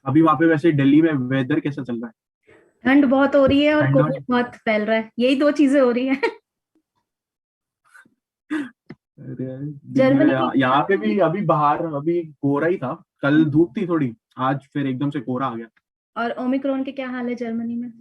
अभी वहां पे वैसे दिल्ली में वेदर कैसा चल रहा ठंड बहुत हो रही है और है? कोविड बहुत फैल रहा है, यही दो चीजें हो रही है। अरे दिल्ली में जर्मनी की यहाँ पे भी अभी बाहर अभी कोहरा ही था। कल धूप थी थोड़ी, आज फिर एकदम से कोहरा आ गया। और ओमिक्रॉन के क्या हाल है जर्मनी में?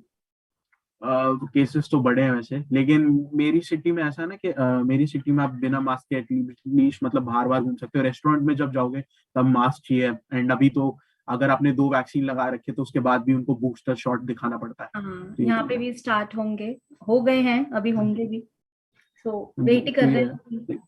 केसेस तो बढ़े हैं वैसे, लेकिन मेरी सिटी में ऐसा है ना कि मेरी सिटी में आप बिना मास्क के एटलीस्ट मतलब बाहर बाहर घूम सकते हो। रेस्टोरेंट में जब जाओगे तब मास्क चाहिए। एंड अभी तो अगर आपने 2 वैक्सीन लगा रखे तो उसके बाद भी उनको बूस्टर शॉट दिखाना पड़ता है। हाँ, तो ये यहाँ चल पे रहा भी स्टार्ट होंगे, हो गए हैं, अभी है। होंगे भी। सो वेट जी, तो कर ये रहे हैं। है।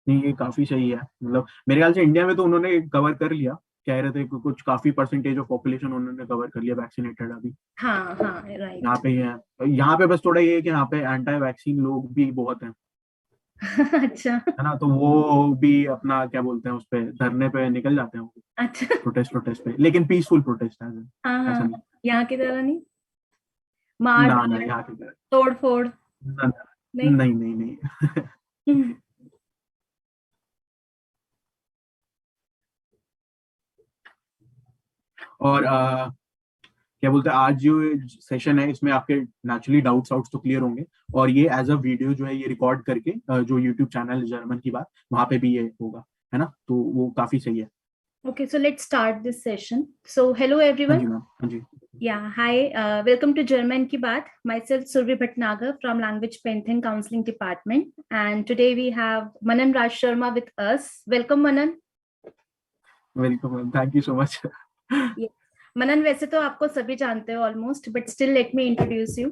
नहीं, ये काफी सही है। मतलब मेरे ख्याल से इंडिया में तो उन्होंने कवर कर लिया। कह रहे थे कि कुछ काफी परसेंटेज ऑफ पॉपुलेशन उन्होंने कवर कर लिया वैक्सीनेटेड अभी। हाँ हाँ, यहाँ राइट। पे ही है। यहाँ पे बस थोड़ा ये है कि यहाँ पे एंटी वैक्सीन लोग भी बहुत हैं, अच्छा। है ना। तो वो भी अपना क्या बोलते हैं उस पे धरने पे निकल जाते हैं वो। अच्छा। प्रोटेस्ट प्रोटेस्ट पे, लेकिन पीसफुल प्रोटेस्ट है, हाँ ऐसा हाँ, नहीं। यहाँ की तरह नहीं, मार ना ना, डाल, यहाँ की तरह तोड़ फोड़। ना, ना, नहीं। नहीं नहीं नहीं। और क्या बोलते हैं, आज जो सेशन है इसमें आपके नेचुरली डाउट्स आउट्स तो क्लियर होंगे। और ये एज अ वीडियो जो है ये रिकॉर्ड करके जो यूट्यूब चैनल है जर्मन की बात, वहां पे भी ये होगा, है ना। तो वो काफी सही है। Okay, so let's start this session. So, hello हाँ everyone. जी मैम, हाँ जी। Yeah, hi. Welcome to German Ki Baat. Myself, Survi Bhatnagar from Language Painting Counseling Department. And today we have Manan Raj Sharma with us. Welcome, Manan. Welcome ma'am, thank you so much. Yes. Manan, वैसे तो आपको सभी जानते हो almost, but still let me introduce you.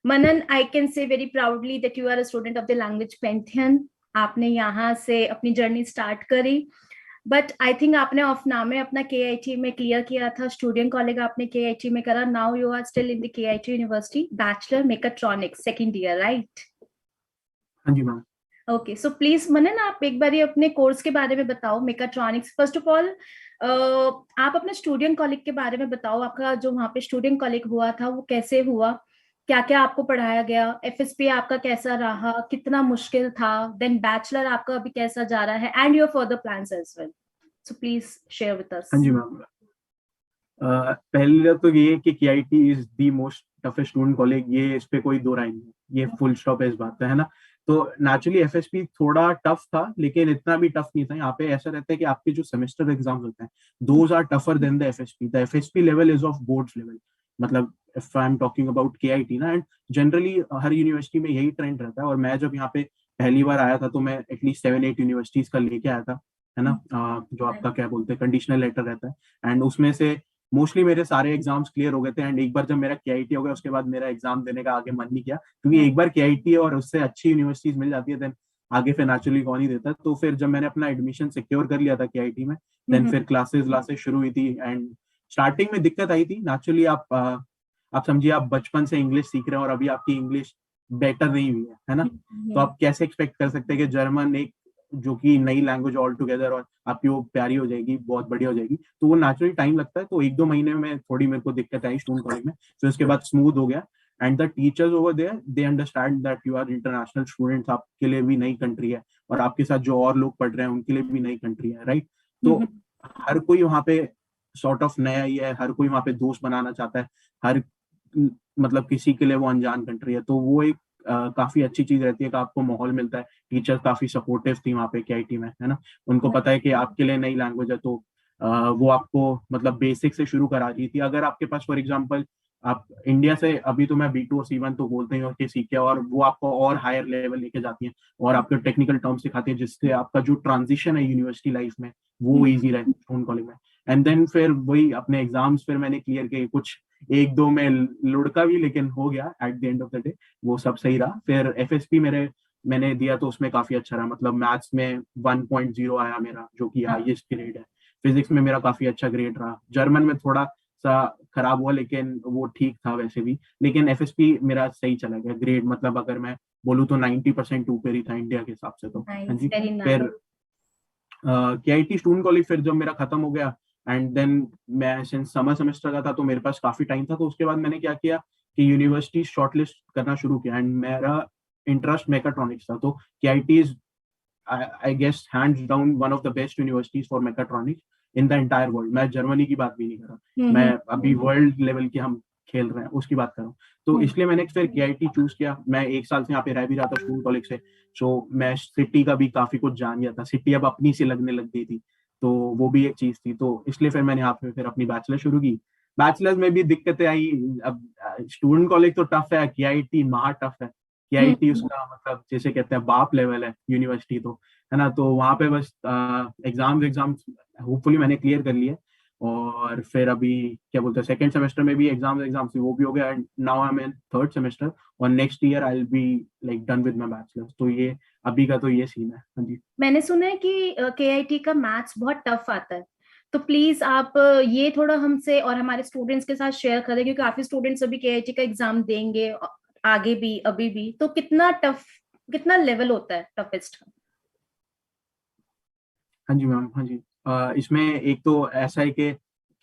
Manan, I can say very proudly that you are a student of the Language Pantheon. आपने यहाँ से अपनी जर्नी स्टार्ट करी, बट आई थिंक आपने ऑफनामे अपना केआईटी में क्लियर किया था, स्टूडेंट कॉलेज आपने केआईटी में करा। Now you are still in the KIT university, bachelor mechatronics second year, right? हाँ जी ma'am. Okay, so please Manan, आप एक बार अपने कोर्स के बारे में बताओ, मेकाट्रॉनिक्स। फर्स्ट ऑफ ऑल आप अपने स्टूडेंट कॉलेज के बारे में बताओ, आपका जो वहाँ पे स्टूडेंट कॉलेज हुआ था वो कैसे हुआ, क्या क्या आपको पढ़ाया गया, एफएसपी आपका कैसा रहा, कितना मुश्किल था, देन बैचलर आपका अभी कैसा जा रहा है, and your further plans as well. So please share with हाँ अस। जी मैम। पहले तो ये है कि KIT is the most toughest student college, ये इस पे कोई दो राय नहीं है, ये फुल स्टॉप है इस बात पे, है ना। तो नेचुरली एफएसपी थोड़ा टफ था, लेकिन इतना भी टफ नहीं था। यहाँ पे ऐसा रहता है कि आपके जो सेमेस्टर एग्जाम्स होते हैं those are tougher than the FSP level is of boards level. मतलब if I am talking about KIT ना, एंड जनरली हर यूनिवर्सिटी में यही ट्रेंड रहता है। और मैं जब यहाँ पे पहली बार आया था तो मैं एटलीस्ट 7-8 यूनिवर्सिटीज का लेके आया था, है ना। जो आपका क्या बोलते हैं कंडीशनल लेटर रहता है, एंड उसमें से मोस्टली मेरे सारे एग्जाम्स क्लियर हो गए थे। एंड एक बार जब मेरा केआईटी हो गया उसके बाद मेरा एग्जाम देने का आगे मन नहीं किया, क्योंकि एक बार केआईटी और उससे अच्छी यूनिवर्सिटीज मिल जाती है देन आगे फिर नेचुरली कौन ही देता है। तो फिर जब मैंने अपना एडमिशन सिक्योर कर लिया था केआईटी में, देन फिर क्लासेस क्लासेस शुरू हुई थी। एंड स्टार्टिंग में दिक्कत आई थी नेचुरली। आप समझिए, आप बचपन से इंग्लिश सीख रहे हैं और अभी आपकी इंग्लिश बेटर नहीं हुई है ना। तो आप कैसे एक्सपेक्ट कर सकते हैं कि जर्मन एक जो कि नई लैंग्वेज ऑल टुगेदर और आपकी वो प्यारी हो जाएगी, बहुत बढ़िया हो जाएगी। तो वो नेचुरली टाइम लगता है। तो 1-2 महीने में थोड़ी मेरे को दिक्कत आई स्टूडेंट कॉलेज में, फिर उसके बाद स्मूथ हो गया। And the teachers over there they understand that you are international students, आपके लिए भी नई कंट्री है और आपके साथ जो और लोग पढ़ रहे हैं उनके लिए भी नई कंट्री है, राइट। तो हर कोई वहाँ पे सॉर्ट ऑफ नया ही है, हर कोई वहाँ पे दोस्त बनाना चाहता है। हर मतलब किसी के लिए वो अनजान कंट्री है, तो वो एक काफी अच्छी चीज रहती है कि आपको माहौल मिलता है। टीचर काफी सपोर्टिव थी वहाँ पे केआईटी में, है ना। उनको पता है कि आपके लिए नई लैंग्वेज है, तो वो आपको मतलब बेसिक से शुरू करा रही थी। अगर आपके पास फॉर एग्जांपल आप इंडिया से, अभी तो मैं B2 और C1 तो बोलते हैं और के सीखे, और वो आपको और हायर लेवल लेके जाती हैं और आपको टेक्निकल टर्म सिखाती है, जिससे आपका जो ट्रांजिशन है यूनिवर्सिटी लाइफ में वो इजी रहे स्टूडेंट कॉलेज में। एंड देन फिर वही अपने एग्जाम्स फिर मैंने क्लियर किए, कुछ एक दो में लुढ़का भी, लेकिन हो गया at the end of the day, वो सब सही रहा। फिर एफएसपी मैंने दिया तो उसमें काफी अच्छा रहा। मतलब मैथ्स में 1.0 आया मेरा, जो कि हाईएस्ट ग्रेड है। फिजिक्स में मेरा काफी अच्छा ग्रेड रहा। जर्मन में थोड़ा सा खराब हुआ, लेकिन वो ठीक था वैसे भी। लेकिन एफएसपी मेरा सही चला गया ग्रेड, मतलब अगर मैं बोलूँ तो 90% ऊपर ही था इंडिया के हिसाब से। तो हाँ नाइस, जी। Very nice. फिर केआईटी स्टूडेंट कॉलेज फिर जब मेरा खत्म हो गया, एंड देन मैं सिंस समर सेमेस्टर का था तो मेरे पास काफी टाइम था। तो उसके बाद मैंने क्या किया कि यूनिवर्सिटी शॉर्टलिस्ट करना शुरू किया, एंड मेरा इंटरेस्ट मेकाट्रॉनिक्स था। तो KIT I guess hands down one of the best universities for mechatronics in the entire world. मैं जर्मनी की बात भी नहीं कर रहा, मैं अभी वर्ल्ड लेवल की हम खेल रहे हैं उसकी बात कर रहा हूँ। तो इसलिए मैंने फिर KIT चूज किया। मैं 1 साल से यहाँ पे रह भी रहा था स्टूडेंट कॉलेज से, सो मैं सिटी का भी काफी कुछ जान गया था। सिटी अब अपनी सी लगने लग गई थी, तो वो भी एक चीज थी। तो इसलिए फिर मैंने यहाँ पे फिर अपनी बैचलर शुरू की। बैचलर्स में भी दिक्कतें आई। अब स्टूडेंट कॉलेज तो टफ है, KIT महा टफ है। KIT उसका मतलब जैसे कहते हैं बाप लेवल है यूनिवर्सिटी, तो है ना। तो वहां पे बस एग्जाम्स होपफुली मैंने क्लियर कर लिए, और फिर अभी क्या बोलते हैं सेकंड सेमेस्टर में भी एग्जाम्स वो भी हो गया, and now I am in third semester, और next year I will be like done with my bachelor's. तो ये अभी का तो ये सीन है। हाँ जी। मैंने सुना है कि KIT का मैथ्स बहुत टफ आता है, तो प्लीज आप ये थोड़ा हमसे और हमारे स्टूडेंट्स के साथ शेयर करें, क्योंकि काफी स्टूडेंट्स अभी KIT का एग्जाम देंगे आगे भी अभी भी। तो कितना टफ, कितना लेवल होता है टफेस्ट का? हाँ जी मैम, हाँ जी। इसमें एक तो ऐसा है कि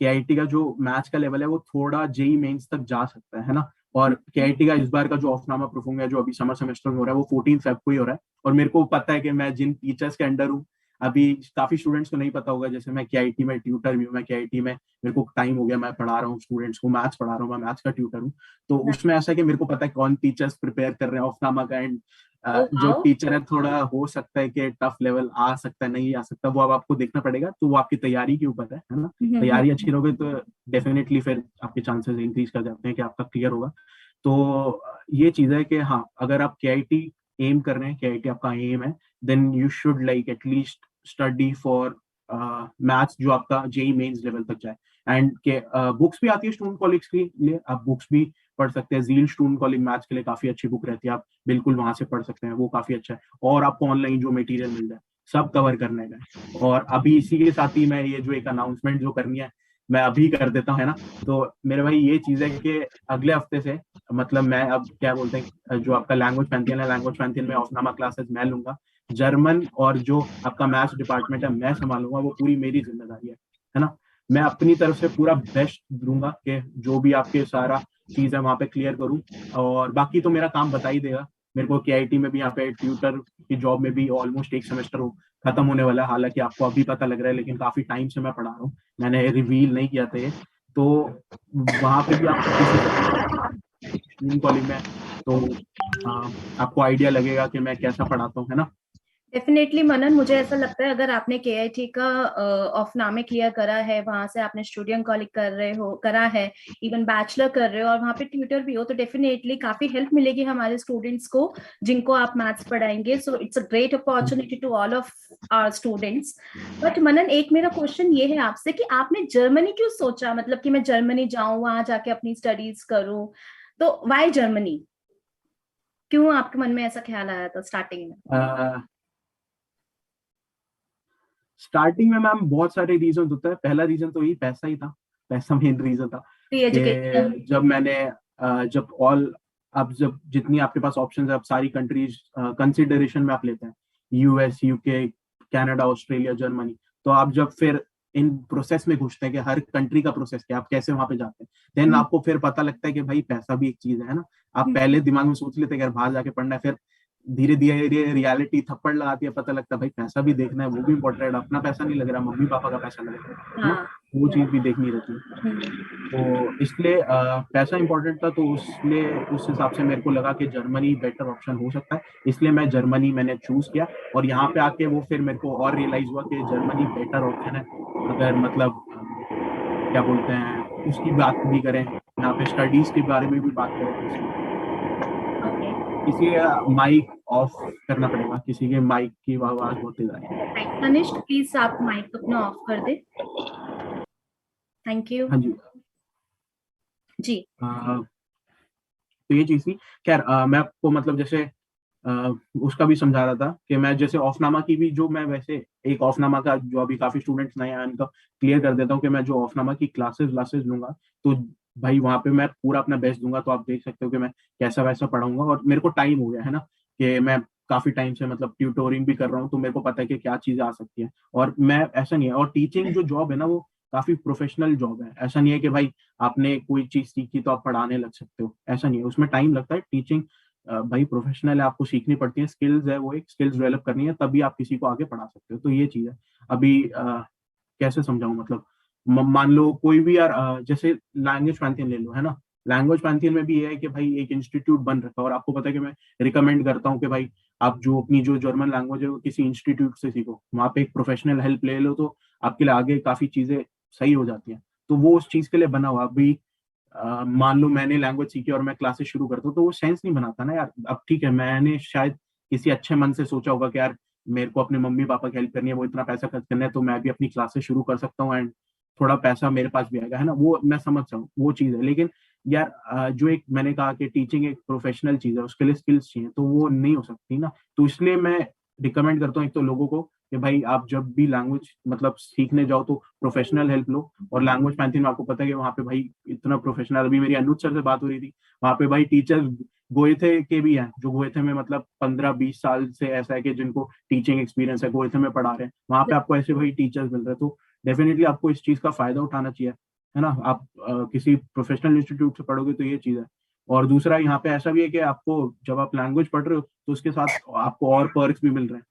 KIT का जो मैथ्स का लेवल है वो थोड़ा JEE मेंस तक जा सकता है ना। और KIT का इस बार का जो ऑफनामा परफॉर्म है, जो अभी समर सेमेस्टर में हो रहा है, वो 14 फेब को ही हो रहा है। और मेरे को पता है कि मैं जिन टीचर्स के अंडर हूँ, अभी काफी स्टूडेंट्स को नहीं पता होगा, जैसे मैं KIT में ट्यूटर भी हूँ। मैं KIT में मेरे को टाइम हो गया, मैं पढ़ा रहा हूँ स्टूडेंट्स को, मैथ्स पढ़ा रहा हूँ, मैं मैथ्स का ट्यूटर हूँ। तो उसमें ऐसा है कि मेरे को पता है कौन टीचर्स प्रिपेयर कर रहे हैं ऑफनामा का, एंड जो टीचर है थोड़ा हो सकता है कि टफ लेवल आ सकता है, नहीं आ सकता, वो अब आपको देखना पड़ेगा। तो वो आपकी तैयारी के ऊपर है ना। तैयारी अच्छी रहोगे तो डेफिनेटली फिर आपके चांसेस इंक्रीज कर जाते हैं कि आपका क्लियर होगा। तो ये चीज है कि हाँ, अगर आप KIT एम कर रहे हैं, KIT आपका एम है, then you should like at least study for maths जो आपका JEE मेंस लेवल तक जाए। एंड के बुक्स भी आती है स्टूडेंट कॉलेज के लिए, आप बुक्स भी पढ़ सकते हैं। जील स्टूडेंट कॉलेज मैथ्स के लिए काफी अच्छी बुक रहती है, आप बिल्कुल वहां से पढ़ सकते हैं, वो काफी अच्छा है। और आपको ऑनलाइन जो मटेरियल मिल जाए सब कवर करने का है। और अभी इसी के साथ ही मैं ये जो एक अनाउंसमेंट जो करनी है, मैं अभी कर देता हूँ, है ना। तो मेरे भाई ये चीज है कि अगले हफ्ते से मतलब मैं अब क्या बोलते हैं, जो आपका लैंग्वेज पैंथियन है, लैंग्वेज पैंथियन में ऑफनामा क्लासेस मैं लूंगा। जर्मन और जो आपका मैथ्स डिपार्टमेंट है मैं संभालूंगा, वो पूरी मेरी जिम्मेदारी है ना। मैं अपनी तरफ से पूरा बेस्ट दूंगा कि जो भी आपके सारा चीज है वहां पे क्लियर करूं। और बाकी तो मेरा काम बता ही देगा। मेरे को KIT में भी यहाँ पे ट्यूटर की जॉब में भी ऑलमोस्ट एक सेमेस्टर हो खत्म होने वाला है। हालांकि आपको अभी पता लग रहा है, लेकिन काफी टाइम से मैं पढ़ा रहा हूँ, मैंने रिवील नहीं किया था ये। तो वहां पे भी आप किसी कॉलेज में, तो आपको आइडिया लगेगा कि मैं कैसा पढ़ाता हूँ, है ना। डेफिनेटली मनन, मुझे ऐसा लगता है अगर आपने KIT का ऑफनामे क्लियर करा है, वहां से आपने स्टूडेंट कॉलेज कर रहे हो करा है, इवन बैचलर कर रहे हो और वहां पे ट्यूटर भी हो, तो डेफिनेटली काफी हेल्प मिलेगी हमारे स्टूडेंट्स को जिनको आप मैथ्स पढ़ाएंगे। So it's a great opportunity to all of our students. But Manan, एक मेरा क्वेश्चन ये है आपसे कि आपने जर्मनी क्यों सोचा, मतलब कि मैं जर्मनी जाऊं, वहां जाके अपनी स्टडीज करूं, तो वाई जर्मनी? क्यों आपके मन में ऐसा ख्याल आया था स्टार्टिंग में? स्टार्टिंग में मैम बहुत सारे रीजन होते हैं। पहला रीजन तो यही पैसा ही था, पैसा मेन रीजन था। एजुकेशन। कि जब मैंने जब अब जब जितनी आपके पास ऑप्शंस है, अब सारी कंट्रीज कंसिडरेशन में आप लेते हैं, US, UK, Canada, Australia, Germany. तो आप जब फिर इन प्रोसेस में घुसते हैं कि हर कंट्री का प्रोसेस क्या, आप कैसे वहां पे जाते हैं, देन आपको फिर पता लगता है कि भाई पैसा भी एक चीज है ना। आप पहले दिमाग में सोच लेते हैं कि बाहर जाके पढ़ना है, फिर धीरे धीरे रियलिटी थप्पड़ लगाती है, पता लगता है भाई पैसा भी देखना है, वो भी इम्पोर्टेंट है। अपना पैसा नहीं लग रहा, मम्मी पापा का पैसा लग रहा है ना, वो चीज भी देखनी रहती है। तो इसलिए पैसा इंपॉर्टेंट था, तो उसलिए उस हिसाब से मेरे को लगा कि जर्मनी बेटर ऑप्शन हो सकता है, इसलिए मैं जर्मनी मैंने चूज किया। और यहाँ पे आके वो फिर मेरे को और रियलाइज हुआ कि जर्मनी बेटर ऑप्शन है। अगर मतलब क्या बोलते हैं उसकी बात भी करें, यहाँ पे स्टडीज के बारे में भी बात करें, इसलिए माइक ऑफ करना पड़ेगा, किसी के माइक की आवाज बहुत तेज आ रही है। तनिष्क, प्लीज आप माइक अपना ऑफ कर दे। Thank you. हाँ जी जी। तो ये चीज थी। खैर मैं आपको मतलब जैसे उसका भी समझा रहा था कि मैं जैसे ऑफनामा की भी जो मैं वैसे एक ऑफनामा का जो अभी काफी स्टूडेंट्स नए हैं उनका क्लियर कर देता हूँ कि मैं जो ऑफनामा की क्लासेस लूंगा, तो भाई वहां पे मैं पूरा अपना बेस्ट दूंगा। तो आप देख सकते हो कि मैं कैसा वैसा पढ़ाऊंगा, और मेरे को टाइम हो गया है ना कि मैं काफी टाइम से मतलब ट्यूटोरिंग भी कर रहा हूँ, तो मेरे को पता है कि क्या चीजें आ सकती है। और मैं ऐसा नहीं है, और टीचिंग जो जॉब है ना वो काफी प्रोफेशनल जॉब है। ऐसा नहीं है कि भाई आपने कोई चीज सीखी तो आप पढ़ाने लग सकते हो, ऐसा नहीं है, उसमें टाइम लगता है। टीचिंग भाई प्रोफेशनल है, आपको सीखनी पड़ती है, स्किल्स है, वो एक स्किल्स डेवलप करनी है, तभी आप किसी को आगे पढ़ा सकते हो। तो ये चीज है। अभी कैसे समझाऊं, मतलब मान लो कोई भी यार जैसे लैंग्वेज पैंथियन ले लो, है ना। लैंग्वेज पैंथियन में भी ये है कि भाई एक इंस्टीट्यूट बन रखा है, और आपको पता है कि मैं रिकमेंड करता हूँ कि भाई आप जो अपनी जो जर्मन लैंग्वेज है वो किसी इंस्टीट्यूट से सीखो, वहां पे एक प्रोफेशनल हेल्प ले लो, तो आपके लिए आगे काफी चीजें सही हो जाती हैं। तो वो उस चीज के लिए बना हुआ। अभी मान लो मैंने लैंग्वेज सीखी और मैं क्लासेस शुरू करता हूँ, तो वो सेंस नहीं बनाता ना यार। अब ठीक है, मैंने शायद किसी अच्छे मन से सोचा होगा कि यार मेरे को अपने मम्मी पापा की हेल्प करनी है, वो इतना पैसा खर्च करना है, तो मैं भी अपनी क्लासेस शुरू कर सकता हूँ, एंड थोड़ा पैसा मेरे पास भी आएगा, है ना। वो मैं समझ सकता हूँ, वो चीज है। लेकिन यार जो एक मैंने कहा कि टीचिंग एक प्रोफेशनल चीज है, उसके लिए स्किल्स चाहिए, तो वो नहीं हो सकती ना। तो इसलिए मैं रिकमेंड करता हूँ एक तो लोगों को कि भाई आप जब भी लैंग्वेज मतलब सीखने जाओ तो प्रोफेशनल हेल्प लो। और लैंग्वेज पैंथियन में आपको पता है कि वहाँ पे भाई इतना प्रोफेशनल, अभी मेरी अनुज सर से बात हो रही थी, वहाँ पे भाई टीचर्स गोएथे के भी हैं, जो गोएथे में मतलब 15-20 साल से ऐसा है कि जिनको टीचिंग एक्सपीरियंस है, गोएथे में पढ़ा रहे हैं, वहाँ पे आपको ऐसे भाई टीचर्स मिल रहे हैं। तो डेफिनेटली आपको इस चीज का फायदा उठाना चाहिए, है ना। आप किसी प्रोफेशनल इंस्टीट्यूट से पढ़ोगे तो ये चीज है। और दूसरा यहाँ पे ऐसा भी है कि आपको जब आप लैंग्वेज पढ़ रहे हो तो उसके साथ आपको और पर्क्स भी मिल रहे हैं,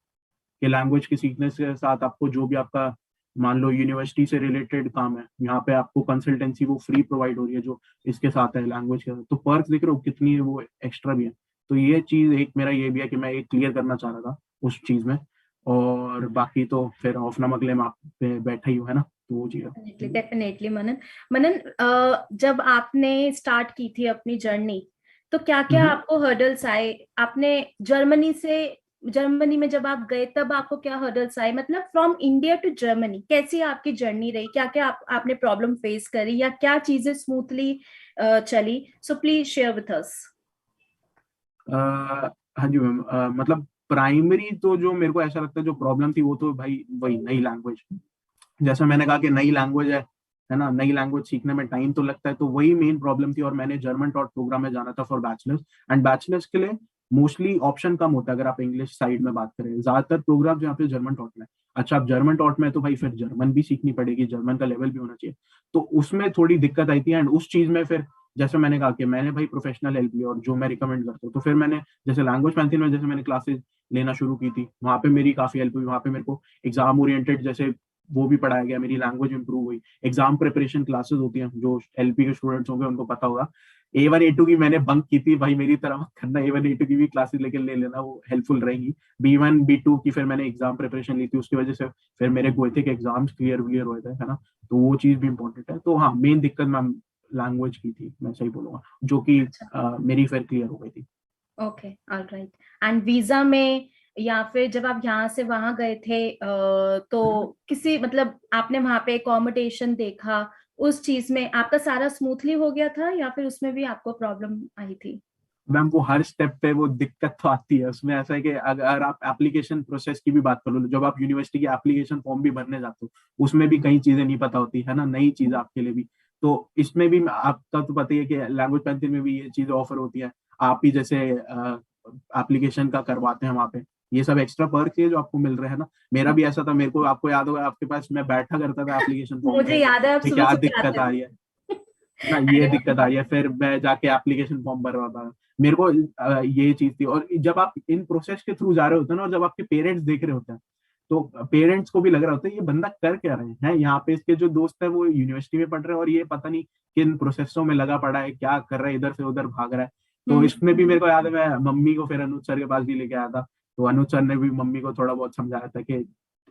कि लैंग्वेज के सीखने के साथ आपको जो भी आपका मान लो यूनिवर्सिटी से रिलेटेड काम है, यहाँ पे आपको कंसल्टेंसी वो फ्री प्रोवाइड हो रही है, जो इसके साथ है लैंग्वेज के साथ। तो पर्क्स देख रहे हो कितनी है, वो एक्स्ट्रा भी है। तो ये चीज एक मेरा ये भी है कि मैं एक क्लियर करना चाह रहा था उस चीज में। और बाकी तो फिर ऑफ नमक ले में आप पे बैठा ही हो, है ना, तो वो चीज डेफिनेटली है। डेफिनेटली मनन। मनन, जब आपने स्टार्ट की थी अपनी जर्नी, तो क्या क्या हम्म। आपको हर्डल्स आए? आपने जर्मनी में जब आप गए तब आपको क्या हर्डल्स आए? मतलब फ्रॉम इंडिया टू जर्मनी कैसी आपकी जर्नी रही? क्या क्या आपने प्रॉब्लम फेस करी, या क्या चीजें स्मूथली चली? सो प्लीज शेयर विथ अस। हाँ जी मैम, मतलब प्राइमरी तो जो मेरे को ऐसा लगता है जो प्रॉब्लम थी वो तो भाई वही नई लैंग्वेज। जैसा मैंने कहा कि नई लैंग्वेज है ना, नई लैंग्वेज सीखने में टाइम तो लगता है, तो वही मेन प्रॉब्लम थी। और मैंने जर्मन टॉट प्रोग्राम में जाना था फॉर बैचलर्स, एंड बैचलर्स के लिए मोस्टली ऑप्शन कम होता है अगर आप इंग्लिश साइड में बात करें। ज्यादातर प्रोग्राम जो यहाँ पे जर्मन टॉट में है। अच्छा, आप जर्मन टॉट में तो भाई फिर जर्मन भी सीखनी पड़ेगी, जर्मन का लेवल भी होना चाहिए। तो उसमें थोड़ी दिक्कत आई थी, एंड उस चीज में फिर जैसे मैंने कहा कि मैंने भाई प्रोफेशनल हेल्प ली, और जो मैं रिकमेंड करता हूँ, तो फिर मैंने जैसे लैंग्वेज पैंथियन में जैसे मैंने क्लासेस लेना शुरू की थी, वहां पे मेरी काफी हेल्प हुई। वहां पे मेरे को एग्जाम ओरिएंटेड जैसे वो भी पढ़ाया गया, मेरी लैंग्वेज इंप्रूव हुई। एग्जाम प्रिपरेशन क्लासेस होती हैं, जो एलपी के स्टूडेंट्स होंगे उनको पता होगा। A1 A2 की मैंने बंक की थी भाई, मेरी तरह मत करना। A1 A2 की भी क्लासेस लेके ले लेना, वो हेल्पफुल रहेंगी। B1 B2 की फिर मैंने एग्जाम प्रिपरेशन ली थी, उसकी वजह से फिर मेरे गोएथे के एग्जाम्स क्लियर हुए थे, है ना। तो वो चीज भी इंपॉर्टेंट है। तो हाँ, मेन दिक्कत मैम लैंग्वेज की थी, मैं सही बोलूंगा, जो कि मेरी फिर क्लियर हो गई थी। Okay, alright. एंड वीजा में, या फिर जब आप यहाँ से वहां गए थे, तो किसी मतलब आपने वहां पे अकोमोडेशन देखा, उस चीज में आपका सारा स्मूथली हो गया था, या फिर उसमें भी आपको प्रॉब्लम आई थी? मैम वो हर स्टेप पे वो दिक्कत तो आती है। उसमें ऐसा है कि अगर आप एप्लीकेशन प्रोसेस की भी बात करो, जब आप यूनिवर्सिटी की एप्लीकेशन फॉर्म भी भरने जाते हो, उसमें भी कई चीजें नहीं पता होती, है ना, नई चीज आपके लिए भी। तो इसमें भी आपका तो पता ही है कि लैंग्वेज पैंथियन में भी ये चीजें ऑफर होती है। आप ही जैसे एप्लीकेशन का करवाते हैं वहाँ पे, ये सब एक्स्ट्रा पर्क है जो आपको मिल रहे हैं ना। मेरा भी ऐसा था, मेरे को आपको याद होगा, आपके पास मैं बैठा करता था एप्लीकेशन फॉर्म मुझे पे याद है आप कि सुबह क्या सुबह दिक्कत आते आ रही है थे। ना, ये दिक्कत आ रही है, फिर मैं जाके एप्लीकेशन फॉर्म भर रहा था। मेरे को ये चीज थी। और जब आप इन प्रोसेस के थ्रू जा रहे होते हैं ना, और जब आपके पेरेंट्स देख रहे होते हैं, तो पेरेंट्स को भी लग रहा होता है ये बंदा कर क्या रहे हैं। यहाँ पे इसके जो दोस्त है वो यूनिवर्सिटी में पढ़ रहे हैं, और ये पता नहीं किन प्रोसेसों में लगा पड़ा है, क्या कर रहा है, इधर से उधर भाग रहा है। तो इसमें भी मेरे को याद है, मैं मम्मी को फिर अनुज सर के पास भी लेके आया था। तो अनुज सर ने भी मम्मी को थोड़ा बहुत समझाया था कि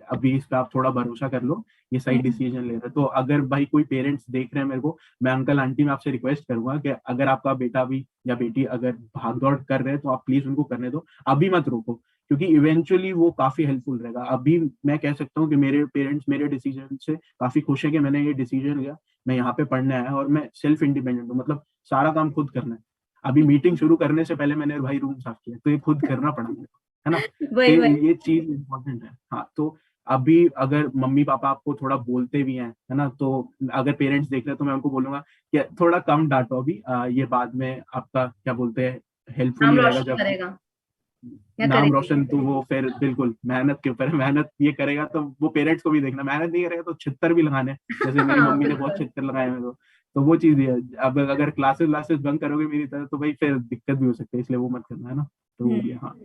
अभी इस पे आप थोड़ा भरोसा कर लो, ये सही डिसीजन ले रहे हैं। तो अगर भाई कोई पेरेंट्स देख रहे हैं मेरे को, मैं अंकल आंटी में आपसे रिक्वेस्ट करूंगा कि अगर आपका बेटा भी या बेटी अगर भाग दौड़ कर रहे हैं, तो आप प्लीज उनको करने दो, अभी मत रोको, क्योंकि इवेंचुअली वो काफी हेल्पफुल रहेगा। अभी मैं कह सकता हूँ कि मेरे पेरेंट्स मेरे डिसीजन से काफी खुश है कि मैंने ये डिसीजन लिया, मैं यहाँ पे पढ़ने आया, और मैं सेल्फ इंडिपेंडेंट हूँ, मतलब सारा काम खुद करना है। अभी मीटिंग शुरू करने से पहले मैंने भाई रूम साफ किया, तो ये खुद करना पड़ा मेरे को, है ना। तो वही वही। ये चीज इंपॉर्टेंट है। हाँ, तो अभी अगर मम्मी पापा आपको थोड़ा बोलते भी हैं, है ना, तो अगर पेरेंट्स देख रहे हैं तो मैं उनको बोलूंगा कि थोड़ा कम डांटो अभी, ये बाद में आपका क्या बोलते हैं हेल्पफुल नाम ही रहेगा रोशन जब। करेगा। या नाम करेक्ट? रोशन, तो वो फिर बिल्कुल मेहनत के ऊपर है। मेहनत ये करेगा तो वो पेरेंट्स को भी देखना, मेहनत नहीं करेगा तो छित्तर भी लगाने, जैसे मेरी हाँ मम्मी ने बहुत बिल्कुल। छित्तर लगाए मेरे को। तो वो चीज ही है। अब अगर क्लासेस क्लासेस बंक करोगे मेरी तरह तो भाई फिर दिक्कत भी हो सकती है, इसलिए वो मत करना, है ना। तो वो भी है, हाँ।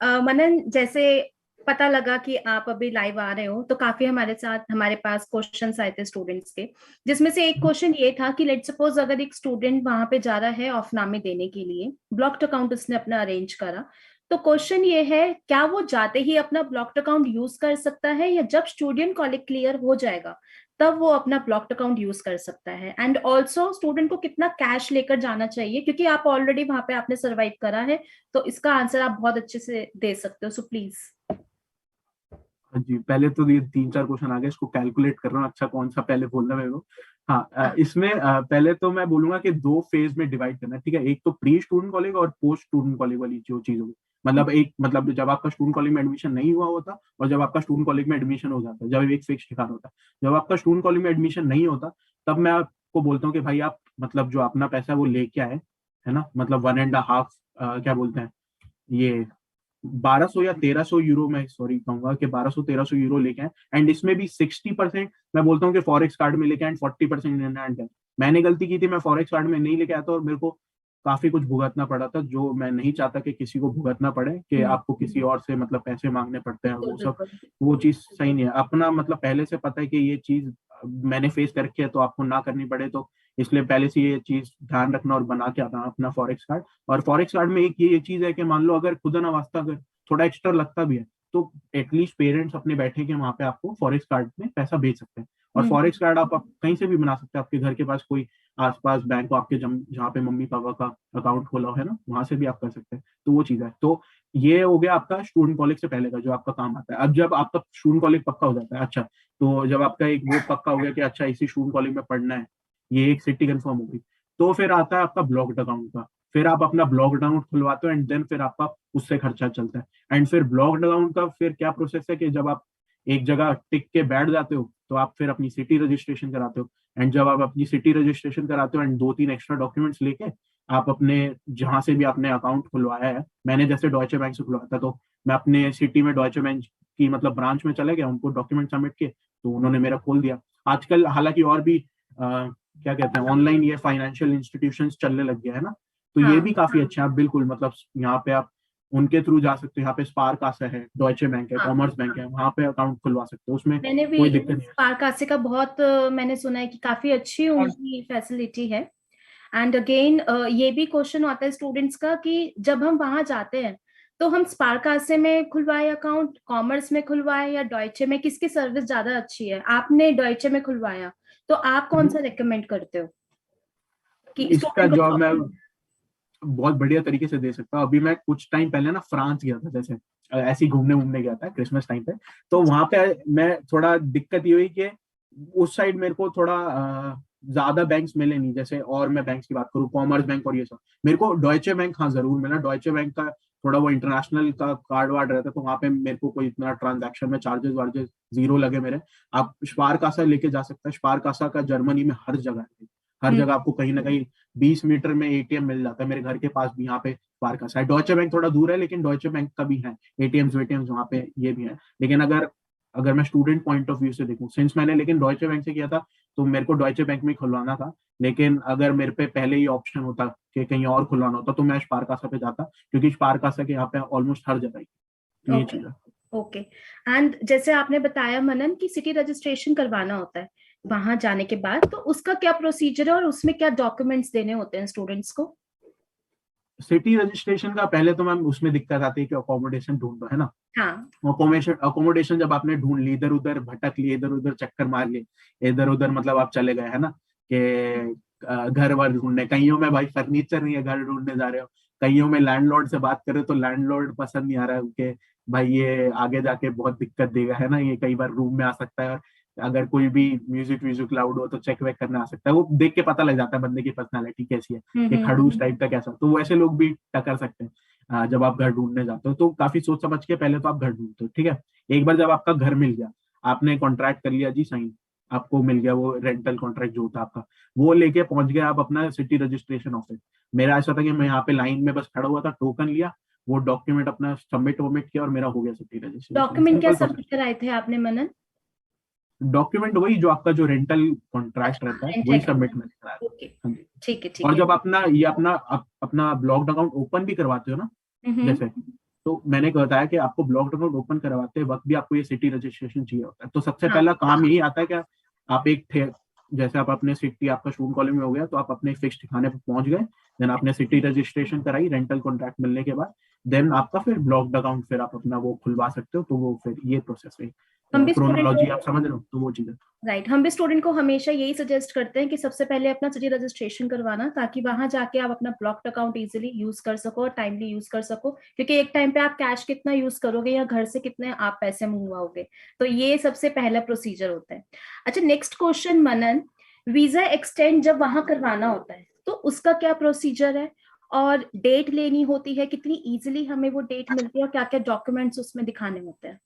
हम्म। मनन, जैसे पता लगा कि आप अभी लाइव आ रहे हो, तो काफी हमारे साथ हमारे पास क्वेश्चंस आए थे स्टूडेंट्स के, जिसमें से एक क्वेश्चन ये था कि लेट सपोज अगर एक स्टूडेंट वहां पे जा रहा है ऑफनामे देने के लिए, ब्लॉक्ड अकाउंट उसने अपना अरेंज करा, तो क्वेश्चन ये है क्या वो जाते ही अपना ब्लॉक्ड अकाउंट यूज कर सकता है, या जब स्टूडेंट कॉलेज क्लियर हो जाएगा तब वो अपना ब्लॉक्ड अकाउंट यूज कर सकता है? एंड ऑल्सो स्टूडेंट को कितना कैश लेकर जाना चाहिए, क्योंकि आप ऑलरेडी वहां पे आपने सर्वाइव करा है, तो इसका आंसर आप बहुत अच्छे से दे सकते हो, सो प्लीज। हाँ जी, पहले तो ये 3 4 क्वेश्चन आ गए, इसको कैलकुलेट कर रहा हूँ अच्छा कौन सा पहले बोलना है मेरे को। हाँ, हाँ। इसमें पहले तो मैं बोलूंगा कि 2 फेज में डिवाइड करना है, ठीक है। एक तो प्री स्टूडेंट कॉलेज और पोस्ट स्टूडेंट कॉलेज वाली जो चीज होगी। मतलब एक, मतलब जब आपका स्टूडेंट कॉलेज में एडमिशन नहीं हुआ होता और जब आपका स्टूडेंट कॉलेज में एडमिशन हो जाता है, जब एक फिक्स ठिकाना होता है। जब आपका स्टूडेंट कॉलेज में एडमिशन नहीं होता तब मैं आपको बोलता हूँ कि भाई आप मतलब जो अपना पैसा है वो लेके आए, है ना। मतलब 1.5, क्या बोलते हैं ये, 1200 या 1300 यूरो, मैं सॉरी कहूंगा कि 1200 1300 यूरो लेके आए। एंड इसमें भी 60% मैं बोलता हूँ कि फॉरेक्स कार्ड में लेके आए, 40% इन हैंड है। मैंने गलती की थी, मैं फॉरेक्स कार्ड में नहीं लेके आया था और मेरे को काफी कुछ भुगतना पड़ा था, जो मैं नहीं चाहता कि किसी को भुगतना पड़े, कि हम्म। आपको किसी और से मतलब पैसे मांगने पड़ते हैं बिल्कुल वो सब। बिल्कुल। वो चीज सही नहीं है। अपना मतलब पहले से पता है कि ये चीज मैंने फेस कर रखी है, तो आपको ना करनी पड़े, तो इसलिए पहले से ये चीज ध्यान रखना और बना के आना अपना फॉरेक्स कार्ड। और फॉरेक्स कार्ड में एक ये चीज है कि मान लो अगर खुदा ना वास्ता अगर थोड़ा एक्स्ट्रा लगता भी है, तो एटलीस्ट पेरेंट्स अपने बैठे के वहां पे आपको फॉरेक्स कार्ड में पैसा भेज सकते हैं। और हम्म। फॉरेक्स कार्ड आप कहीं से भी बना सकते हैं, आपके घर के पास कोई आसपास बैंक हो आपके, जहाँ पे मम्मी पापा का अकाउंट खोला हो, है ना, वहां से भी आप कर सकते हैं। तो वो चीज है। तो ये हो गया आपका स्टूडेंट कॉलेज से पहले का जो आपका काम आता है। अब जब आपका स्टूडेंट कॉलेज पक्का हो जाता है, अच्छा, तो जब आपका एक वो पक्का हो गया कि अच्छा इसी स्टूडेंट कॉलेज में पढ़ना है, ये एक सिटी कंफर्म हो गई, तो फिर आता है आपका ब्लॉक्ड अकाउंट का। फिर आप अपना ब्लॉक्ड अकाउंट खुलवाते हो एंड देन फिर आपका उससे खर्चा चलता है। एंड फिर ब्लॉक्ड अकाउंट का फिर क्या प्रोसेस है कि जब आप एक जगह टिक के बैठ जाते हो तो आप फिर अपनी सिटी रजिस्ट्रेशन कराते हो। एंड जब आप अपनी सिटी रजिस्ट्रेशन कराते हो एंड 2 3 एक्स्ट्रा डॉक्यूमेंट्स लेके आप अपने जहां से भी आपने अकाउंट खुलवाया है, मैंने जैसे डॉयचे बैंक से खुलवाया था, तो मैं अपने सिटी में डॉयचे बैंक की मतलब ब्रांच में चले गया, उनको डॉक्यूमेंट सबमिट किए, तो उन्होंने मेरा खोल दिया। आजकल हालांकि और भी क्या कहते हैं ऑनलाइन ये फाइनेंशियल इंस्टीट्यूशंस चलने लग गया है ना, तो ये हाँ भी काफी अच्छा है। आप बिल्कुल मतलब यहाँ पे आप उनके थ्रू जा सकते हो। यहाँ पे स्पार कासा है, डॉयचे बैंक है, हाँ। कॉमर्स बैंक है, वहां पे अकाउंट खुलवा सकते हो, उसमें मैंने भी कोई दिक्कत नहीं है। स्पारकासे का बहुत मैंने सुना है कि काफी अच्छी और उनकी फैसिलिटी है। एंड अगेन ये भी क्वेश्चन आता है स्टूडेंट्स का कि जब हम वहां जाते हैं तो हम स्पारकासे में खुलवाए अकाउंट, कॉमर्स में खुलवाए, या डॉयचे में, किसकी सर्विस ज्यादा अच्छी है? आपने डॉयचे में खुलवाया, तो आप कौन सा रेकमेंड करते हो कि इसका स्टूडेंट को जवाब मैं प्रॉब्लम? बहुत बढ़िया तरीके से दे सकता हूँ। अभी मैं कुछ टाइम पहले ना फ्रांस गया था, जैसे ऐसे ही घूमने घूमने गया था क्रिसमस टाइम पे। तो वहां पे मैं थोड़ा दिक्कत ये हुई कि उस साइड मेरे को थोड़ा ज्यादा बैंक्स मिले नहीं। जैसे और मैं बैंक्स की बात करूँ, कॉमर्स बैंक और ये सब, मेरे को डॉयचे बैंक हाँ जरूर मिला। डॉयचे बैंक का थोड़ा वो इंटरनेशनल का कार्ड वार्ड रहता है, तो वहां पे मेरे को कोई इतना ट्रांजैक्शन में चार्जेस वार्जेस जीरो लगे मेरे। आप स्पार कासा लेके जा सकते हैं। स्पार कासा का जर्मनी में हर जगह है, हर जगह आपको कहीं ना कहीं 20 मीटर में एटीएम मिल जाता है। मेरे घर के पास भी यहाँ पे स्पार कासा है। डॉयचे बैंक थोड़ा दूर है, लेकिन डॉयचे बैंक का भी है एटीएम्स वेटीएम्स वहाँ पे, ये भी है। लेकिन अगर अगर मैं स्टूडेंट पॉइंट ऑफ व्यू से देखूं, सिंस मैंने लेकिन डॉयचे बैंक से किया था, तो मेरे को डॉयचे बैंक में खुलवाना था। लेकिन अगर मेरे पे पहले ही ऑप्शन होता कि कहीं और खुलवाना होता, तो मैं स्पारकासा पे जाता, क्योंकि स्पारकासा के यहाँ पे ऑलमोस्ट हर जगह ही। तो ये ओके। चीज है। ओके। एंड जैसे आपने बताया मनन कि सिटी रजिस्ट्रेशन करवाना होता है वहां जाने के बाद, तो उसका क्या प्रोसीजर है और उसमें क्या डॉक्यूमेंट्स देने होते हैं स्टूडेंट्स को? सिटी रजिस्ट्रेशन का पहले तो मैम उसमें दिक्कत आती है कि अकोमोडेशन ढूंढो, है ना। हाँ। अकोमोडेशन अकोमोडेशन जब आपने ढूंढ ली, इधर उधर भटक लिए, इधर उधर चक्कर मार लिए, इधर उधर मतलब आप चले गए, है ना, कि घर वर ढूंढने, कईयों में भाई फर्नीचर नहीं है, घर ढूंढने जा रहे हो। कईयों में लैंडलॉर्ड से बात करें तो लैंडलॉर्ड पसंद नहीं आ रहा है उनके, भाई ये आगे जाके बहुत दिक्कत देगा, है ना, ये कई बार रूम में आ सकता है। अगर कोई भी म्यूजिक व्यूजिक लाउड हो तो चेक वेक करने आ सकता है। वो देख के पता लग जाता है बंदे की पर्सनालिटी कैसी है, कि खड़ूस टाइप का कैसा, तो वैसे लोग भी टकर सकते हैं। जब आप घर ढूंढने जाते हो तो काफी सोच समझ के पहले तो आप घर ढूंढते हो, ठीक है। एक बार जब आपका घर मिल गया, आपने कॉन्ट्रैक्ट कर लिया जी, साइन आपको मिल गया, वो रेंटल कॉन्ट्रैक्ट जो होता है आपका, वो लेके पहुंच गए आप अपना सिटी रजिस्ट्रेशन ऑफिस। मेरा ऐसा था कि मैं यहाँ पे लाइन में बस खड़ा हुआ था, टोकन लिया, वो डॉक्यूमेंट अपना सबमिट वमिट किया और मेरा हो गया सिटी रजिस्ट्रेशन। डॉक्यूमेंट क्या सिंपल सबमिट कराए थे आपने मनन? डॉक्यूमेंट वही जो आपका जो रेंटल कॉन्ट्रैक्ट अच्छा, रहता है रेंट वही सबमिट एग्रीमेंट। मैंने कराया। ओके, हाँ जी। ठीक है ठीक और है। जब अपना ये अपना ब्लॉक्ड अकाउंट ओपन भी करवाते हो ना, हम्म। जैसे, तो मैंने बताया कि आपको ब्लॉक्ड अकाउंट ओपन करवाते वक्त भी आपको ये सिटी रजिस्ट्रेशन चाहिए होता है। तो सबसे हाँ पहला काम यही आता है कि आप एक थे, जैसे आप अपने सिटी, आपका स्टूडेंट कॉलेज में हो गया तो आप अपने फिक्स ठिकाने पर पहुंच गए, देन आपने सिटी रजिस्ट्रेशन कराई रेंटल कॉन्ट्रैक्ट मिलने के बाद, देन आपका फिर ब्लॉक्ड अकाउंट फिर आप अपना वो खुलवा सकते हो। तो वो फिर ये प्रोसेस है, हम भी स्टूडेंट क्रोनोलॉजी को आप समझ रहे हो, तो वो चीज है। राइट, हम भी स्टूडेंट को हमेशा यही सजेस्ट करते हैं कि सबसे पहले अपना सिटी रजिस्ट्रेशन करवाना, ताकि वहां जाके आप अपना ब्लॉक्ड अकाउंट इजीली यूज कर सको और टाइमली यूज कर सको, क्योंकि एक टाइम पे आप कैश कितना यूज करोगे या घर से कितने आप पैसे मंगवाओगे। तो ये सबसे पहला प्रोसीजर होता है। अच्छा, नेक्स्ट क्वेश्चन मनन, वीजा एक्सटेंड जब वहां करवाना होता है तो उसका क्या प्रोसीजर है, और डेट लेनी होती है, कितनी इजीली हमें वो डेट मिलती है, और क्या क्या डॉक्यूमेंट्स उसमें दिखाने होते हैं?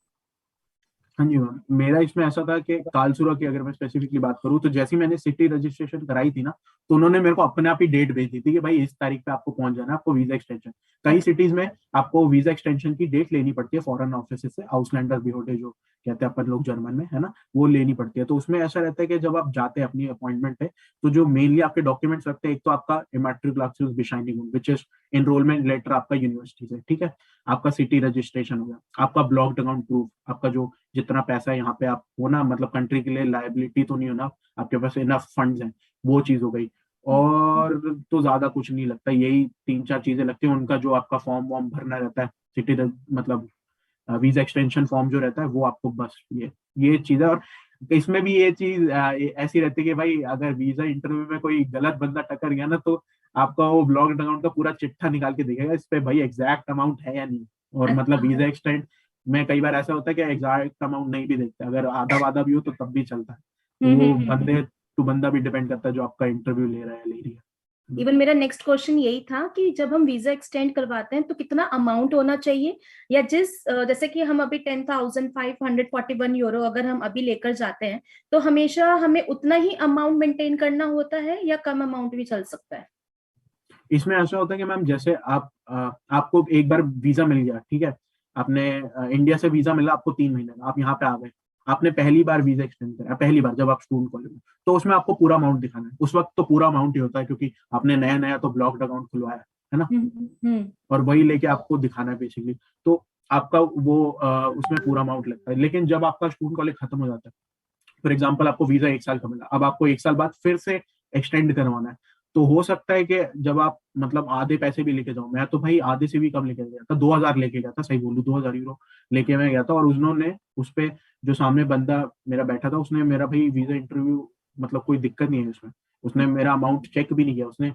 हाँ जी मैम, मेरा इसमें ऐसा था कि कालसुरा की अगर मैं स्पेसिफिकली बात करूँ, तो जैसे ही मैंने सिटी रजिस्ट्रेशन कराई थी ना, तो उन्होंने मेरे को अपने आप ही डेट भेज दी थी कि भाई इस तारीख पे आपको पहुंच जाना है, आपको वीजा एक्सटेंशन। कई अच्छा। सिटीज में आपको वीजा एक्सटेंशन की डेट लेनी पड़ती है फॉरेन ऑफिस से, आउसलैंडर बिहोटे जो कहते हैं अपन लोग जर्मन में, है ना, वो लेनी पड़ती है। तो उसमें ऐसा रहता है कि जब आप जाते हैं अपनी अपॉइंटमेंट पे, तो जो मेनली आपके डॉक्यूमेंट्स रखते हैं, एक तो आपका इमैट्रिकुलेशन बिशाइनिंग विच इज एनरोलमेंट लेटर आपका यूनिवर्सिटी से, ठीक है, आपका सिटी रजिस्ट्रेशन हो गया, आपका ब्लॉक्ड अकाउंट प्रूफ, आपका जो जितना पैसा है यहाँ पे आप हो ना, मतलब कंट्री के लिए लायबिलिटी तो नहीं हो ना, आपके पास इनफ फंड्स हैं, वो चीज हो गई। और तो ज्यादा कुछ नहीं लगता, यही तीन चार चीजें लगती हैं। उनका जो आपका फॉर्म वॉर्म भरना रहता है, सिटी मतलब वीजा एक्सटेंशन फॉर्म जो रहता है वो आपको, बस ये चीज है। और इसमें भी ये चीज ऐसी रहती है कि भाई अगर वीजा इंटरव्यू में कोई गलत बंदा टकर गया ना, तो आपका वो ब्लॉक्ड अकाउंट का पूरा चिट्ठा निकाल के देखेगा इस पे भाई एग्जैक्ट अमाउंट है या नहीं। और मतलब अच्छा। वीजा एक्सटेंड में कई बार ऐसा होता है कि एग्जैक्ट अमाउंट नहीं भी देखते, अगर आधा वादा भी हो तो तब भी चलता है। तो वो हम्म। बंदे टू बंदा भी डिपेंड करता है जो आपका इंटरव्यू ले रहा है, ले रही है। इवन मेरा नेक्स्ट क्वेश्चन यही था कि जब हम वीजा एक्सटेंड करवाते हैं तो कितना अमाउंट होना चाहिए, या जैसे कि हम अभी 10,541 यूरो अगर हम अभी लेकर जाते हैं, तो हमेशा हमें उतना ही अमाउंट मेंटेन करना होता है, या कम अमाउंट भी चल सकता है? इसमें ऐसा होता है कि मैम जैसे आपको एक बार वीजा मिल गया, ठीक है, आपने इंडिया से वीजा मिला आपको 3 महीने का, आप यहाँ पे आ गए, आपने पहली बार वीजा एक्सटेंड करा, पहली बार जब आप स्टूडेंट कॉलेज में, तो उसमें आपको पूरा अमाउंट दिखाना है। उस वक्त तो पूरा अमाउंट ही होता है, क्योंकि आपने नया नया तो ब्लॉक्ड अकाउंट खुलवाया है ना, हम्म। और वही लेके आपको दिखाना है बेसिकली। तो आपका वो उसमें पूरा अमाउंट लगता है। लेकिन जब आपका स्टूडेंट कॉलेज खत्म हो जाता है, फॉर एग्जाम्पल आपको वीजा 1 साल का मिला, अब आपको 1 साल बाद फिर से एक्सटेंड करवाना है, तो हो सकता है कि जब आप मतलब आधे पैसे भी लेके जाओ, मैं तो भाई आधे से भी कम लेके गया था, 2,000 लेके गया था, सही बोलूं 2,000 यूरो लेके मैं गया था। और उन्होंने उस पे जो सामने बंदा मेरा बैठा था, उसने मेरा भाई वीजा इंटरव्यू, मतलब कोई दिक्कत नहीं है उसमें, उसने मेरा अमाउंट चेक भी नहीं किया उसने।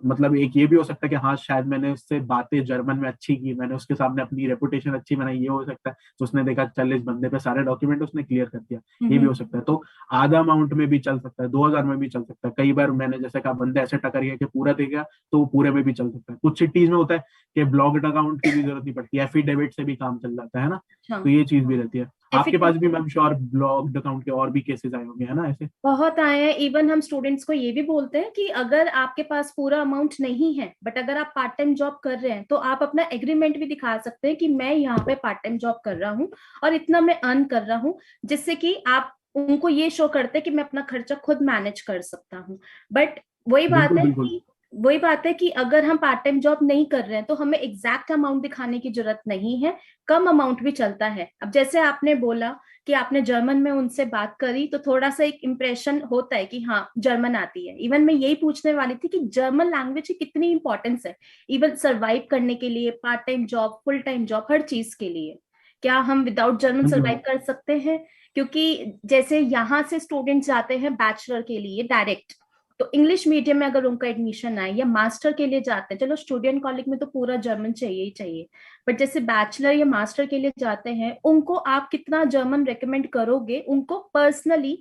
मतलब एक ये भी हो सकता है कि हाँ शायद मैंने उससे बातें जर्मन में अच्छी की, मैंने उसके सामने अपनी रेपुटेशन अच्छी बनाई, ये हो सकता है। तो उसने देखा चल इस बंदे पे सारे डॉक्यूमेंट उसने क्लियर कर दिया, ये भी हो सकता है। तो आधा अमाउंट में भी चल सकता है, 2,000 में भी चल सकता है। कई बार मैंने जैसे कहा बंदे ऐसे टकर गया कि पूरा दे गया, तो वो पूरे में भी चल सकता है। कुछ सिटीज में होता है कि ब्लॉक्ड अकाउंट की भी जरूरत नहीं पड़ती, एफिडेविट से भी काम चल जाता है ना। अच्छा। तो ये चीज भी रहती है। आपके पास भी affidavit ma'am sure blocked account के और भी केसेस आए होंगे, है ना ऐसे? बहुत आए हैं। इवन हम स्टूडेंट्स को ये भी बोलते हैं कि अगर आपके पास पूरा अमाउंट नहीं है, बट अगर आप पार्ट टाइम जॉब कर रहे हैं, तो आप अपना एग्रीमेंट भी दिखा सकते हैं कि मैं यहाँ पे पार्ट टाइम जॉब कर रहा हूँ और इतना मैं अर्न कर रहा हूँ, जिससे कि आप उनको ये शो करते हैं कि मैं अपना खर्चा खुद मैनेज कर सकता हूँ। बट वही बात बिल्कुल है बिल्कुल। कि वही बात है कि अगर हम पार्ट टाइम जॉब नहीं कर रहे हैं तो हमें एग्जैक्ट अमाउंट दिखाने की जरूरत नहीं है, कम अमाउंट भी चलता है। अब जैसे आपने बोला कि आपने जर्मन में उनसे बात करी, तो थोड़ा सा एक इम्प्रेशन होता है कि हाँ जर्मन आती है। इवन मैं यही पूछने वाली थी कि जर्मन लैंग्वेज की कितनी इंपॉर्टेंस है, इवन सरवाइव करने के लिए, part time job, full time job, हर चीज के लिए। क्या हम विदाउट जर्मन हाँ जी सरवाइव मैम। कर सकते हैं? क्योंकि जैसे यहाँ से स्टूडेंट्स जाते हैं बैचलर के लिए डायरेक्ट, तो इंग्लिश मीडियम में अगर उनका एडमिशन आए, या मास्टर के लिए जाते हैं, चलो स्टूडेंट कॉलेज में तो पूरा जर्मन चाहिए ही चाहिए, बट जैसे बैचलर या मास्टर के लिए जाते हैं, उनको आप कितना जर्मन रेकमेंड करोगे, उनको पर्सनली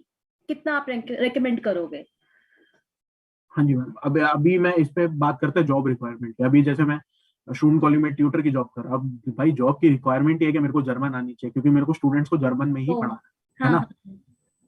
कितना आप रेकमेंड करोगे? हाँ जी मैम, अब अभी मैं इस पे बात करता है जॉब रिक्वायरमेंट की। अभी जैसे मैं स्टूडेंट कॉलेज में ट्यूटर की जॉब कर रहा हूँ, अब भाई जॉब की रिक्वायरमेंट ये है कि मेरे को जर्मन आनी चाहिए, क्योंकि मेरे को स्टूडेंट्स को जर्मन में ही ओ, पढ़ाना है हाँ ना। हाँ।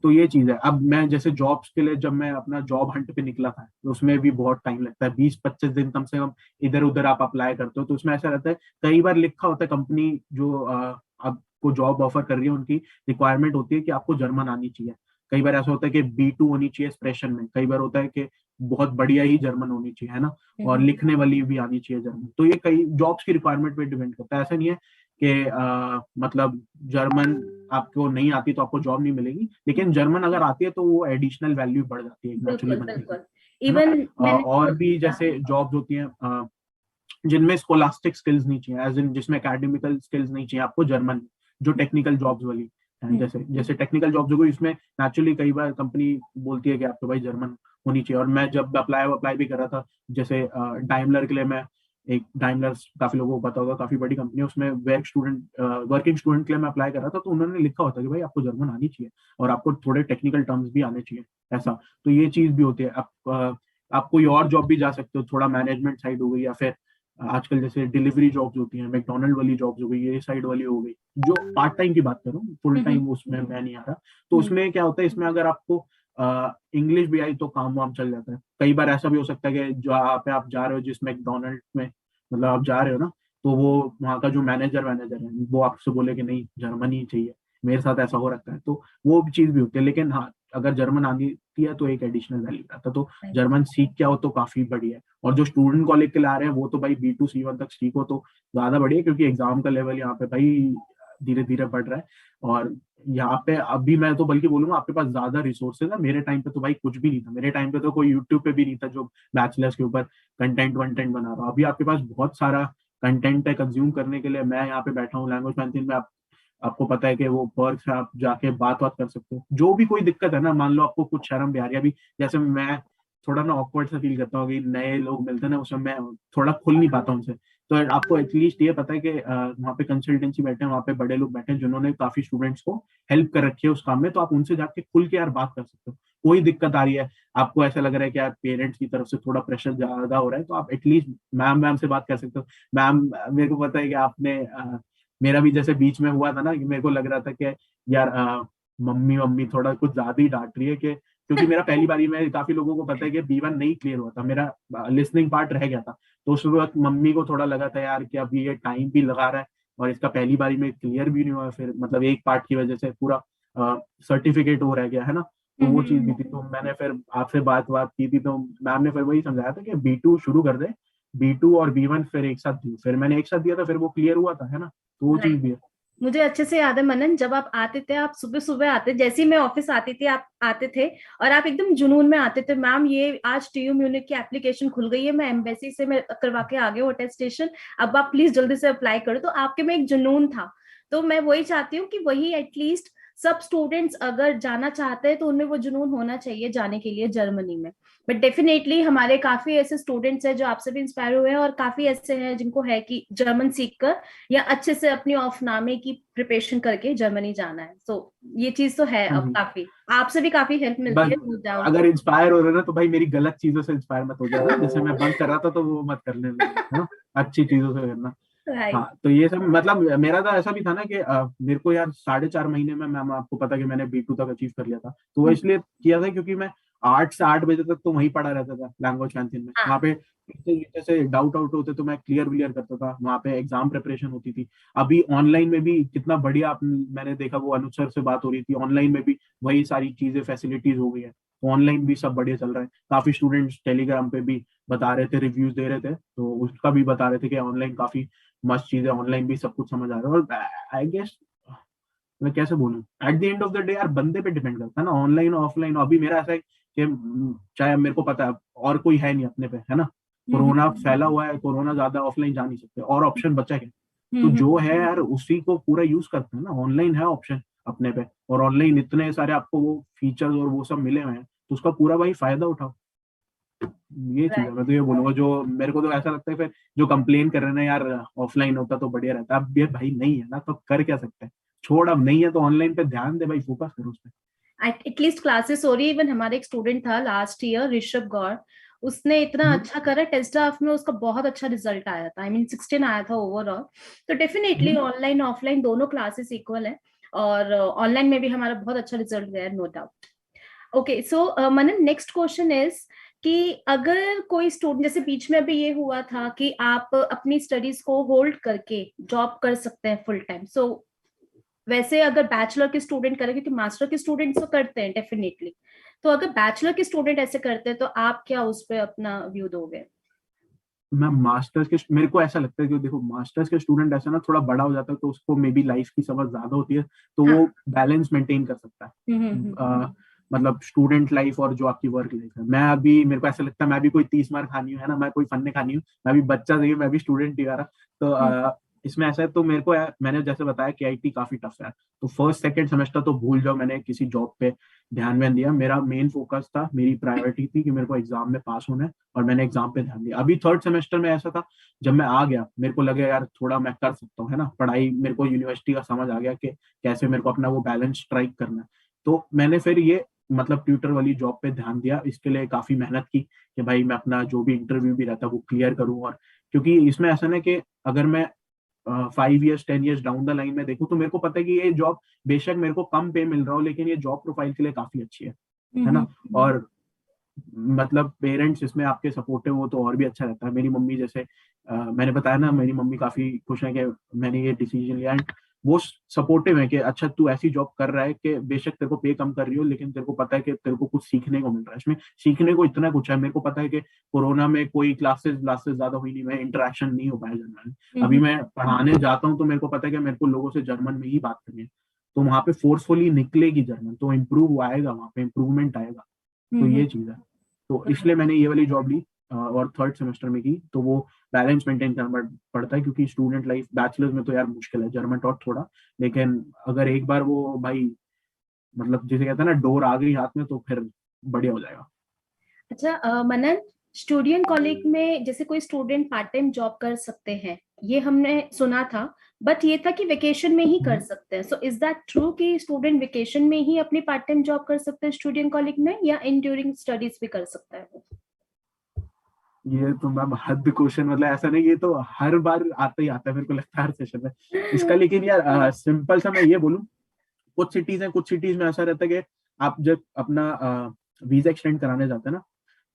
तो ये चीज है। अब मैं जैसे जॉब्स के लिए जब मैं अपना जॉब हंट पे निकला था, तो उसमें भी बहुत टाइम लगता है, 20-25 दिन कम से कम इधर उधर आप अप्लाई करते हो। तो उसमें ऐसा रहता है, कई बार लिखा होता है कंपनी जो आपको जॉब ऑफर कर रही है, उनकी रिक्वायरमेंट होती है कि आपको जर्मन आनी चाहिए। कई बार ऐसा होता है कि B2 होनी चाहिए एक्सप्रेशन में, कई बार होता है कि बहुत बढ़िया ही जर्मन होनी चाहिए, है ना, और लिखने वाली भी आनी चाहिए जर्मन। तो ये कई जॉब्स की रिक्वायरमेंट पे डिपेंड करता है। ऐसा नहीं है कि मतलब जर्मन आपको नहीं आती तो आपको जॉब नहीं मिलेगी, लेकिन जर्मन अगर आती है तो वो एडिशनल वैल्यू बढ़ जाती है, नेचुरली बिल्कुल बनती बिल्कुल। है ना। इवन मैंने और भी जैसे जॉब्स होती हैं जिनमें स्कोलास्टिक स्किल्स नहीं चाहिए, एज इन जिसमें एकेडमिकल स्किल्स नहीं चाहिए आपको जर्मन, जो टेक्निकल जॉब्स वाली हैं, जैसे जैसे टेक्निकल जॉब्स हो गई, इसमें नेचुरली कई बार कंपनी बोलती है कि आपको भाई जर्मन होनी चाहिए। और मैं जब अप्लाई भी कर रहा था, जैसे डाइमलर के लिए, मैं एक डाइमलर काफी लोगों को पता होगा, काफी बड़ी कंपनी है, उसमें वर्किंग स्टूडेंट के लिए मैं अप्लाई कर रहा था, तो उन्होंने लिखा होता है कि भाई आपको जर्मन आनी चाहिए और आपको थोड़े टेक्निकल टर्म्स भी आने चाहिए, ऐसा। तो ये चीज भी होती है। आप कोई और जॉब भी जा सकते हो, थोड़ा मैनेजमेंट साइड हो गई, या फिर आजकल जैसे डिलीवरी जॉब्स होती हैं, मैकडोनल्ड वाली जॉब्स हो गई, ये साइड वाली हो गई, जो पार्ट टाइम की बात कर रहा हूँ, फुल टाइम उसमें मैं नहीं आ रहा। तो उसमें क्या होता है, इसमें अगर आपको इंग्लिश भी आई तो काम वाम चल जाता है। कई बार ऐसा भी हो सकता है कि जो पे आप जा रहे हो, जिस मैकडोनल्ड में मतलब आप जा रहे हो ना, तो वो वहाँ का जो मैनेजर है वो आपसे बोले कि नहीं जर्मनी ही चाहिए। मेरे साथ ऐसा हो रखा है, तो वो चीज भी होती है। लेकिन हाँ, अगर जर्मन आती है तो एक एडिशनल वैल्यू रहता है, तो जर्मन सीख के आओ तो काफी बढ़िया है। और जो स्टूडेंट कॉलेज के लिए आ रहे हैं वो तो भाई B2 C1 तक सीखो तो ज्यादा बढ़िया, क्योंकि एग्जाम का लेवल यहाँ पे भाई धीरे धीरे बढ़ रहा है। और यहाँ पे अभी मैं तो बल्कि बोलूंगा आपके पास ज्यादा रिसोर्सेज है। मेरे टाइम पे तो भाई कुछ भी नहीं था, मेरे टाइम पे तो कोई यूट्यूब पे भी नहीं था जो बैचलर्स के ऊपर कंटेंट वंटेंट बना रहा हूँ। अभी आपके पास बहुत सारा कंटेंट है कंज्यूम करने के लिए। मैं यहाँ पे बैठा हूँ लैंग्वेज पैंथीन में, आपको पता है कि वो पर्क्स है, आप जाके बात कर सकते हो। जो भी कोई दिक्कत है ना, मान लो आपको कुछ शर्म भी आ रही है, अभी जैसे मैं थोड़ा ना ऑकवर्ड सा फील करता हूँ कि नए लोग मिलते हैं ना, उसमें मैं थोड़ा खुल नहीं पाता उनसे। तो आपको एटलीस्ट ये पता है कि वहाँ पे कंसल्टेंसी बैठे हैं, वहाँ पे बड़े लोग बैठे हैं जिन्होंने काफी स्टूडेंट्स को हेल्प कर रखी है उस काम में, तो आप उनसे जाके खुल के यार बात कर सकते हो। कोई दिक्कत आ रही है, आपको ऐसा लग रहा है कि यार पेरेंट्स की तरफ से थोड़ा प्रेशर ज्यादा हो रहा है, तो आप एटलीस्ट मैम से बात कर सकते हो। मैम, मेरे को पता है कि आपने मेरा भी जैसे बीच में हुआ था ना, कि मेरे को लग रहा था कि यार मम्मी मम्मी थोड़ा कुछ ज्यादा ही डांट रही है, कि क्योंकि मेरा पहली बारी में, काफी लोगों को पता है कि B1 नहीं क्लियर हुआ था मेरा, लिसनिंग पार्ट रह गया था। तो उस वक्त मम्मी को थोड़ा लगा था यार कि अभी ये टाइम भी लगा रहा है और इसका पहली बारी में क्लियर भी नहीं हुआ, फिर मतलब एक पार्ट की वजह से पूरा सर्टिफिकेट हो रह गया, है ना। तो वो चीज भी थी, तो मैंने फिर आपसे बात की थी, तो मैम ने फिर वही समझाया था कि B2 शुरू कर दे, B2 और B1 फिर एक साथ दी, फिर मैंने एक साथ दिया था, फिर वो क्लियर हुआ था, है ना। तो वो चीज भी है। मुझे अच्छे से याद है मनन, जब आप आते थे, आप सुबह सुबह आते, जैसे ही मैं ऑफिस आती थी आप आते थे, और आप एकदम जुनून में आते थे, मैम ये आज TU म्यूनिख की एप्लीकेशन खुल गई है, मैं एम्बेसी से मैं करवा के आ गया हूँ अटेस्टेशन, अब आप प्लीज जल्दी से अप्लाई करो। तो आपके में एक जुनून था। तो मैं वही चाहती हूँ कि वही एटलीस्ट सब स्टूडेंट्स अगर जाना चाहते हैं तो उनमें वो जुनून होना चाहिए जाने के लिए जर्मनी में। बट डेफिनेटली हमारे काफी ऐसे स्टूडेंट्स हैं जो आपसे भी इंस्पायर हुए हैं, और काफी ऐसे हैं जिनको है कि जर्मन सीखकर या अच्छे से अपनी ऑफनामे की प्रिपरेशन करके जर्मनी जाना है। तो ये चीज तो है, अब हम्म। काफी आपसे भी काफी हेल्प मिलती बस है, नो डाउट। अगर इंस्पायर हो रहे ना, तो भाई मेरी गलत चीजों से इंस्पायर मत हो जाना, जैसे मैं बंक कर रहा था तो वो मत करने लगे, है ना। अच्छी चीजों से करना। हाँ, राइट। तो ये सब मतलब मेरा तो ऐसा भी था ना कि मेरे को यार 4.5 महीने में, मैम आपको पता कि मैंने B2 तक अचीव कर लिया था, तो वो इसलिए किया था क्योंकि मैं 8 से 8 बजे तक तो वहीं पड़ा रहता था लैंग्वेज कैंटीन में। वहाँ हाँ। पे जैसे डाउट आउट होते तो मैं क्लियर करता था, वहाँ पे एग्जाम प्रिपरेशन होती थी। अभी ऑनलाइन में भी कितना बढ़िया मैंने देखा, वो अनुज सर से बात हो रही थी, ऑनलाइन में भी वही सारी चीजें फैसिलिटीज हो गई है, तो ऑनलाइन भी सब बढ़िया चल रहा है। काफी स्टूडेंट्स टेलीग्राम पे भी बता रहे थे, रिव्यूज दे रहे थे, तो उसका भी बता रहे थे कि ऑनलाइन काफी मस्त चीज है, ऑनलाइन भी सब कुछ समझ आ रहा है। और आई गेस मैं कैसे बोलूं, at the end of the day यार बंदे पे डिपेंड करता है ना, ऑनलाइन ऑफलाइन। अभी मेरा ऐसा है कि चाहे मेरे को पता है और कोई है नहीं अपने पे, है ना, कोरोना फैला हुआ है, कोरोना ज्यादा ऑफलाइन जा नहीं सकते, और ऑप्शन बचा क्या। तो जो है यार उसी को पूरा यूज करते हैं ना, ऑनलाइन है ऑप्शन अपने पे, और ऑनलाइन इतने सारे आपको वो फीचर्स और वो सब मिले हुए हैं, तो उसका पूरा भाई फायदा उठाओ। ये चीज है, राइट। मैं तो ये बोलूंगा। जो मेरे को तो ऐसा लगता है फिर, जो कंप्लेन कर रहे हैं ना यार ऑफलाइन होता तो बढ़िया रहता, अब ये भाई नहीं है ना, तो कर क्या सकते हैं। छोड़, अब नहीं है तो ऑनलाइन पे ध्यान दे भाई, फोकस करो उस पर। एटलीस्ट क्लासेस हो रही है। इवन हमारे एक स्टूडेंट था लास्ट ईयर, ऋषभ गौर, उसने इतना अच्छा करा टेस्ट ड्राफ्ट में, उसका बहुत अच्छा रिजल्ट आया था, I mean 16 आया था ओवरऑल। तो डेफिनेटली ऑनलाइन ऑफलाइन दोनों क्लासेस इक्वल है। और ऑनलाइन में भी हमारा बहुत अच्छा रिजल्ट गया है, no doubt. Okay, so Manan, next question is कि अगर कोई स्टूडेंट, जैसे बीच में अभी ये हुआ था कि आप अपनी स्टडीज को होल्ड करके जॉब कर सकते हैं फुल टाइम, सो वैसे अगर बैचलर के स्टूडेंट करें, क्योंकि मास्टर के स्टूडेंट्स तो करते हैं डेफिनेटली, तो अगर बैचलर के स्टूडेंट ऐसे करते हैं तो आप क्या उस पर अपना व्यू दोगे? मैं मास्टर्स के, मेरे को ऐसा लगता है कि देखो मास्टर्स के स्टूडेंट ऐसा ना थोड़ा बड़ा हो जाता है तो उसको मे बी लाइफ की समझ ज्यादा होती है, तो हाँ। वो बैलेंस मेंटेन कर सकता है। हम्म। मतलब स्टूडेंट लाइफ और जो आपकी वर्क लाइफ है। मैं अभी, मेरे को ऐसा लगता है मैं भी कोई 30 मार खानी हूँ, है ना, मैं कोई फन्ने खानी हूँ, मैं भी बच्चा नहीं हूँ, मैं भी स्टूडेंट ही आ रहा। तो इसमें ऐसा है, तो मेरे को मैंने जैसे बताया कि आईटी काफी टफ है, तो फर्स्ट सेकंड सेमेस्टर तो भूल जाओ, मैंने किसी जॉब पे ध्यान में दिया। मेरा मेन फोकस था, मेरी प्रायोरिटी थी कि मेरे को एग्जाम में पास होना है, और मैंने एग्जाम पे ध्यान दिया। अभी थर्ड सेमेस्टर में ऐसा था, जब मैं आ गया मेरे को लगे यार थोड़ा मैं कर सकता हूँ, है ना, पढ़ाई मेरे को यूनिवर्सिटी का समझ आ गया कि कैसे मेरे को अपना वो बैलेंस स्ट्राइक करना है। तो मैंने फिर ये मतलब ट्यूटर वाली जॉब पे ध्यान दिया, इसके लिए काफी मेहनत की कि भाई मैं अपना जो भी इंटरव्यू भी रहता है वो क्लियर करूँ। और क्योंकि इसमें ऐसा ना कि अगर मैं 5 years 10 years down the line में देखूँ तो मेरे को पता है कि ये जॉब बेशक मेरे को कम पे मिल रहा हो, लेकिन ये जॉब प्रोफाइल के लिए काफी अच्छी है ना। और मतलब पेरेंट्स इसमें आपके सपोर्टिव हो तो और भी अच्छा रहता है। मेरी मम्मी जैसे मैंने बताया ना, मेरी मम्मी काफी खुश है कि मैंने ये डिसीजन लिया, एंड वो सपोर्टिव है कि अच्छा तू ऐसी जॉब कर रहा है कि बेशक तेरे को पे कम कर रही हो, लेकिन तेरे को पता है कि तेरे को कुछ सीखने को मिल रहा है। इसमें सीखने को इतना कुछ है। मेरे को पता है कि कोरोना में कोई क्लासेस क्लासेस ज्यादा हुई नहीं, मैं इंटरेक्शन नहीं हो पाया जर्मन। अभी मैं पढ़ाने जाता हूँ तो मेरे को पता है कि मेरे को लोगों से जर्मन में ही बात करनी है, तो वहां पे फोर्सफुली निकलेगी जर्मन, तो इम्प्रूव आएगा, वहां पे इम्प्रूवमेंट आएगा। तो ये चीज है, तो इसलिए मैंने ये वाली जॉब ली और थर्ड सेमेस्टर में की। तो वो बैलेंस मेंटेन करना पड़ता है, क्योंकि स्टूडेंट लाइफ बैचलर्स में तो यार मुश्किल है, जर्मन टॉट थोड़ा, लेकिन अगर एक बार वो भाई मतलब जिसे कहते हैं ना डोर आ गई हाथ में, तो फिर बढ़िया हो जाएगा। अच्छा, मनन, स्टूडेंट कॉलेज में जैसे कोई स्टूडेंट पार्ट टाइम जॉब कर सकते हैं, ये हमने सुना था, बट ये था कि वेकेशन में ही कर सकते हैं। सो इज दैट ट्रू कि स्टूडेंट वेकेशन में ही अपनी पार्ट टाइम जॉब कर सकते हैं स्टूडेंट कॉलेज में, या इन ड्यूरिंग स्टडीज भी कर सकता है? ये तो मैम हद क्वेश्चन, मतलब ऐसा नहीं, ये तो हर बार आता ही आता है मेरे को लगता है हर सेशन में इसका। लेकिन यार सिंपल सा मैं ये बोलूँ, कुछ सिटीज हैं, कुछ सिटीज में ऐसा रहता है कि आप जब अपना वीजा एक्सटेंड कराने जाते हैं ना,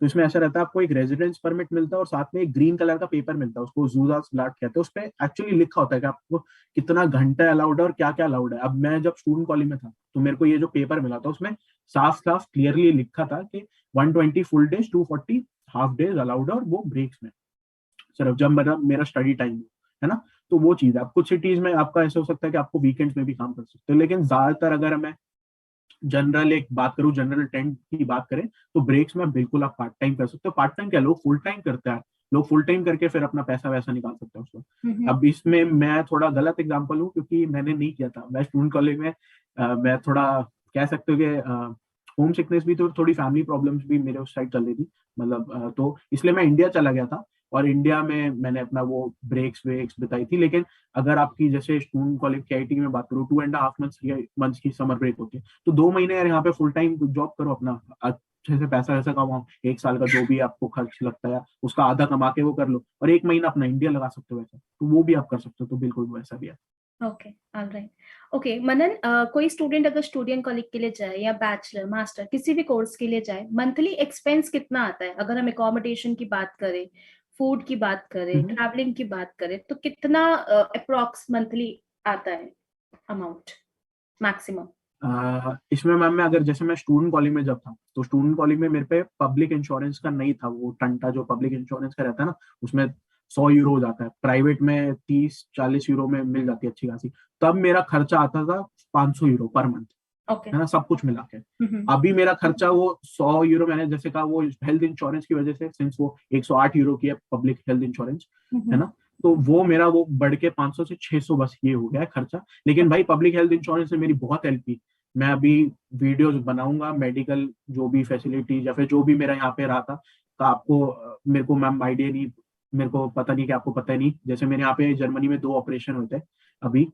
तो इसमें ऐसा रहता है आपको एक रेजिडेंस परमिट मिलता है और साथ में एक ग्रीन कलर का पेपर मिलता है, उसको जूजा स्लाट कहते हैं। उस पर एक्चुअली लिखा होता है कि आपको कितना घंटा अलाउड है और क्या क्या अलाउड है। अब मैं जब स्टूडेंट कॉलेज में था तो मेरे को ये जो पेपर मिला था उसमें साफ साफ क्लियरली लिखा था कि 120 full days, 240 half days allowed है, और वो ब्रेक्स में सिर्फ जब मेरा स्टडी टाइम है ना। तो वो चीज है। अब कुछ सिटीज में आपका ऐसा हो सकता है कि आपको वीकेंड्स में भी काम कर सकते हो, लेकिन ज्यादातर अगर मैं जनरल एक बात करूं, जनरल ट्रेंड की बात करें, तो ब्रेक्स में बिल्कुल आप पार्ट टाइम कर सकते हो। पार्ट टाइम क्या, लोग फुल टाइम करते हैं, लोग फुल टाइम करके फिर अपना पैसा वैसा निकाल सकते हैं उसको। अब इसमें मैं थोड़ा गलत एग्जांपल हूँ क्योंकि मैंने नहीं किया था, मैं स्टूडेंट कॉलेज में मैं थोड़ा कह सकते हो कि होम सिकनेस भी, तो थोड़ी फैमिली प्रॉब्लम्स भी मेरे उस साइड चल रही थी, मतलब तो इसलिए मैं इंडिया चला गया था, और इंडिया में मैंने अपना वो ब्रेक्स वेक्स बिताई थी। लेकिन अगर आपकी जैसे स्टूडेंट कॉलेज के आईटी में बात करूँ, 2.5 मंथ्स की समर ब्रेक होती है, तो 2 महीने यार यहाँ पे फुल टाइम जॉब करो, अपना अच्छे से पैसा वैसा कमाओ, 1 साल का जो भी आपको खर्च लगता है उसका आधा कमा के वो कर लो, और 1 महीना अपना इंडिया लगा सकते हो वैसा, तो वो भी आप कर सकते हो। तो बिल्कुल वैसा भी है। Okay, alright. ओके मनन, कोई स्टूडेंट अगर स्टूडेंट कॉलेज के लिए जाए या बैचलर मास्टर किसी भी कोर्स के लिए जाए, मंथली एक्सपेंस कितना आता है? अगर हम अकोमोडेशन की बात करें, फूड की बात करें, ट्रैवलिंग की बात करें, तो कितना अप्रोक्स मंथली आता है अमाउंट मैक्सिमम? इसमें मैम मैं अगर जैसे मैं स्टूडेंट कॉलेज में जब था, तो स्टूडेंट कॉलेज में मेरे पे पब्लिक इंश्योरेंस का नहीं था, वो टंटा जो पब्लिक इंश्योरेंस का रहता है ना, उसमें 100 यूरो हो जाता है, प्राइवेट में 30-40 यूरो में मिल जाती है अच्छी खासी। तब मेरा खर्चा आता था 500 यूरो पर मंथ, ओके। है ना, सब कुछ मिला के। अभी मेरा खर्चा वो 100 यूरो, मैंने जैसे कहा वो हेल्थ इंश्योरेंस की वजह से, सिंस वो 108 यूरो की है पब्लिक हेल्थ इंश्योरेंस, है ना, तो वो मेरा वो बढ़ के 500 से 600 बस ये हो गया है खर्चा। लेकिन भाई पब्लिक हेल्थ इंश्योरेंस ने मेरी बहुत हेल्प की। मैं अभी वीडियोस बनाऊंगा मेडिकल जो भी फैसिलिटीज या फिर जो भी मेरा यहाँ पे रहा था, तो आपको मेरे को मैम आइडिया नहीं, मेरे को पता नहीं कि आपको पता ही नहीं, जैसे मेरे यहाँ पे जर्मनी में 2 ऑपरेशन हुए थे अभी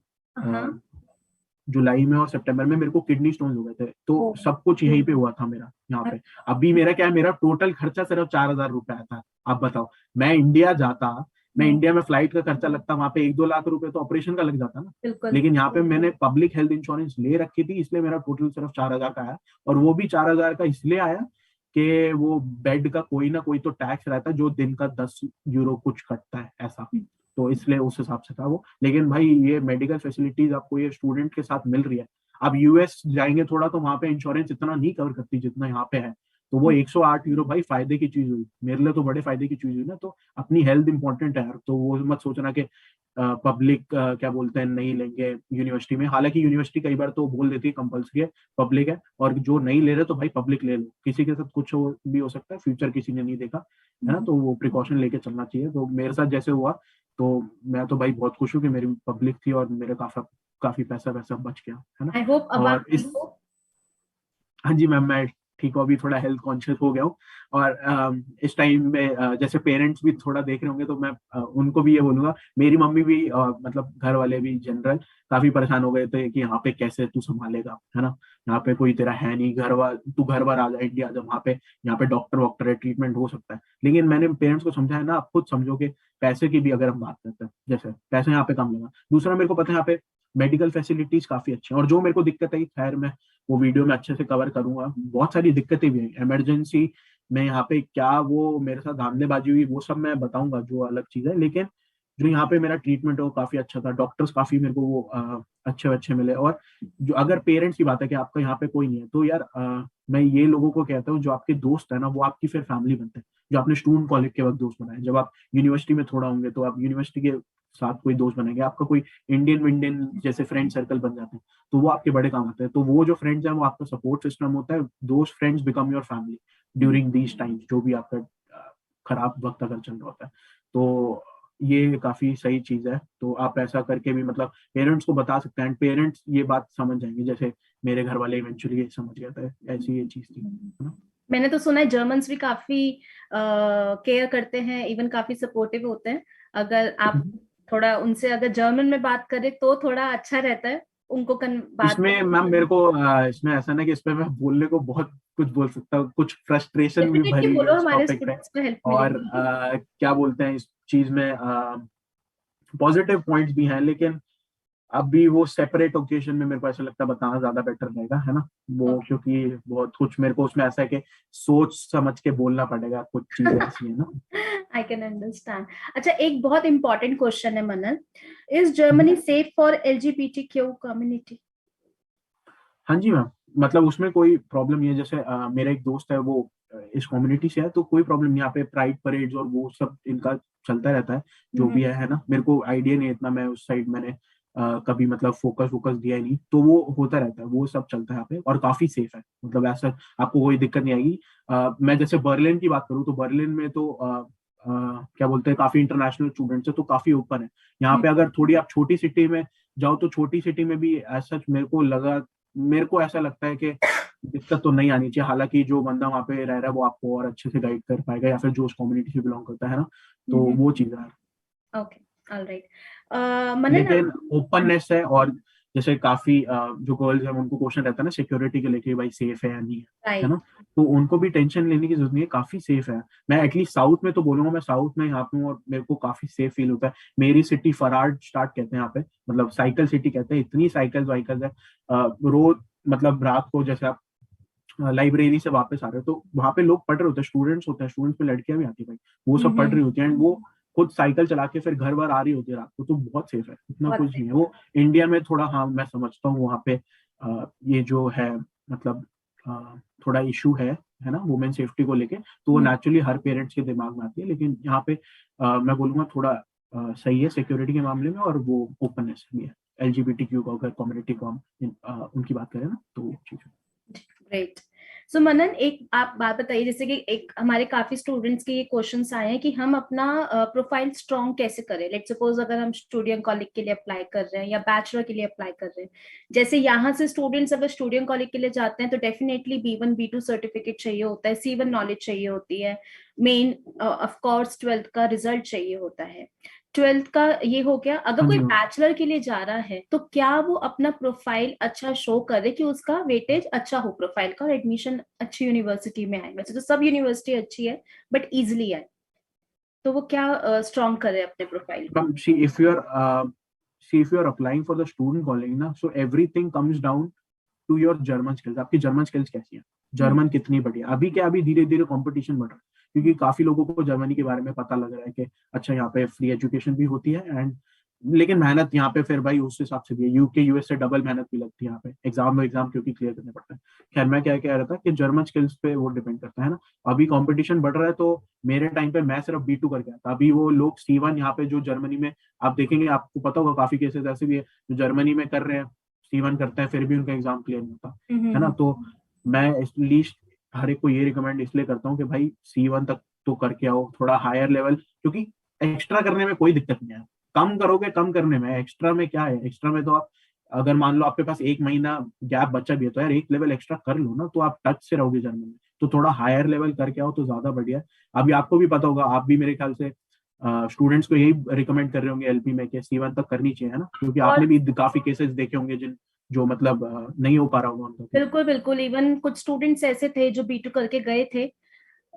जुलाई में और सितंबर में, मेरे को किडनी स्टोन हो गए थे, तो सब कुछ यहीं पे हुआ था मेरा यहाँ पे। अभी मेरा क्या है, मेरा टोटल खर्चा सिर्फ 4,000 रुपए आता है। आप बताओ, मैं इंडिया जाता मैं इंडिया में फ्लाइट का खर्चा लगता, वहां पे 1-2 लाख रुपए तो ऑपरेशन का लग जाता ना। बिल्कुल। लेकिन यहाँ पे मैंने पब्लिक हेल्थ इंश्योरेंस ले रखी थी, इसलिए मेरा टोटल सिर्फ 4,000 का आया। और वो भी 4,000 का इसलिए आया कि वो बेड का कोई ना कोई तो टैक्स रहता है, जो दिन का 10 यूरो कुछ कटता है ऐसा। तो इसलिए उस हिसाब से था वो। लेकिन भाई ये मेडिकल फैसिलिटीज आपको ये स्टूडेंट के साथ मिल रही है। अब यूएस जाएंगे थोड़ा तो वहां पे इंश्योरेंस इतना नहीं कवर करती जितना यहाँ पे है। तो वो 108 यूरो भाई फायदे की चीज हुई मेरे लिए, तो बड़े फायदे की चीज हुई ना। तो अपनी हेल्थ इंपॉर्टेंट है यार, तो वो मत सोचना कि पब्लिक क्या बोलते हैं नहीं लेंगे यूनिवर्सिटी में। हालांकि यूनिवर्सिटी कई बार तो बोल देती है कंपल्सरी है, पब्लिक है, और जो नहीं ले रहे तो भाई पब्लिक ले लो। किसी के साथ कुछ भी हो सकता है, फ्यूचर किसी ने नहीं देखा है ना, तो वो प्रिकॉशन लेके चलना चाहिए। तो मेरे साथ जैसे हुआ, तो मैं तो भाई बहुत खुश हूँ कि मेरी पब्लिक थी और मेरे काफी काफी पैसा वैसा बच गया है ना। आई होप अब और आप इस, ठीक हो। हाँ जी मैम, मैं ठीक हूँ, अभी थोड़ा हेल्थ कॉन्शियस हो गया हूँ। और इस टाइम में जैसे पेरेंट्स भी थोड़ा देख रहे होंगे, तो मैं उनको भी ये बोलूंगा, मेरी मम्मी भी मतलब घर वाले भी जनरल काफी परेशान हो गए थे कि यहाँ पे कैसे तू संभालेगा, है ना। यहाँ पे कोई तेरा है नहीं, घर बार तू घर बार आ जा इंडिया, जब वहाँ पे यहाँ पे डॉक्टर वॉक्टर है, ट्रीटमेंट हो सकता है। लेकिन मैंने पेरेंट्स को समझाया ना, आप खुद समझो कि पैसे की भी अगर हम बात करते हैं, जैसे पैसे यहाँ पे कम लगा, दूसरा मेरे को पता है यहाँ पे मेडिकल फैसिलिटीज काफी अच्छी हैं। और जो मेरे को दिक्कत है, खैर मैं वो वीडियो में अच्छे से कवर करूंगा, बहुत सारी दिक्कतें भी हैं इमरजेंसी में यहाँ पे, क्या वो मेरे साथ धांधलेबाजी हुई वो सब मैं बताऊंगा, जो अलग चीज है। लेकिन जो यहाँ पे मेरा ट्रीटमेंट है वो काफी अच्छा था, डॉक्टर्स काफी मेरे को वो अच्छे अच्छे मिले। और जो अगर पेरेंट्स की बात है कि आपका यहाँ पे कोई नहीं है, तो यार मैं ये लोगों को कहता हूँ, जो आपके दोस्त है ना वो आपकी फिर फैमिली बनते हैं। जो आपने स्टूडेंट कॉलेज के वक्त दोस्त बनाए, जब आप यूनिवर्सिटी में थोड़ा होंगे तो आप यूनिवर्सिटी के साथ कोई दोस्त बनेंगे, आपका कोई इंडियन विंडियन जैसे फ्रेंड सर्कल बन जाते हैं, तो वो आपके बड़े काम आते हैं। तो वो जो फ्रेंड्स हैं वो आपका सपोर्ट सिस्टम होता है, दोस्त friends become your family during these times, जो भी आपका खराब वक्त अगर चल रहा होता है। तो ये काफी सही चीज है। तो आप ऐसा करके भी मतलब पेरेंट्स को बता सकते हैं, पेरेंट्स ये बात समझ जाएंगे, जैसे मेरे घर वाले इवेंचुअली ये समझ गया था, ऐसी ये चीज थी, है ना। मैंने तो सुना है जर्मन्स भी काफी केयर करते हैं, इवन काफी सपोर्टिव होते हैं। अगर आप थोड़ा उनसे अगर जर्मन में बात करें तो थोड़ा अच्छा रहता है उनको बात इसमें मैम करने मेरे में। को इसमें ऐसा ना कि इस पे मैं बोलने को बहुत कुछ बोल सकता हूँ, कुछ फ्रस्ट्रेशन भी डेफिनेटली भरी हुई है बोलो, इस हमारे टॉपिक पे। स्टूडेंट्स को हेल्प और मिलेगी। क्या बोलते हैं इस चीज में पॉजिटिव पॉइंट्स भी हैं, लेकिन अभी वो सेपरेट ओकेजन में मेरे को ऐसा लगता है बताना ज्यादा बेटर रहेगा, है ना। वो ओके। क्योंकि बहुत कुछ मेरे को उसमें ऐसा है कि सोच समझ के बोलना पड़ेगा, कुछ चीजें ऐसी है ना। I can understand. अच्छा, एक बहुत इंपॉर्टेंट क्वेश्चन है Manan, is hmm. Germany safe for LGBT Q community? हाँ जी मैम, मतलब उसमें कोई प्रॉब्लम नहीं है। जैसे मेरा एक दोस्त है, वो इस कम्युनिटी से है, तो कोई प्रॉब्लम नहीं। यहाँ पे प्राइड परेड्स और वो सब इनका चलता रहता है, जो भी है ना। मेरे को आइडिया नहीं है इतना, मैं उस साइड मैंने कभी मतलब फोकस फोकस दिया ही नहीं। तो वो होता रहता है, वो सब चलता है यहाँ पे, और काफी सेफ है, मतलब ऐसा आपको कोई दिक्कत नहीं आएगी। मैं जैसे बर्लिन की बात करूँ, तो बर्लिन में तो क्या बोलते हैं, काफी इंटरनेशनल स्टूडेंट्स है, तो काफी ओपन है। यहाँ पे अगर थोड़ी आप छोटी सिटी में जाओ, तो छोटी सिटी में भी ऐसा मेरे को ऐसा लगता है कि दिक्कत तो नहीं आनी चाहिए। हालांकि जो बंदा वहाँ पे रह रहा है वो आपको और अच्छे से गाइड कर पाएगा, या फिर जो उस कम्युनिटी से बिलोंग करता है ना, तो वो चीज है। Okay, alright. मनन लेकिन ओपननेस है। और जैसे काफी जो गर्ल्स हैं उनको क्वेश्चन रहता है ना सिक्योरिटी के लेके, भाई सेफ है या नहीं है राइट। ना। तो उनको भी टेंशन लेने की जरूरत नहीं है, काफी सेफ है। मैं एटलीस्ट साउथ में तो बोलूंगा, मैं साउथ में यहाँ पे हूँ और मेरे को काफी सेफ फील होता है। मेरी सिटी फराड स्टार्ट कहते हैं यहाँ पे, मतलब साइकिल सिटी कहते हैं, इतनी साइकिल वाइकल है। रोज मतलब रात को जैसे आप लाइब्रेरी से वापस आ रहे हो, तो वहां पे लोग पढ़ रहे होते हैं, स्टूडेंट्स होते हैं, स्टूडेंट्स में लड़कियां भी आती है भाई, वो सब पढ़ रही होती हैं, एंड वो खुद साइकिल चला के फिर घर बार आ रही होती है रात को। तो बहुत सेफ है, इतना बहुत कुछ नहीं है वो। इंडिया में थोड़ा, हाँ मैं समझता हूँ वहाँ पे ये जो है मतलब थोड़ा इशू है ना, वुमेन सेफ्टी को लेके। तो वो नेचुरली हर पेरेंट्स के दिमाग में आती है, लेकिन यहाँ पे मैं बोलूंगा थोड़ा सही है सिक्योरिटी के मामले में, और वो ओपननेस भी है। एलजीबीटी क्यू का अगर कम्युनिटी को हम उनकी बात करें ना, तो वो चीज है। ग्रेट। सो मनन, एक आप बात बताइए, जैसे कि एक हमारे काफी स्टूडेंट्स के ये क्वेश्चंस आए हैं कि हम अपना प्रोफाइल स्ट्रॉन्ग कैसे करें। लेट सपोज अगर हम स्टूडेंट कॉलेज के लिए अप्लाई कर रहे हैं या बैचलर के लिए अप्लाई कर रहे हैं, जैसे यहाँ से स्टूडेंट्स अगर स्टूडेंट कॉलेज के लिए जाते हैं तो डेफिनेटली B1 B2 सर्टिफिकेट चाहिए होता है, C1 नॉलेज चाहिए होती है, मेन ऑफ कोर्स 12th का रिजल्ट चाहिए होता है। 12th का ये हो गया। अगर हाँ कोई जी मैम। बैचलर के लिए जा रहा है तो क्या वो अपना प्रोफाइल अच्छा शो करे कि उसका वेटेज अच्छा हो प्रोफाइल का और एडमिशन अच्छी यूनिवर्सिटी में आए? वैसे तो सब यूनिवर्सिटी अच्छी है, बट इजिली आए। तो वो क्या स्ट्रॉन्ग करे अपने प्रोफाइल को? See, if you are applying for the student calling ना, so everything comes down to your German skills. आपकी जर्मन स्किल्स कैसी हैं, जर्मन कितनी बढ़िया। अभी क्या, अभी धीरे धीरे कंपटीशन बढ़ रहा है, क्योंकि काफी लोगों को जर्मनी के बारे में पता लग रहा है कि अच्छा यहाँ पे फ्री एजुकेशन भी होती है, एंड लेकिन मेहनत यहाँ पे फिर भाई उस हिसाब से भी है, यूके यूएस से डबल मेहनत भी लगती है यहाँ पे, एग्जाम क्योंकि क्लियर करने पड़ता है। खैर मैं क्या कह रहा था कि जर्मन स्किल्स पे वो डिपेंड करता है ना। अभी कंपटीशन बढ़ रहा है, तो मेरे टाइम पे मैं सिर्फ B2 करके आता, अभी वो लोग C1 यहाँ पे जो जर्मनी में आप देखेंगे, आपको पता होगा काफी केसेस ऐसे भी है जो जर्मनी में कर रहे हैं, C1 करते हैं, फिर भी उनका एग्जाम क्लियर नहीं होता है ना। तो मैं एटलीस्ट हर एक को ये रिकमेंड इसलिए करता हूँ कि भाई C1 तक तो करके आओ, थोड़ा हायर लेवल, क्योंकि एक्स्ट्रा करने में कोई दिक्कत नहीं है। कम करोगे, कम करने में, एक्स्ट्रा में क्या है, एक्स्ट्रा में तो आप अगर मान लो आपके पास 1 महीना गैप बचा भी है, तो यार एक लेवल एक्स्ट्रा कर लो ना, तो आप टच से रहोगे जर्मन में। तो थोड़ा हायर लेवल करके आओ तो ज्यादा बढ़िया है। अभी आपको भी पता होगा, आप भी मेरे ख्याल से स्टूडेंट्स को यही रिकमेंड कर रहे होंगे LP में कि C1 तक करनी चाहिए, है ना, क्योंकि आपने भी काफी केसेस देखे होंगे जिन जो मतलब नहीं हो पा रहा होगा उनका। बिल्कुल बिल्कुल, इवन कुछ स्टूडेंट्स ऐसे थे जो B2 करके गए थे,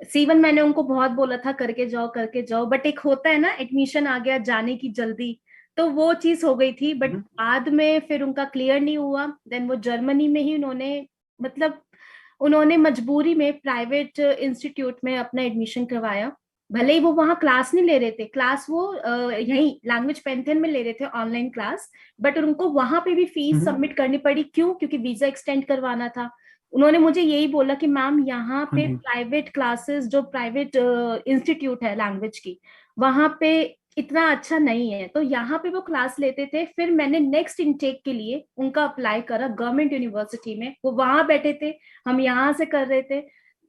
C1 मैंने उनको बहुत बोला था करके जाओ, बट एक होता है ना, एडमिशन आ गया, जाने की जल्दी, तो वो चीज हो गई थी। बट बाद में फिर उनका क्लियर नहीं हुआ, देन वो जर्मनी में ही उन्होंने मजबूरी में प्राइवेट इंस्टीट्यूट में अपना एडमिशन करवाया। भले ही वो वहां क्लास नहीं ले रहे थे, क्लास वो यही लैंग्वेज पैंथियन में ले रहे थे, ऑनलाइन क्लास, बट उनको वहां पे भी फीस सबमिट करनी पड़ी। क्यों? क्योंकि वीजा एक्सटेंड करवाना था। उन्होंने मुझे यही बोला कि मैम यहाँ पे प्राइवेट क्लासेस, जो प्राइवेट इंस्टीट्यूट है लैंग्वेज की, वहां पे इतना अच्छा नहीं है, तो यहाँ पे वो क्लास लेते थे। फिर मैंने नेक्स्ट इनटेक के लिए उनका अप्लाई करा गवर्नमेंट यूनिवर्सिटी में, वो वहां बैठे थे, हम यहाँ से कर रहे थे।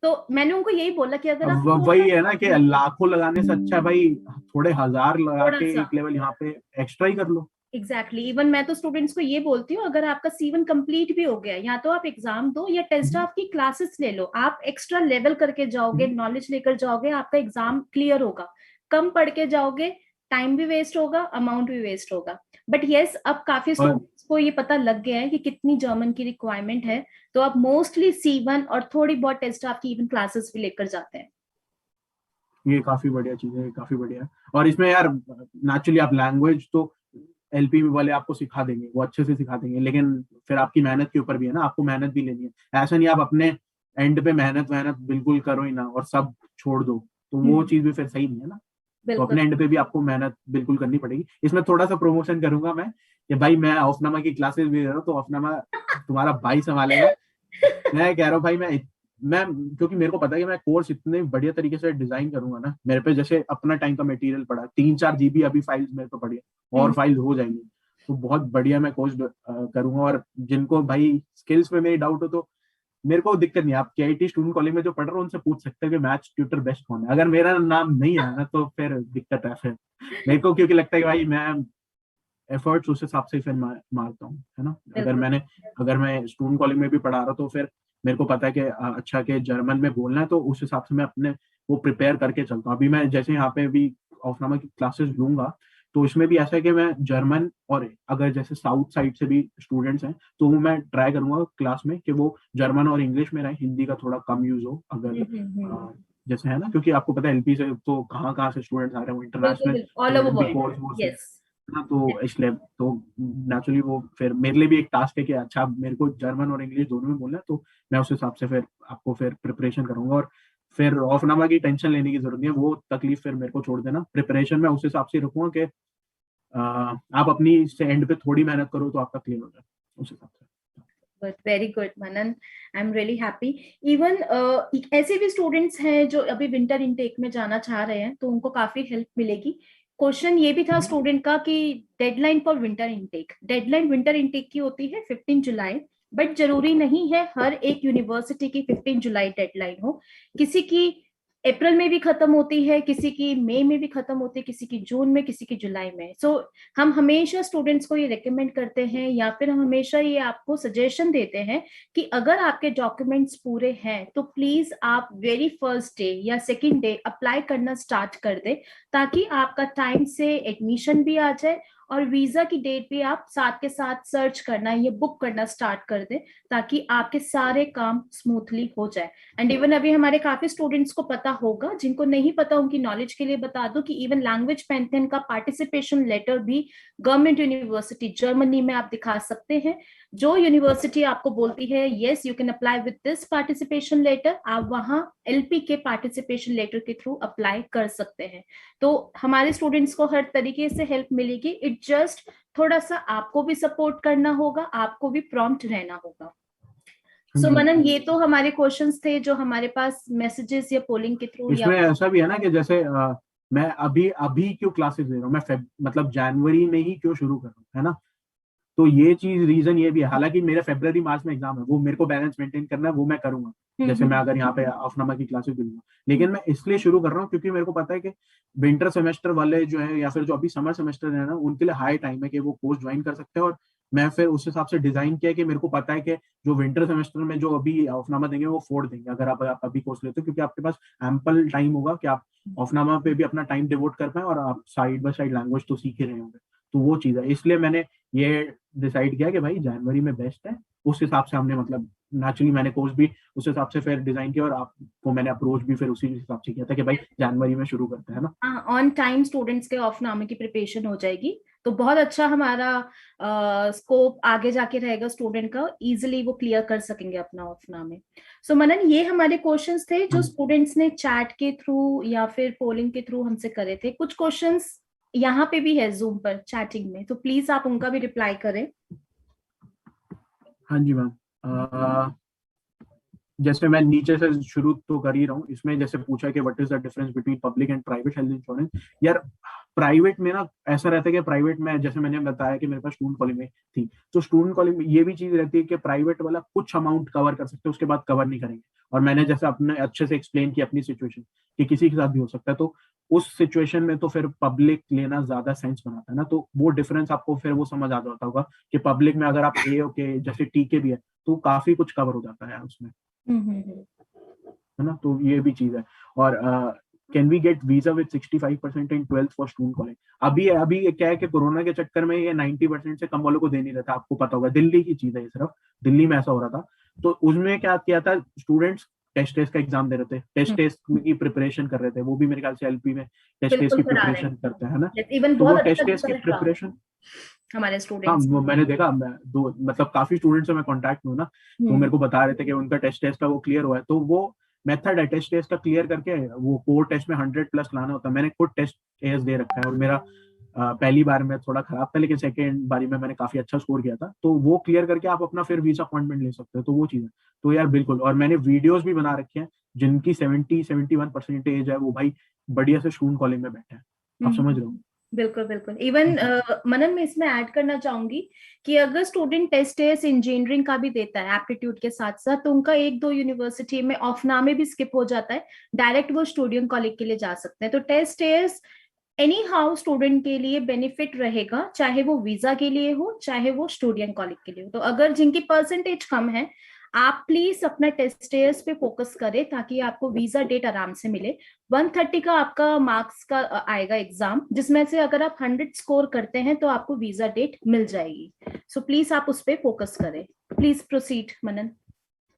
तो मैंने उनको यही बोला कि अगर आप वही है ना कि लाखों लगाने से अच्छा भाई थोड़े हजार लगा के एक लेवल यहाँ पे एक्स्ट्रा ही कर लो। एग्जैक्टली इवन मैं तो स्टूडेंट्स को ये बोलती हूँ, अगर आपका C1 कंप्लीट भी हो गया, या तो आप एग्जाम दो या टेस्ट आपकी क्लासेस ले लो, आप एक्स्ट्रा लेवल करके जाओगे, नॉलेज लेकर जाओगे, आपका एग्जाम क्लियर होगा। कम पढ़ के जाओगे, टाइम भी वेस्ट होगा, अमाउंट भी वेस्ट होगा। बट यस, अब काफी स्टूडेंट्स को ये पता लग गया है कि कितनी जर्मन की रिक्वायरमेंट है, तो आप मोस्टली C1 और थोड़ी बहुत टेस्ट आपकी इवन क्लासेस भी लेकर जाते हैं। ये काफी बढ़िया चीज है, काफी बढ़िया है। और इसमें यार नेचुरली आप लैंग्वेज तो LP वाले आपको सिखा देंगे, वो अच्छे से सिखा देंगे, लेकिन फिर आपकी मेहनत के ऊपर भी है ना, आपको मेहनत भी लेनी है। ऐसा नहीं आप अपने एंड पे मेहनत बिल्कुल करो ही ना और सब छोड़ दो, तो वो चीज भी फिर सही नहीं है ना। तो अपने एंड पे भी आपको मेहनत बिल्कुल करनी पड़ेगी। इसमें थोड़ा सा प्रमोशन करूंगा मैं कि भाई मैं ऑफनामा की क्लासेस भी दे रहा हूँ, तो ऑफनामा तुम्हारा भाई संभालेगा। मैं कह रहा हूँ भाई, मैं क्योंकि मेरे को पता है कि मैं कोर्स इतने बढ़िया तरीके से डिजाइन करूंगा ना, मेरे पे जैसे अपना टाइम का मटेरियल पड़ा 3-4 GB अभी फाइल्स मेरे पे पड़ी है और फाइल हो जाएंगी, तो बहुत बढ़िया मैं कोर्स करूंगा। और जिनको भाई स्किल्स में मेरी डाउट हो, तो मेरे को दिक्कत नहीं है, आप KIT स्टूडेंट कॉलेज में जो पढ़ रहे हो उनसे पूछ सकते हैं कि मैथ्स ट्यूटर बेस्ट कौन है। अगर मेरा नाम नहीं है ना तो फिर दिक्कत है। फिर मेरे को क्योंकि लगता है कि भाई मैं एफर्ट्स उस हिसाब से फिर मारता हूँ, है ना। अगर मैं स्टूडेंट कॉलेज में भी पढ़ा रहा हूँ, तो फिर मेरे को पता है कि अच्छा कि जर्मन में बोलना है, तो उस हिसाब से मैं अपने वो प्रिपेयर करके चलता हूँ। अभी मैं जैसे यहाँ पे भी ऑफनामा की क्लासेस लूंगा, तो इसमें भी ऐसा है कि मैं जर्मन, और अगर जैसे साउथ साइड से भी स्टूडेंट्स हैं तो वो मैं ट्राई करूंगा क्लास में कि वो जर्मन और इंग्लिश में रहे, हिंदी का थोड़ा कम यूज हो अगर जैसे है ना, क्योंकि आपको पता है LP से तो कहाँ से स्टूडेंट्स आ रहे हैं, वो इंटरनेशनल कोर्स ना, तो इसलिए तो नेचुरली वो फिर मेरे लिए भी एक टास्क है कि अच्छा मेरे को जर्मन और इंग्लिश दोनों में बोलना है, तो मैं उस हिसाब से फिर आपको फिर प्रिपरेशन करूंगा। और फिर ऑफनामा की टेंशन लेने की जरूरत नहीं है, वो तकलीफ फिर मेरे को छोड़ देना। प्रिपरेशन में उस हिसाब से रखूंगा कि आप अपनी से एंड पे थोड़ी मेहनत करो तो आपका क्लियर हो जाए उस हिसाब से। Very good Manan, I am really happy. Even ऐसे भी स्टूडेंट्स हैं जो अभी विंटर इनटेक में जाना चाह रहे हैं, तो उनको काफी हेल्प मिलेगी। क्वेश्चन ये भी था स्टूडेंट का कि deadline for deadline winter intake की होती है 15 जुलाई, बट जरूरी नहीं है हर एक यूनिवर्सिटी की 15 जुलाई डेडलाइन हो। किसी की अप्रैल में भी खत्म होती है, किसी की मई में भी खत्म होती है, किसी की जून में, किसी की जुलाई में। सो हम हमेशा स्टूडेंट्स को ये रेकमेंड करते हैं, या फिर हम हमेशा ये आपको सजेशन देते हैं कि अगर आपके डॉक्यूमेंट्स पूरे हैं तो प्लीज आप वेरी फर्स्ट डे या सेकेंड डे अप्लाई करना स्टार्ट कर दे, ताकि आपका टाइम से एडमिशन भी आ जाए और वीजा की डेट भी आप साथ के साथ सर्च करना, ये बुक करना स्टार्ट कर दें, ताकि आपके सारे काम स्मूथली हो जाए। एंड इवन अभी हमारे काफी स्टूडेंट्स को पता होगा, जिनको नहीं पता उनकी नॉलेज के लिए बता दो कि इवन लैंग्वेज पैंथेन का पार्टिसिपेशन लेटर भी गवर्नमेंट यूनिवर्सिटी जर्मनी में आप दिखा सकते हैं। जो यूनिवर्सिटी आपको बोलती है yes you can apply with this participation letter, आप वहां एलपी के पार्टिसिपेशन लेटर के थ्रू अप्लाई कर सकते हैं। तो हमारे स्टूडेंट्स को हर तरीके से हेल्प मिलेगी। इट जस्ट थोड़ा सा आपको भी सपोर्ट करना होगा, आपको भी प्रॉम्प्ट रहना होगा। सो मनन, ये तो हमारे क्वेश्चंस थे जो हमारे पास मैसेजेस या पोलिंग के थ्रू इसमें ऐसा भी है ना कि जैसे मैं अभी अभी क्यों क्लासेस ले रहा हूँ, मैं मतलब जनवरी में ही क्यों शुरू कर रहा हूँ, है ना। तो ये चीज रीजन ये भी है, हालांकि मेरा फरवरी मार्च में एग्जाम है, वो मेरे को बैलेंस मेंटेन करना है, वो मैं करूंगा जैसे मैं अगर यहाँ पे अफनामा की क्लासेस दूंगा। लेकिन मैं इसलिए शुरू कर रहा हूँ क्योंकि मेरे को पता है कि विंटर सेमेस्टर वाले जो है या फिर जो अभी समर सेमेस्टर है ना, उनके लिए हाई टाइम है कि वो कोर्स ज्वाइन कर सकते हैं। और मैं फिर उस हिसाब से डिजाइन किया कि मेरे को पता है कि जो विंटर सेमेस्टर में जो अभी अफनामा देंगे वो फोड़ देंगे अगर आप अभी कोर्स लेते हो, क्योंकि आपके पास एम्पल टाइम होगा कि आप अफनामा पे भी अपना टाइम डिवोट कर पाए और आप साइड बाय साइड लैंग्वेज तो सीख ही रहे होंगे। तो वो चीज है, इसलिए मैंने ये डिसाइड किया कि भाई जनवरी में बेस्ट है। उस हिसाब से हमने मतलब नेचुरली मैंने कोर्स भी उस हिसाब से फिर डिजाइन किया और आपको मैंने अप्रोच भी फिर उसी हिसाब से किया था कि भाई जनवरी में शुरू करते हैं ना। ऑन टाइम स्टूडेंट्स के ऑफनामे की प्रिपरेशन हो जाएगी, तो बहुत अच्छा हमारा स्कोप आगे जाके रहेगा स्टूडेंट का, इजीली वो क्लियर कर सकेंगे अपना ऑफनामे। सो मनन, ये हमारे क्वेश्चंस थे जो स्टूडेंट्स ने चैट के थ्रू या फिर पोलिंग के थ्रू हमसे करे थे। कुछ क्वेश्चंस यहाँ पे भी है जूम पर चैटिंग में, तो प्लीज आप उनका भी रिप्लाई करें। हाँ जी मैम, जैसे मैं नीचे से शुरू तो कर ही रहा हूँ। इसमें जैसे पूछा कि what is the difference between public and private health insurance. यार प्राइवेट में ना ऐसा रहता है कि प्राइवेट में जैसे मैंने बताया कि मेरे पास स्टूडेंट कॉलेज में थी, तो स्टूडेंट कॉलेज में ये भी चीज रहती है कि प्राइवेट वाला कुछ अमाउंट कवर कर सकते हैं, उसके बाद कवर नहीं करेंगे। और मैंने जैसे अपने अच्छे से एक्सप्लेन किया अपनी सिचुएशन कि किसी के साथ भी हो सकता है, तो उस सिचुएशन में तो फिर पब्लिक लेना ज्यादा सेंस बनाता है ना। तो वो डिफरेंस आपको फिर वो समझ आ जाता होगा कि पब्लिक में अगर आप ए ओके जैसे टीके भी है तो काफी कुछ कवर हो जाता है उसमें, है ना। तो ये भी चीज है। और can we get visa with 65% in 12th for student college. अभी क्या है कि कोरोना के चक्कर में ये 90% से कम वालों को दे नहीं रहता, आपको पता होगा। दिल्ली की चीज है ये, सिर्फ दिल्ली में ऐसा हो रहा था। तो उसमें क्या किया था, स्टूडेंट्स टेस्ट का एग्जाम दे रहे थे, टेस्ट की प्रिपरेशन कर रहे थे। वो भी मेरे ख्याल से एलपी में टेस्ट की प्रिपरेशन करते हैं ना। इवन तो वो बहुत टेस्ट अच्छा की प्रिपरेशन, हमारे हाँ स्टूडेंट्स। वो मैंने देखा, मैं दो मतलब काफी स्टूडेंट से मैं कांटेक्ट हूँ ना, तो मेरे को बता रहे थे कि उनका टेस्ट का वो क्लियर हुआ है। तो वो मेथड है टेस्ट का क्लियर करके वो कोर टेस्ट में 100+ लाना होता है। मैंने खुद टेस्ट एस दे रखा है और मेरा पहली बार में थोड़ा खराब था, लेकिन सेकेंड बारी में मैंने काफी अच्छा स्कोर किया था। तो वो क्लियर करके आप अपना फिर वीजा अपॉइंटमेंट ले सकते हो। तो वो चीज है। तो यार बिल्कुल, और मैंने वीडियोस भी बना रखे हैं जिनकी 70-71% है, वो भाई बढ़िया से स्टूडेंट कॉलेज में बैठे हैं। आप समझ रहे हो। बिल्कुल बिल्कुल। इवन मनन, मैं इसमें ऐड करना चाहूंगी कि अगर स्टूडेंट टेस्ट इंजीनियरिंग का भी देता है एप्टीट्यूड के साथ साथ, तो उनका 1-2 यूनिवर्सिटी में ऑफनामे भी स्किप हो जाता है, डायरेक्ट वो स्टूडेंट कॉलेज के लिए जा सकते हैं। तो टेस्ट एनी हाउ स्टूडेंट के लिए बेनिफिट रहेगा, चाहे वो वीजा के लिए हो चाहे वो स्टूडेंट कॉलेज के लिए हो। तो अगर जिनकी परसेंटेज कम है, आप प्लीज अपना टेस्ट पे फोकस करें ताकि आपको वीजा डेट आराम से मिले। 130 का आपका मार्क्स का आएगा एग्जाम, जिसमें से अगर आप 100 स्कोर करते हैं तो आपको वीजा डेट मिल जाएगी। सो प्लीज आप उस पर फोकस करें। प्लीज प्रोसीड मनन।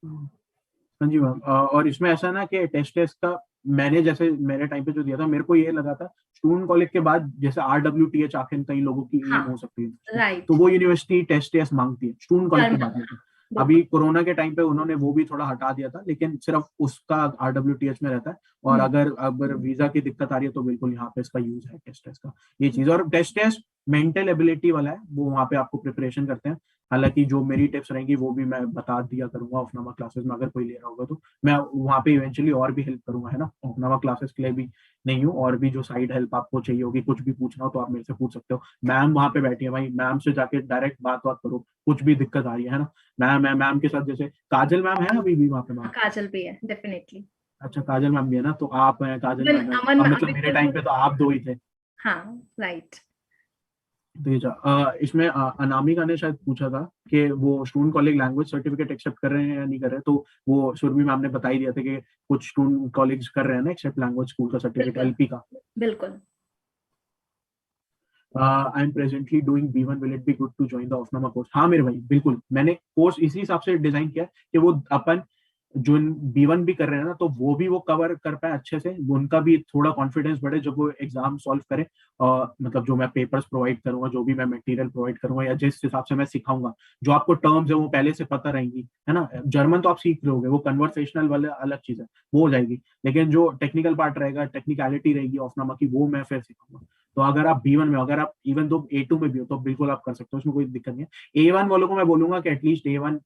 हाँ जी मैम, और इसमें ऐसा ना कि टेस्ट का मैंने जैसे मेरे टाइम पे जो दिया था, मेरे को ये लगा था स्टूडेंट कॉलेज के बाद जैसे RWTH आखिर कई लोगों की एम हो सकती है, राइट, तो वो यूनिवर्सिटी टेस्ट मांगती है स्टूडेंट कॉलेज के बाद में। अभी कोरोना के टाइम पे उन्होंने वो भी थोड़ा हटा दिया था, लेकिन सिर्फ उसका RWTH में रहता है। और अगर वीजा की दिक्कत आ रही है तो बिल्कुल यहाँ पे इसका यूज है टेस्ट का, ये चीज। और टेस्ट मेंटल एबिलिटी वाला है, वो वहाँ पे आपको प्रिपरेशन करते हैं। हालांकि जो मेरी टिप्स रहेंगी वो भी मैं बता दिया करूंगा ऑफनामा क्लासेस में, अगर कोई ले रहा होगा तो मैं वहाँ पे इवेंचुअली और भी हेल्प करूंगा, है ना। ऑफनामा क्लासेस के लिए भी नहीं हूँ, और भी जो साइड हेल्प आपको चाहिए होगी, कुछ भी पूछना हो तो आप मेरे से पूछ सकते हो। मैम वहाँ पे बैठी है भाई, मैम से जाके डायरेक्ट बात करो, कुछ भी दिक्कत आ रही है ना। मैम के साथ जैसे काजल मैम है अभी भी वहाँ पे मैम। काजल भी है डेफिनेटली। अच्छा काजल मैम भी है ना, तो आप हैं, काजल मैम है। अमन अब मतलब मेरे टाइम पे तो आप दो ही थे। हाँ राइट। तो ये इसमें अनामिका ने शायद पूछा था कि वो student college language certificate accept कर रहे हैं या नहीं कर रहे हैं। तो वो सुरभि मैम ने बता ही दिया था कि कुछ स्टूडेंट कॉलेज कर रहे हैं ना एक्सेप्ट लैंग्वेज स्कूल का सर्टिफिकेट, एलपी का। बिल्कुल। I am presently doing B1, will it be good to join the Aufnahme course? हाँ मेरे भाई, बिल्कुल, मैंने कोर्स इसी हिसाब से डिजाइन किया कि वो अपन जो B1 भी कर रहे हैं ना, तो वो भी वो कवर कर पाए अच्छे से, उनका भी थोड़ा कॉन्फिडेंस बढ़े जब वो एग्जाम सॉल्व करे। और मतलब जो मैं पेपर्स प्रोवाइड करूंगा, जो भी मैं मटेरियल प्रोवाइड करूंगा, या जिस हिसाब से मैं सिखाऊंगा, जो आपको टर्म्स है वो पहले से पता रहेंगी, है ना। जर्मन तो आप सीख रहे वो कन्वर्सेशनल वाला अलग चीज है, वो हो जाएगी, लेकिन जो टेक्निकल पार्ट रहेगा, टेक्निकलिटी रहेगी ऑफनामा की, वो मैं फिर सिखाऊंगा। तो अगर आप B1 में, अगर आप इवन दो A2 में भी हो, तो बिल्कुल आप कर सकते हो, उसमें कोई दिक्कत नहीं है। A1 वालों को मैं बोलूंगा कि एटलीस्ट A1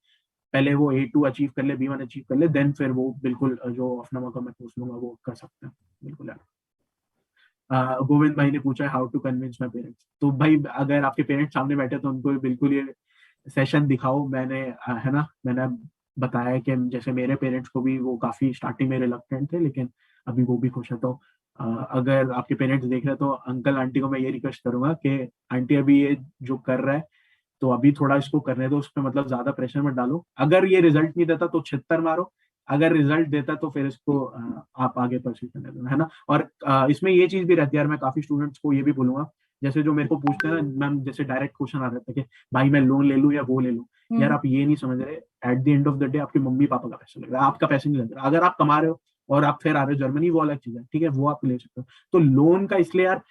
पहले वो A2 अचीव कर ले, B1 अचीव कर ले, देन फिर वो बिल्कुल जो ऑफनामा का मैं कोर्स लूंगा वो कर सकते हैं, बिल्कुल यार। गोविंद भाई ने पूछा है how to convince my parents. तो भाई अगर आपके पेरेंट्स सामने बैठे तो उनको बिल्कुल ये सेशन दिखाओ। मैंने है ना, मैंने बताया कि जैसे मेरे पेरेंट्स को भी वो काफी स्टार्टिंग में रिलक्टेंट थे, लेकिन अभी वो भी खुश है। तो अगर आपके पेरेंट्स देख रहे हैं तो अंकल आंटी को मैं ये रिक्वेस्ट करूंगा कि आंटी अभी ये जो कर रहा है, तो अभी थोड़ा इसको करने दो, उस पर मतलब ज्यादा प्रेशर मत डालो। अगर ये रिजल्ट नहीं देता तो छिहत्तर मारो, अगर रिजल्ट देता तो फिर इसको आप आगे परस्यू करने दो, है ना। और इसमें ये चीज भी रहती है यार, मैं काफी स्टूडेंट्स को ये भी बोलूंगा, जैसे जो मेरे को पूछते हैं ना मैम, जैसे डायरेक्ट क्वेश्चन आ रहा था कि भाई मैं लोन ले लूं या वो ले लूं। यार आप ये नहीं समझ रहे, at the end of the day आपके मम्मी पापा का पैसा लग रहा है, आपका पैसा नहीं लग रहा। अगर आप कमा रहे हो और आप फिर आ रहे हो जर्मनी, वो अलग चीज है, ठीक है, वो आप ले सकते हो। तो लोन का इसलिए यार,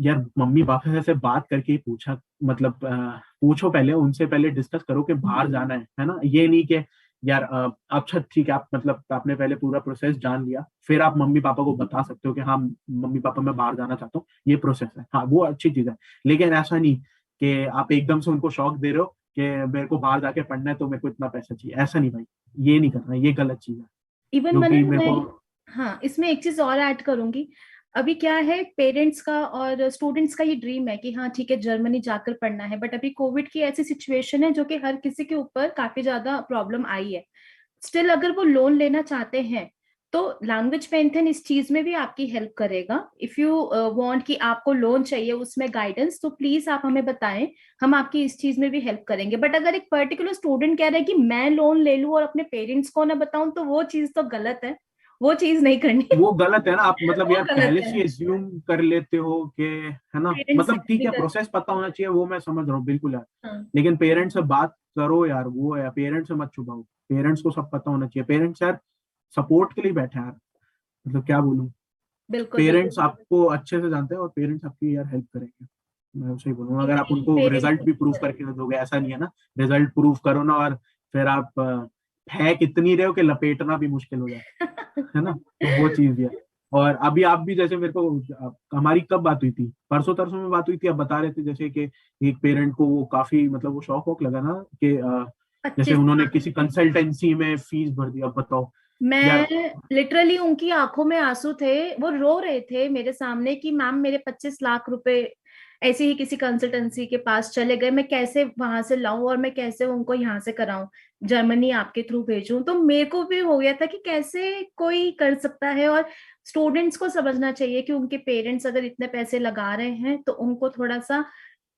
यार मम्मी पापा से बात करके ही पूछा, मतलब पूछो पहले उनसे, पहले डिस्कस करो कि बाहर जाना है ना। ये नहीं कि यार अच्छा ठीक है, आप मतलब आपने पहले पूरा प्रोसेस जान लिया, फिर आप मम्मी पापा को बता सकते हो कि हाँ मम्मी पापा मैं बाहर जाना चाहता हूँ, ये प्रोसेस है, हाँ वो अच्छी चीज है। लेकिन ऐसा नहीं कि आप एकदम से उनको शौक दे रहे हो कि मेरे को बाहर जाके पढ़ना है तो मेरे को इतना पैसा चाहिए, ऐसा नहीं भाई, ये नहीं करना, ये गलत चीज है। इवन जो कि मनन मेरे मैं, को हाँ इसमें एक चीज और ऐड करूंगी। अभी क्या है, पेरेंट्स का और स्टूडेंट्स का ये ड्रीम है कि हाँ ठीक है जर्मनी जाकर पढ़ना है, बट अभी कोविड की ऐसी सिचुएशन है जो कि हर किसी के ऊपर काफी ज्यादा प्रॉब्लम आई है। स्टिल अगर वो लोन लेना चाहते हैं तो लैंग्वेज पेंथन इस चीज में भी आपकी हेल्प करेगा। इफ यू वांट कि आपको लोन चाहिए उसमें गाइडेंस, तो प्लीज आप हमें बताएं, हम आपकी इस चीज में भी हेल्प करेंगे। बट अगर एक पर्टिकुलर स्टूडेंट कह रहा है कि मैं लोन ले लूं और अपने पेरेंट्स को ना बताऊं, तो वो चीज तो गलत है, वो चीज नहीं करनी। वो गलत है ना, आप मतलब वो यार गलत पहले है। से एज्यूम कर लेते हो कि, है ना, पेरेंट्स मतलब ठीक भी है कर। प्रोसेस पता होना चाहिए, वो मैं समझ रहा हूँ बिल्कुल यार। हाँ, लेकिन पेरेंट्स से बात करो यार, वो है, पेरेंट्स से मत छुपाओ, पेरेंट्स को सब पता होना चाहिए। पेरेंट्स यार सपोर्ट के लिए बैठे हैं यार, मतलब क्या बोलूं। बिल्कुल पेरेंट्स बिल्कुल। आपको अच्छे से जानते हैं और पेरेंट्स आपकी यार हेल्प करेंगे। मैं उसे ही बोलूंगा, अगर आप उनको रिजल्ट भी प्रूफ पेरेंट्स करके दोगे, ऐसा नहीं है ना, रिजल्ट प्रूफ करो ना, और फिर आप फेंक इतनी रहे हो कि लपेटना भी मुश्किल हो जाए, है ना। तो वो चीज भी है। और अभी आप भी जैसे मेरे को हमारी कब बात हुई थी, परसों तरसों में बात हुई थी, आप बता रहे थे जैसे कि एक पेरेंट को वो काफी मतलब वो शौक वौक लगा ना कि जैसे 25 उन्होंने लाख किसी कंसल्टेंसी में फीस भर दी। अब बताओ मैं यार। लिटरली उनकी आंखों में आंसू थे, वो रो रहे थे मेरे सामने कि मैम मेरे 25 लाख रुपए ऐसे ही किसी कंसल्टेंसी के पास चले गए, मैं कैसे वहां से लाऊं और मैं कैसे उनको यहाँ से कराऊं, जर्मनी आपके थ्रू भेजूं। तो मेरे को भी हो गया था कि कैसे कोई कर सकता है। और स्टूडेंट्स को समझना चाहिए कि उनके पेरेंट्स अगर इतने पैसे लगा रहे हैं तो उनको थोड़ा सा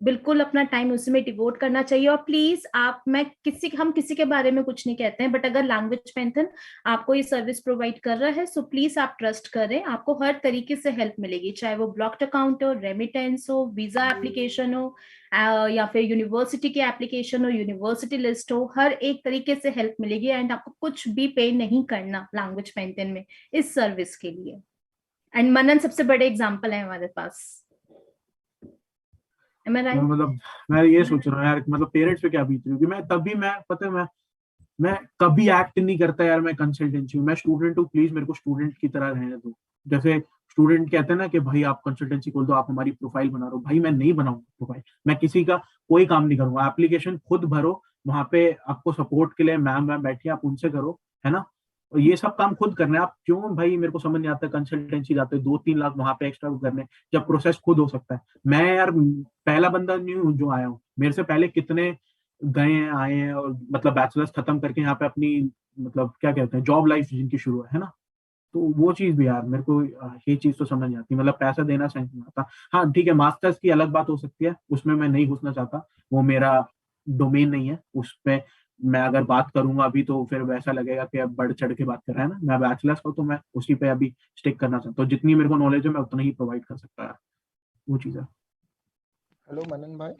बिल्कुल अपना टाइम उसमें डिवोट करना चाहिए। और प्लीज आप, मैं किसी, हम किसी के बारे में कुछ नहीं कहते हैं, बट अगर लैंग्वेज पेंथन आपको ये सर्विस प्रोवाइड कर रहा है सो प्लीज आप ट्रस्ट करें, आपको हर तरीके से हेल्प मिलेगी, चाहे वो ब्लॉक्ड अकाउंट हो, रेमिटेंस हो, वीजा एप्लीकेशन हो, या फिर यूनिवर्सिटी की एप्लीकेशन हो, यूनिवर्सिटी लिस्ट हो, हर एक तरीके से हेल्प मिलेगी। एंड आपको कुछ भी पे नहीं करना लैंग्वेज पेंथन में इस सर्विस के लिए। एंड मनन सबसे बड़े एग्जाम्पल है हमारे पास। Am I मैं right? मतलब मैं ये सोच रहा हूँ यार, मतलब पेरेंट्स पे क्या बीत रही होगी। मैं तभी, मैं पता है, मैं कभी एक्ट नहीं करता यार, मैं कंसल्टेंसी हूँ, मैं स्टूडेंट हूँ, प्लीज मेरे को स्टूडेंट की तरह रहने दो। जैसे स्टूडेंट कहते हैं ना कि भाई आप कंसल्टेंसी खोल दो, आप हमारी प्रोफाइल बना रहे हो, भाई मैं नहीं बनाऊंगा प्रोफाइल, मैं किसी का कोई काम नहीं करूंगा। एप्लीकेशन खुद भरो, वहां पे आपको सपोर्ट के लिए मैम वैम बैठी है, आप उनसे करो, है ना। और ये सब काम खुद करना है। आप क्यों भाई, मेरे को समझ नहीं आता कंसल्टेंसी जाते 2-3 लाख वहां पे एक्स्ट्रा करने, जब प्रोसेस खुद हो सकता है। मैं यार पहला बंदा नहीं हूँ जो आया हूँ, मेरे से पहले कितने गए हैं आए हैं, और मतलब बैचलर्स खत्म करके यहाँ पे अपनी मतलब क्या कहते हैं जॉब लाइफ जिनकी शुरू है ना। तो वो चीज भी यार मेरे को ये चीज तो समझ नहीं आती, मतलब पैसा देना सही नहीं आता। हाँ ठीक है, मास्टर्स की अलग बात हो सकती है, उसमें मैं नहीं घुसना चाहता, वो मेरा डोमेन नहीं है उसपे। मैं अगर बात करूंगा अभी तो फिर वैसा लगेगा कि अब बढ़ चढ़ के बात कर रहा है ना। मैं बैचलर्स को तो मैं उसी पे अभी स्टिक करना चाहता हूँ, जितनी मेरे को नॉलेज है मैं उतना ही प्रोवाइड कर सकता है, वो चीज है। हेलो मनन भाई।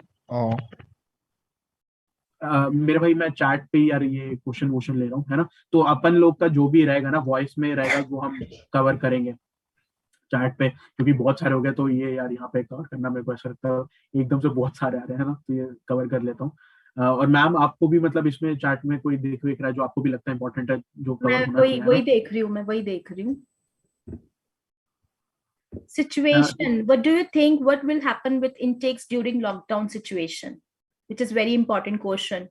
मेरे भाई मैं चैट पे यार ये क्वेश्चन वोश्चन ले रहा हूँ, है ना। तो अपन लोग का जो भी रहेगा ना वॉइस में रहेगा, वो हम कवर करेंगे चैट पे, क्योंकि बहुत सारे हो गए तो ये यार यहाँ पे कवर करना मेरे को ऐसा लगता है एकदम से बहुत सारे आ रहे हैं ना, तो ये कवर कर लेता हूँ। और मैम आपको भी मतलब इसमें चैट में कोई देख वेख रहा है जो आपको भी लगता है इंपॉर्टेंट है, जो कवर मैं होना वही चाहिए, है वही ना। देख रही हूँ, मैं वही देख रही हूँ। अ, Situation, what do you think, what will happen with intakes during lockdown situation, which is very important question,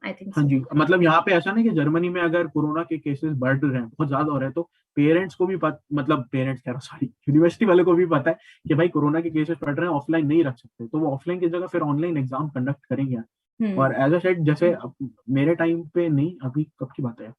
I think हाँ so. जी, मतलब यहाँ पे ऐसा नहीं कि जर्मनी में अगर कोरोना के केसेस बढ़ रहे हैं, बहुत ज्यादा हो रहे हैं, तो पेरेंट्स को भी मतलब पेरेंट्स कह रहा हूँ, सॉरी, यूनिवर्सिटी वाले को भी पता है कि भाई कोरोना के केसेस बढ़ रहे हैं, ऑफलाइन नहीं रख सकते, तो वो ऑफलाइन की जगह फिर ऑनलाइन एग्जाम कंडक्ट करेंगे। हम्म। और एज अ सेड, जैसे मेरे टाइम पे नहीं, अभी कब की बात है,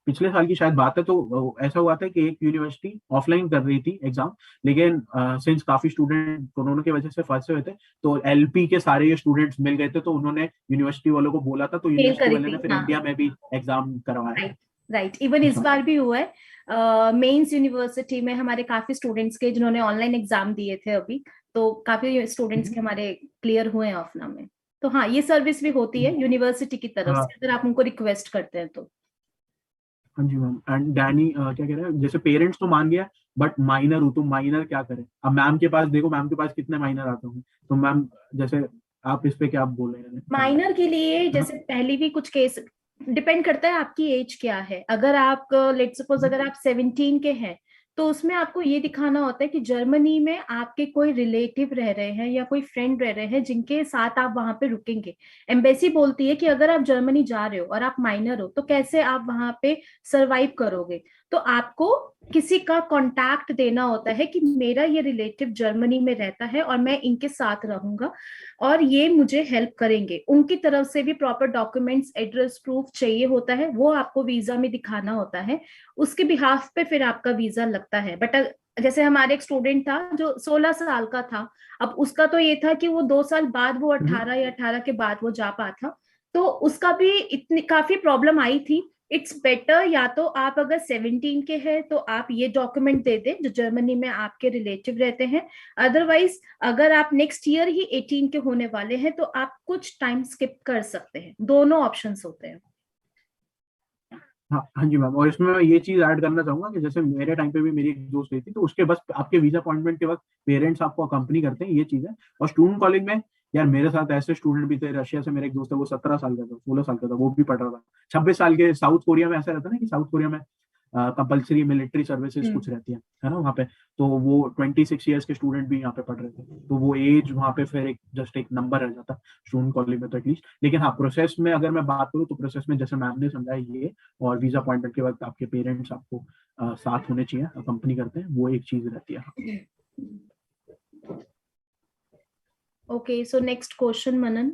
पिछले साल की शायद बात है, तो ऐसा हुआ था कि एक यूनिवर्सिटी ऑफलाइन कर रही थी एग्जाम, लेकिन सिंस काफी स्टूडेंट कोरोना की वजह से फंसे हुए थे, तो एलपी के सारे ये स्टूडेंट्स मिल गए थे, तो उन्होंने यूनिवर्सिटी वालों को बोला था, तो फेल यूनिवर्सिटी करी वाले ने थी, फिर हाँ। इंडिया में भी एग्जाम करवाया। राइट, राइट, इवन इस हाँ। बार भी हुआ है। मेंस यूनिवर्सिटी में हमारे काफी स्टूडेंट्स के जिन्होंने ऑनलाइन एग्जाम दिए थे अभी, तो काफी स्टूडेंट्स के हमारे क्लियर हुए हैं ऑफना में। तो हाँ, ये सर्विस भी होती है यूनिवर्सिटी की तरफ हाँ। से, अगर आप उनको रिक्वेस्ट करते हैं तो। हाँ जी मैम। एंड डैनी क्या कह रहे हैं, जैसे पेरेंट्स तो मान गया, बट माइनर हूँ, तो माइनर क्या करें। अब मैम के पास देखो, मैम के पास कितने माइनर आते होंगे, तो मैम जैसे आप इस पे क्या आप बोल रहे हैं क्या बोल माइनर के लिए रहे हैं, जैसे पहले भी कुछ केस, डिपेंड करता है आपकी एज क्या है। अगर आप लेट सपोज अगर आप 17 के हैं, तो उसमें आपको ये दिखाना होता है कि जर्मनी में आपके कोई रिलेटिव रह रहे हैं या कोई फ्रेंड रह रहे हैं जिनके साथ आप वहां पे रुकेंगे। एम्बेसी बोलती है कि अगर आप जर्मनी जा रहे हो और आप माइनर हो, तो कैसे आप वहां पे सरवाइव करोगे। तो आपको किसी का कांटेक्ट देना होता है कि मेरा ये रिलेटिव जर्मनी में रहता है और मैं इनके साथ रहूंगा और ये मुझे हेल्प करेंगे। उनकी तरफ से भी प्रॉपर डॉक्यूमेंट्स, एड्रेस प्रूफ चाहिए होता है, वो आपको वीजा में दिखाना होता है। उसके बिहाफ पे फिर आपका वीजा लगता है। बट जैसे हमारे एक स्टूडेंट था जो 16 साल का था, अब उसका तो ये था कि वो 2 साल बाद, वो 18 या 18 के बाद वो जा पाता, तो उसका भी इतनी काफी प्रॉब्लम आई थी। इट्स बेटर, या तो आप अगर 17 के हैं तो आप ये डॉक्यूमेंट दे दें जो जर्मनी में आपके रिलेटिव रहते हैं। अदरवाइज अगर आप नेक्स्ट ईयर ही 18 के होने वाले हैं तो आप कुछ टाइम स्किप कर सकते हैं। दोनों ऑप्शंस होते हैं। हाँ हाँ जी मैम। और इसमें मैं ये चीज ऐड करना चाहूंगा कि जैसे मेरे टाइम पे भी मेरी एक दोस्त गई थी, तो उसके बस आपके वीजा अपॉइंटमेंट के वक्त पेरेंट्स आपको अकम्पनी करते हैं, ये चीज है। और स्टूडेंट कॉलेज में यार मेरे साथ ऐसे स्टूडेंट भी थे, रशिया से मेरा एक दोस्त है, वो 17 साल का था, 16 साल का था, वो भी पढ़ रहा था। 26 साल के साउथ कोरिया में ऐसा रहता है ना कि साउथ कोरिया में कंपलसरी मिलिट्री सर्विसेज कुछ रहती है ना वहाँ पे, तो वो 26 ईयर्स के स्टूडेंट भी यहाँ पे पढ़ रहे थे, तो वो एज वहाँ पे फिर एक जस्ट एक नंबर रह जाता स्टूडेंट कॉलेज में तो एटलीस्ट। लेकिन हाँ, प्रोसेस में अगर मैं बात करूँ, तो प्रोसेस में जैसे मैम ने समझाया ये, और वीजा अपॉइंटमेंट के वक्त आपके पेरेंट्स आपको साथ होने चाहिए, कंपनी करते हैं, वो एक चीज रहती है। ओके, सो नेक्स्ट क्वेश्चन मनन।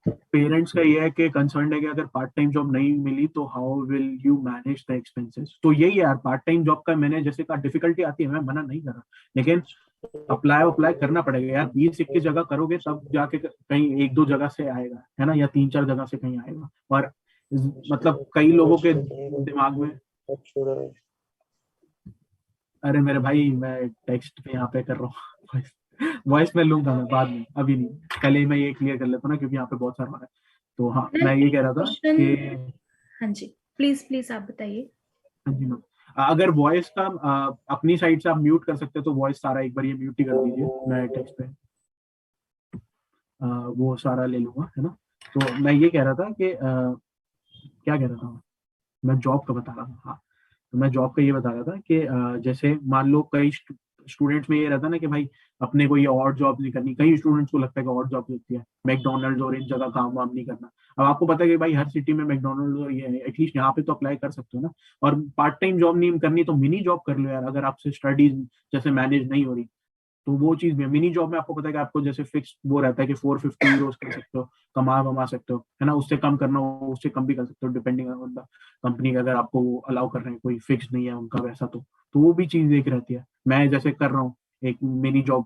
पेरेंट्स का ये है कि कंसर्न है कि अगर पार्ट टाइम जॉब नहीं मिली तो how will you manage the expenses. तो यही है यार, पार्ट टाइम जॉब का मैंने जैसे कहा डिफिकल्टी आती है, मैं मना नहीं कर रहा, लेकिन अप्लाई अप्लाई करना पड़ेगा यार। 20-21 जगह करोगे तब जाके कहीं एक दो जगह से आएगा, है ना, या 3-4 जगह से कहीं आएगा। और मतलब कई लोगों के दिमाग में, अरे मेरे भाई मैं टेक्स्ट पे यहाँ पे कर रहा हूँ, वॉइस में लूंगा मैं बाद में, अभी नहीं, कल ही मैं ये क्लियर कर लेता हूँ ना, क्योंकि यहाँ पे बहुत सारा हो रहा है। तो हाँ, मैं ये कह रहा था क्वेश्चन, कि हाँ जी, प्लीज प्लीज आप बताइए। हाँ जी मैम, अगर वॉइस का अपनी साइड से आप म्यूट कर सकते हो, तो वॉइस सारा एक बार ये म्यूट ही कर दीजिए, मैं टेक्स्ट पे वो सारा ले लूंगा, है ना। तो मैं ये कह रहा था कि क्या कह रहा था मैं जॉब का बता रहा था, हाँ। तो मैं जॉब का ये बता रहा था कि जैसे मान लो कई स्टूडेंट्स में ये रहता है ना कि भाई अपने को ये और जॉब नहीं करनी, कई स्टूडेंट्स को लगता है कि और जॉब लगती है मैकडोनल्ड्स और इन जगह काम वाम नहीं करना। अब आपको पता है कि भाई हर सिटी में मैकडोनल्ड्स और ये एटलीस्ट यहाँ पे तो अप्लाई कर सकते हो ना। और पार्ट टाइम जॉब नहीं करनी तो मिनी जॉब कर लो यार, अगर आपसे स्टडीज जैसे मैनेज नहीं हो रही, तो वो चीज भी मिनी जॉब में आपको पता है कि आपको जैसे फिक्स वो रहता है कि 450 यूरोज कर सकते हो, कमा सकते हो, है ना। उससे कम करना हो उससे कम भी कर सकते हो, डिपेंडिंग ऑन द कंपनी का, अगर आपको वो अलाउ कर रहे हैं, कोई फिक्स नहीं है उनका वैसा, तो वो भी चीज एक रहती है। मैं जैसे कर रहा हूँ एक मिनी जॉब,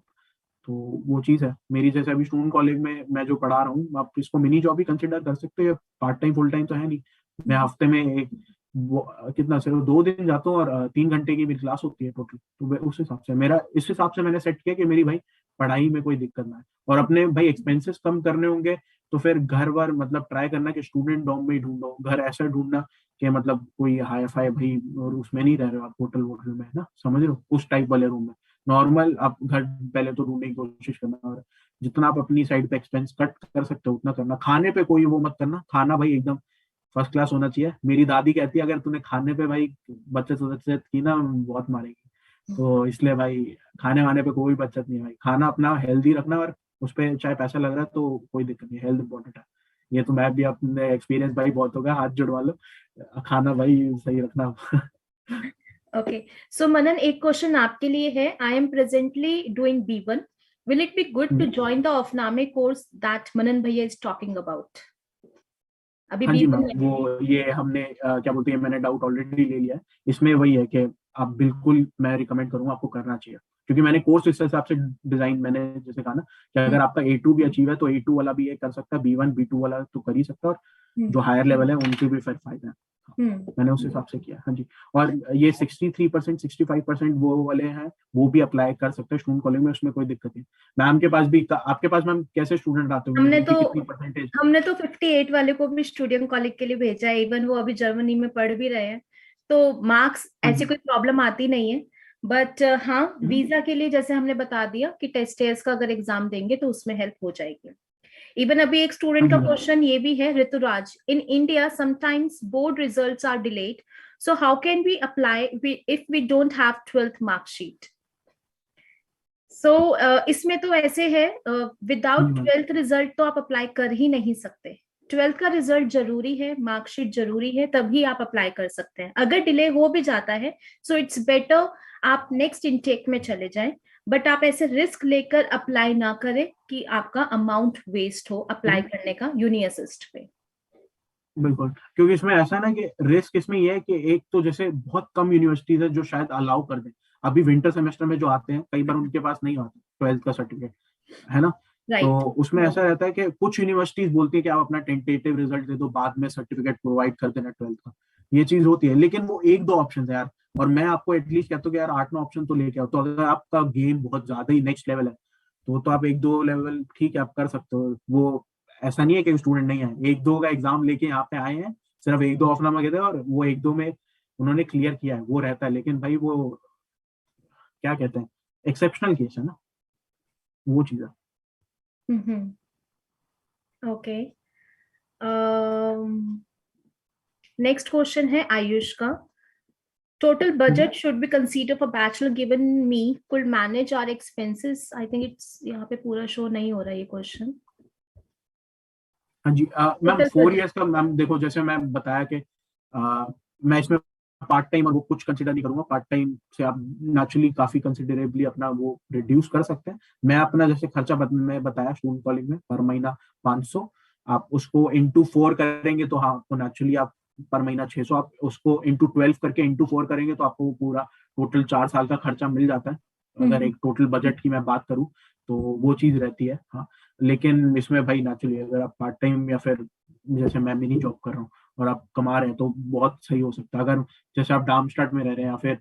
तो वो चीज है मेरी। जैसे अभी स्टूडेंट कॉलेज में मैं जो पढ़ा रहा हूँ, आप इसको मिनी जॉब भी कंसिडर कर सकते हो, पार्ट टाइम फुल टाइम तो है नहीं। मैं हफ्ते में एक कितना सिर्फ 2 दिन जाता हूँ और 3 घंटे की मेरी क्लास होती है टोटल। तो उस हिसाब से मेरा, इस हिसाब से मैंने सेट किया कि मेरी भाई पढ़ाई में कोई दिक्कत ना है, और अपने भाई एक्सपेंसेस कम करने होंगे तो फिर घर वर मतलब ट्राई करना कि स्टूडेंट डॉर्म में ही ढूंढो, घर ऐसा ढूंढना कि मतलब कोई हाई फाई भाई और उसमें नहीं रह रहे हो आप, होटल वोटल में ना, समझ रहे हो, उस टाइप वाले रूम में। नॉर्मल आप घर पहले तो ढूंढने की कोशिश करना, और जितना आप अपनी साइड पे एक्सपेंस कट कर सकते हो उतना करना। खाने पे कोई वो मत करना, खाना भाई एकदम फर्स्ट क्लास होना चाहिए। मेरी दादी कहती है अगर तूने खाने पे भाई बचत बचत की ना बहुत मारेगी, तो इसलिए भाई खाने वाने पे कोई बचत नहीं है भाई, खाना अपना हेल्दी रखना, और उस पर चाहे पैसा लग रहा है तो कोई दिक्कत नहीं, हेल्थ इंपॉर्टेंट है। ये तो मैं भी अपने एक्सपीरियंस भाई बहुत होगा, हाथ जुड़वा लो, खाना भाई सही रखना। ओके, सो मनन एक क्वेश्चन आपके लिए है। I am presently doing B1, will it be good to join the Aufnahme course that Manan भैया इज टॉकिंग अबाउट? अभी हाँ जी B1 मैम, में है। वो ये हमने क्या बोलते हैं, मैंने डाउट ऑलरेडी ले लिया है। इसमें वही है कि आप बिल्कुल, मैं रिकमेंड करूंगा आपको करना चाहिए, क्योंकि मैंने कोर्स इस हिसाब से डिजाइन, मैंने जैसे कहा ना कि हम्म, अगर आपका A2 भी अचीव है तो A2 वाला भी ये कर सकता है, B1 B2 वाला तो कर ही सकता है, और हम्म, जो हायर लेवल है उनके भी फिर फायदा है। हाँ, मैंने उस हिसाब से किया। हाँ जी। और ये 63% 65% वो वाले हैं, वो भी अप्लाई कर सकते हैं स्टूडेंट कॉलेज में, उसमें कोई दिक्कत नहीं। मैम के पास भी, आपके पास मैम कैसे स्टूडेंट आते होंगे, हमने तो उनकी कितनी परसेंटेज? हमने तो 58 वाले को भी स्टूडेंट कॉलेज के लिए भेजा है, इवन वो अभी जर्मनी में पढ़ भी रहे हैं। तो मार्क्स हाँ ऐसी जी। कोई प्रॉब्लम आती नहीं है। बट हाँ, हम्म। वीजा के लिए जैसे हमने बता दिया कि टेस्ट का अगर एग्जाम देंगे तो उसमें हेल्प हो जाएगी। इवन अभी एक हाँ स्टूडेंट का जी मैम। क्वेश्चन ये भी है, Rituraj, in India sometimes board results are delayed, so how can we apply if we don't have 12th marksheet? So इसमें तो ऐसे है, हाँ जी विदाउट मैम। 12th रिजल्ट तो आप अप्लाई कर ही नहीं सकते। 12th का रिजल्ट जरूरी है, मार्कशीट जरूरी है, तभी आप अप्लाई कर सकते हैं। अगर डिले हो भी जाता है सो इट्स बेटर आप नेक्स्ट इनटेक में चले जाएं, बट आप ऐसे रिस्क लेकर अप्लाई ना करें कि आपका अमाउंट वेस्ट हो अप्लाई करने का यूनी असिस्ट पे। बिल्कुल, क्योंकि इसमें ऐसा है ना कि रिस्क इसमें यह है कि एक तो जैसे बहुत कम यूनिवर्सिटीज है जो शायद अलाउ कर दें, अभी विंटर सेमेस्टर में जो आते हैं कई बार उनके पास नहीं आता 12th का सर्टिफिकेट, है ना। तो राइट। उसमें ऐसा रहता है कि कुछ यूनिवर्सिटीज बोलती है कि आप अपना टेंटेटिव रिजल्ट दे दो, बाद में सर्टिफिकेट प्रोवाइड कर देना 12th का। ये चीज होती है, लेकिन वो एक दो ऑप्शन है यार, और मैं आपको एटलीस्ट कहता हूँ कि यार 8-9 ऑप्शन तो लेके आओ। तो अगर आपका गेम बहुत ज्यादा ही नेक्स्ट लेवल है तो आप एक दो लेवल ठीक है आप कर सकते हो। वो ऐसा नहीं है कि स्टूडेंट नहीं आए, एक दो का एग्जाम लेके यहाँ पे आए हैं, सिर्फ एक दो ऑफनामा गए थे और वो एक दो में उन्होंने क्लियर किया है, वो रहता है। लेकिन भाई वो क्या कहते हैं, एक्सेप्शनल केस है ना, वो चीज है। हम्म। ओके, नेक्स्ट क्वेश्चन है आयुष का। Total budget should be considered for bachelor given me could manage our expenses. I think it's यहाँ पे पूरा शो नहीं हो रहा है ये क्वेश्चन। हाँ जी मैम, टोटल 4 इयर्स बजट। का मैम देखो, जैसे मैं बताया कि मैं इसमें पार्ट टाइम और वो कुछ कंसिडर नहीं करूंगा। पार्ट टाइम से आप नेचुरली काफी कंसिडरेबली अपना वो रिड्यूस कर सकते हैं। मैं अपना जैसे खर्चा मैं बताया स्टूडेंट कॉलेज में पर महीना 500, आप उसको इंटू 4 करेंगे तो हाँ, तो नेचुरली आप पर महीना 600, आप उसको इंटू 12 करके इंटू 4 करेंगे तो आपको वो पूरा टोटल 4 साल का खर्चा मिल जाता है। अगर हम्म। एक टोटल बजट की मैं बात करूँ तो वो चीज रहती है। हाँ, लेकिन इसमें भाई नेचुरली अगर आप पार्ट टाइम या फिर जैसे मैं मिनी जॉब कर रहा हूँ और आप कमा रहे हैं तो बहुत सही हो सकता है। अगर जैसे आप डार्मस्टाड में रह रहे हैं या फिर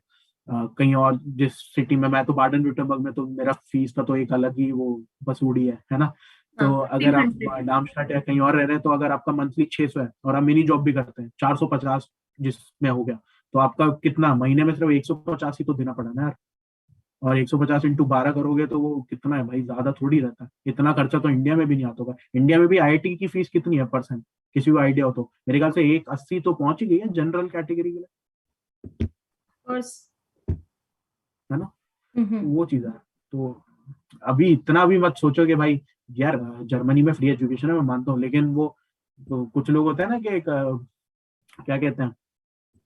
कहीं और जिस सिटी में, मैं तो बाडन व्युर्टम्बर्ग में, तो मेरा फीस का तो एक अलग ही वो बसूड़ी है ना। हाँ, तो अगर आप 1500। डार्मस्टाड या कहीं और रह रहे हैं तो अगर आपका मंथली 600 है और आप मिनी जॉब भी करते हैं 450 जिसमें हो गया, तो आपका कितना महीने में सिर्फ 150 ही तो देना पड़ा ना यार। और 150 इंटू 12 करोगे तो वो कितना है भाई, ज्यादा थोड़ी रहता है। इतना खर्चा तो इंडिया में भी नहीं आता होगा। इंडिया में भी आईआईटी की फीस कितनी है परसेंट, किसी को आइडिया हो तो? मेरे ख्याल से 180 तो पहुंच ही गई है जनरल कैटेगरी के लिए, और है ना। हम्म। वो चीज है। तो अभी इतना भी मत सोचो कि भाई यार जर्मनी में फ्री एजुकेशन है, मैं मानता हूँ, लेकिन वो तो कुछ लोग होते हैं ना कि एक क्या कहते हैं,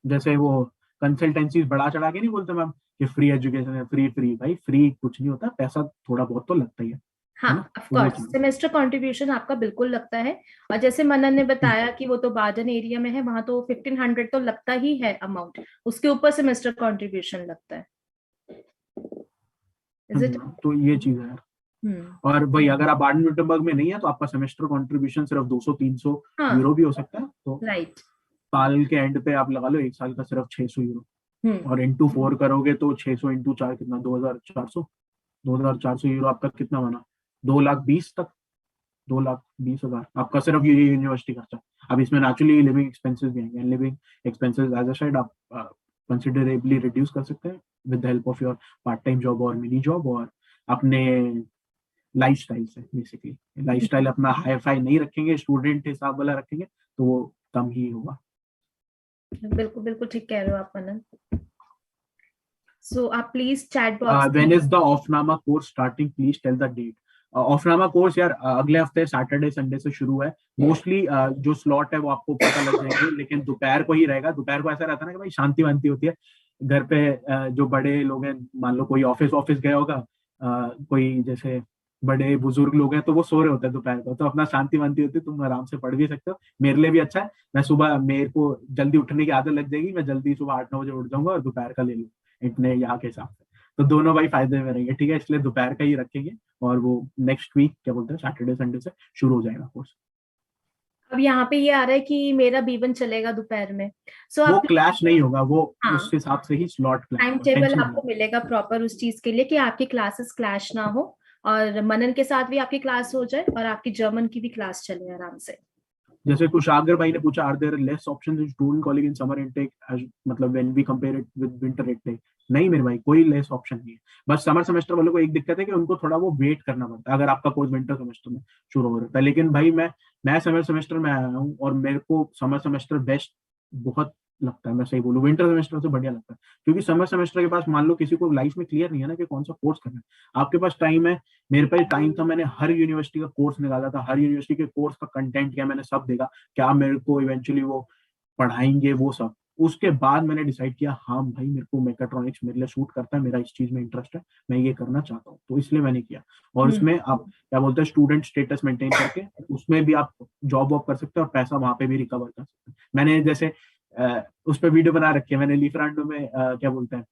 जैसे वो कंसल्टेंसी बढ़ा चढ़ा के नहीं बोलते मैम कि फ्री एजुकेशन है, फ्री फ्री भाई फ्री कुछ नहीं होता, पैसा थोड़ा बहुत तो लगता ही है हाँ, ना। ऑफ तो वो कोर्स चीज सेमेस्टर कंट्रीब्यूशन आपका बिल्कुल लगता है। और जैसे मनन ने बताया कि वो तो बादन एरिया में है, वहां तो 1500 तो लगता ही है अमाउंट, उसके ऊपर सेमेस्टर कंट्रीब्यूशन लगता है। हाँ इज जी इट? मैम, तो ये चीज है यार। हम्म। और भाई अगर आप बाडन व्युर्टम्बर्ग में नहीं है तो आपका सेमेस्टर कंट्रीब्यूशन सिर्फ 200-300 हाँ, यूरो भी हो सकता है। तो राइट। साल के एंड पे आप लगा लो एक साल का सिर्फ 600 यूरो, और इंटू 4 करोगे तो 600 इंटू 4 कितना, 2400, 2400 यूरो आपका कितना बना, 2,20,000 तक, 2,20,000 आपका सिर्फ ये यूनिवर्सिटी खर्चा। अब इसमें नेचुरली लिविंग एक्सपेंसेस भी आएंगे, living expenses as a side आप कंसिडरेबली रिड्यूस कर सकते हैं with the help of your part time job और मिनी जॉब, और अपने लाइफस्टाइल से। बेसिकली लाइफस्टाइल अपना हाई फाई नहीं रखेंगे, स्टूडेंट हिसाब वाला रखेंगे, तो वो कम ही होगा। बिल्कुल बिल्कुल ठीक कह रहे हो आप मनन। सो आप please chat box when is the Aufnahme course starting, please tell the date. Aufnahme course यार अगले हफ्ते सैटरडे संडे से शुरू है। मोस्टली जो स्लॉट है वो आपको पता लग जाएंगे, लेकिन दोपहर को ही रहेगा। दोपहर को ऐसा रहता है ना कि भाई शांति वांति होती है घर पे, जो बड़े लोग हैं, मान लो कोई ऑफिस ऑफिस गया होगा, कोई जैसे बड़े बुजुर्ग लोग हैं तो वो सो रहे होते हैं दोपहर को, तो अपना शांति वांति होती है, तुम आराम से पढ़ भी सकते हो। मेरे लिए भी अच्छा है, मैं सुबह, मेरे को जल्दी उठने की आदत लग जाएगी, मैं जल्दी सुबह 8-9 बजे उठ जाऊंगा और दोपहर का ले लूँ इतने यहाँ के हिसाब से, तो दोनों भाई फायदे में रहेंगे। ठीक है, इसलिए दोपहर का ही रखेंगे, और वो नेक्स्ट वीक क्या बोलते हैं सैटरडे संडे से शुरू हो जाएगा कोर्स। अब यहाँ पे ये आ रहा है कि मेरा B1 चलेगा दोपहर में, सो वो आप क्लैश नहीं होगा, वो हाँ उस हिसाब से ही स्लॉट क्लैश टाइम होगा, टेबल टेंशन आपको नहीं। मिलेगा प्रॉपर उस चीज के लिए कि आपकी क्लासेस क्लैश ना हो, और मनन के साथ भी आपकी क्लास हो जाए और आपकी जर्मन की भी क्लास चले आराम से। जैसे कुशागर भाई ने पूछा, are there less options in student college in summer intake, मतलब when we compare it with winter intake? नहीं मेरे भाई, कोई लेस ऑप्शन नहीं है। बस समर सेमेस्टर वालों को एक दिक्कत है कि उनको थोड़ा वो वेट करना पड़ता है अगर आपका कोर्स विंटर सेमेस्टर में शुरू हो रहा है। लेकिन भाई मैं समर सेमेस्टर में आया हूँ, और मेरे को समर सेमेस्टर बेस्ट बहुत लगता है। मैं सही बोलूँ, विंटर सेमेस्टर से बढ़िया लगता है, क्योंकि समर सेमेस्टर के पास, मान लो किसी को लाइफ में क्लियर नहीं है ना कि कौन सा कोर्स करना है, आपके पास टाइम है। मेरे पास टाइम था, मैंने हर यूनिवर्सिटी का कोर्स निकाला था, हर यूनिवर्सिटी के कोर्स का कंटेंट क्या मैंने सब देखा, क्या मेरे को इवेंचुअली वो पढ़ाएंगे वो सब। उसके बाद मैंने डिसाइड किया, हाँ भाई मेरे को मेकाट्रॉनिक्स मेरे लिए सूट करता है, मेरा इस चीज में इंटरेस्ट है, मैं ये करना चाहता हूँ, तो इसलिए मैंने किया। और उसमें आप क्या बोलते हैं स्टूडेंट स्टेटस मेंटेन करके उसमें भी आप जॉब वॉब कर सकते हो, और पैसा वहां पे भी रिकवर कर सकते हैं। मैंने जैसे उस पर वीडियो बना रखी है मैंने, लीफ्रांडो में क्या बोलते हैं,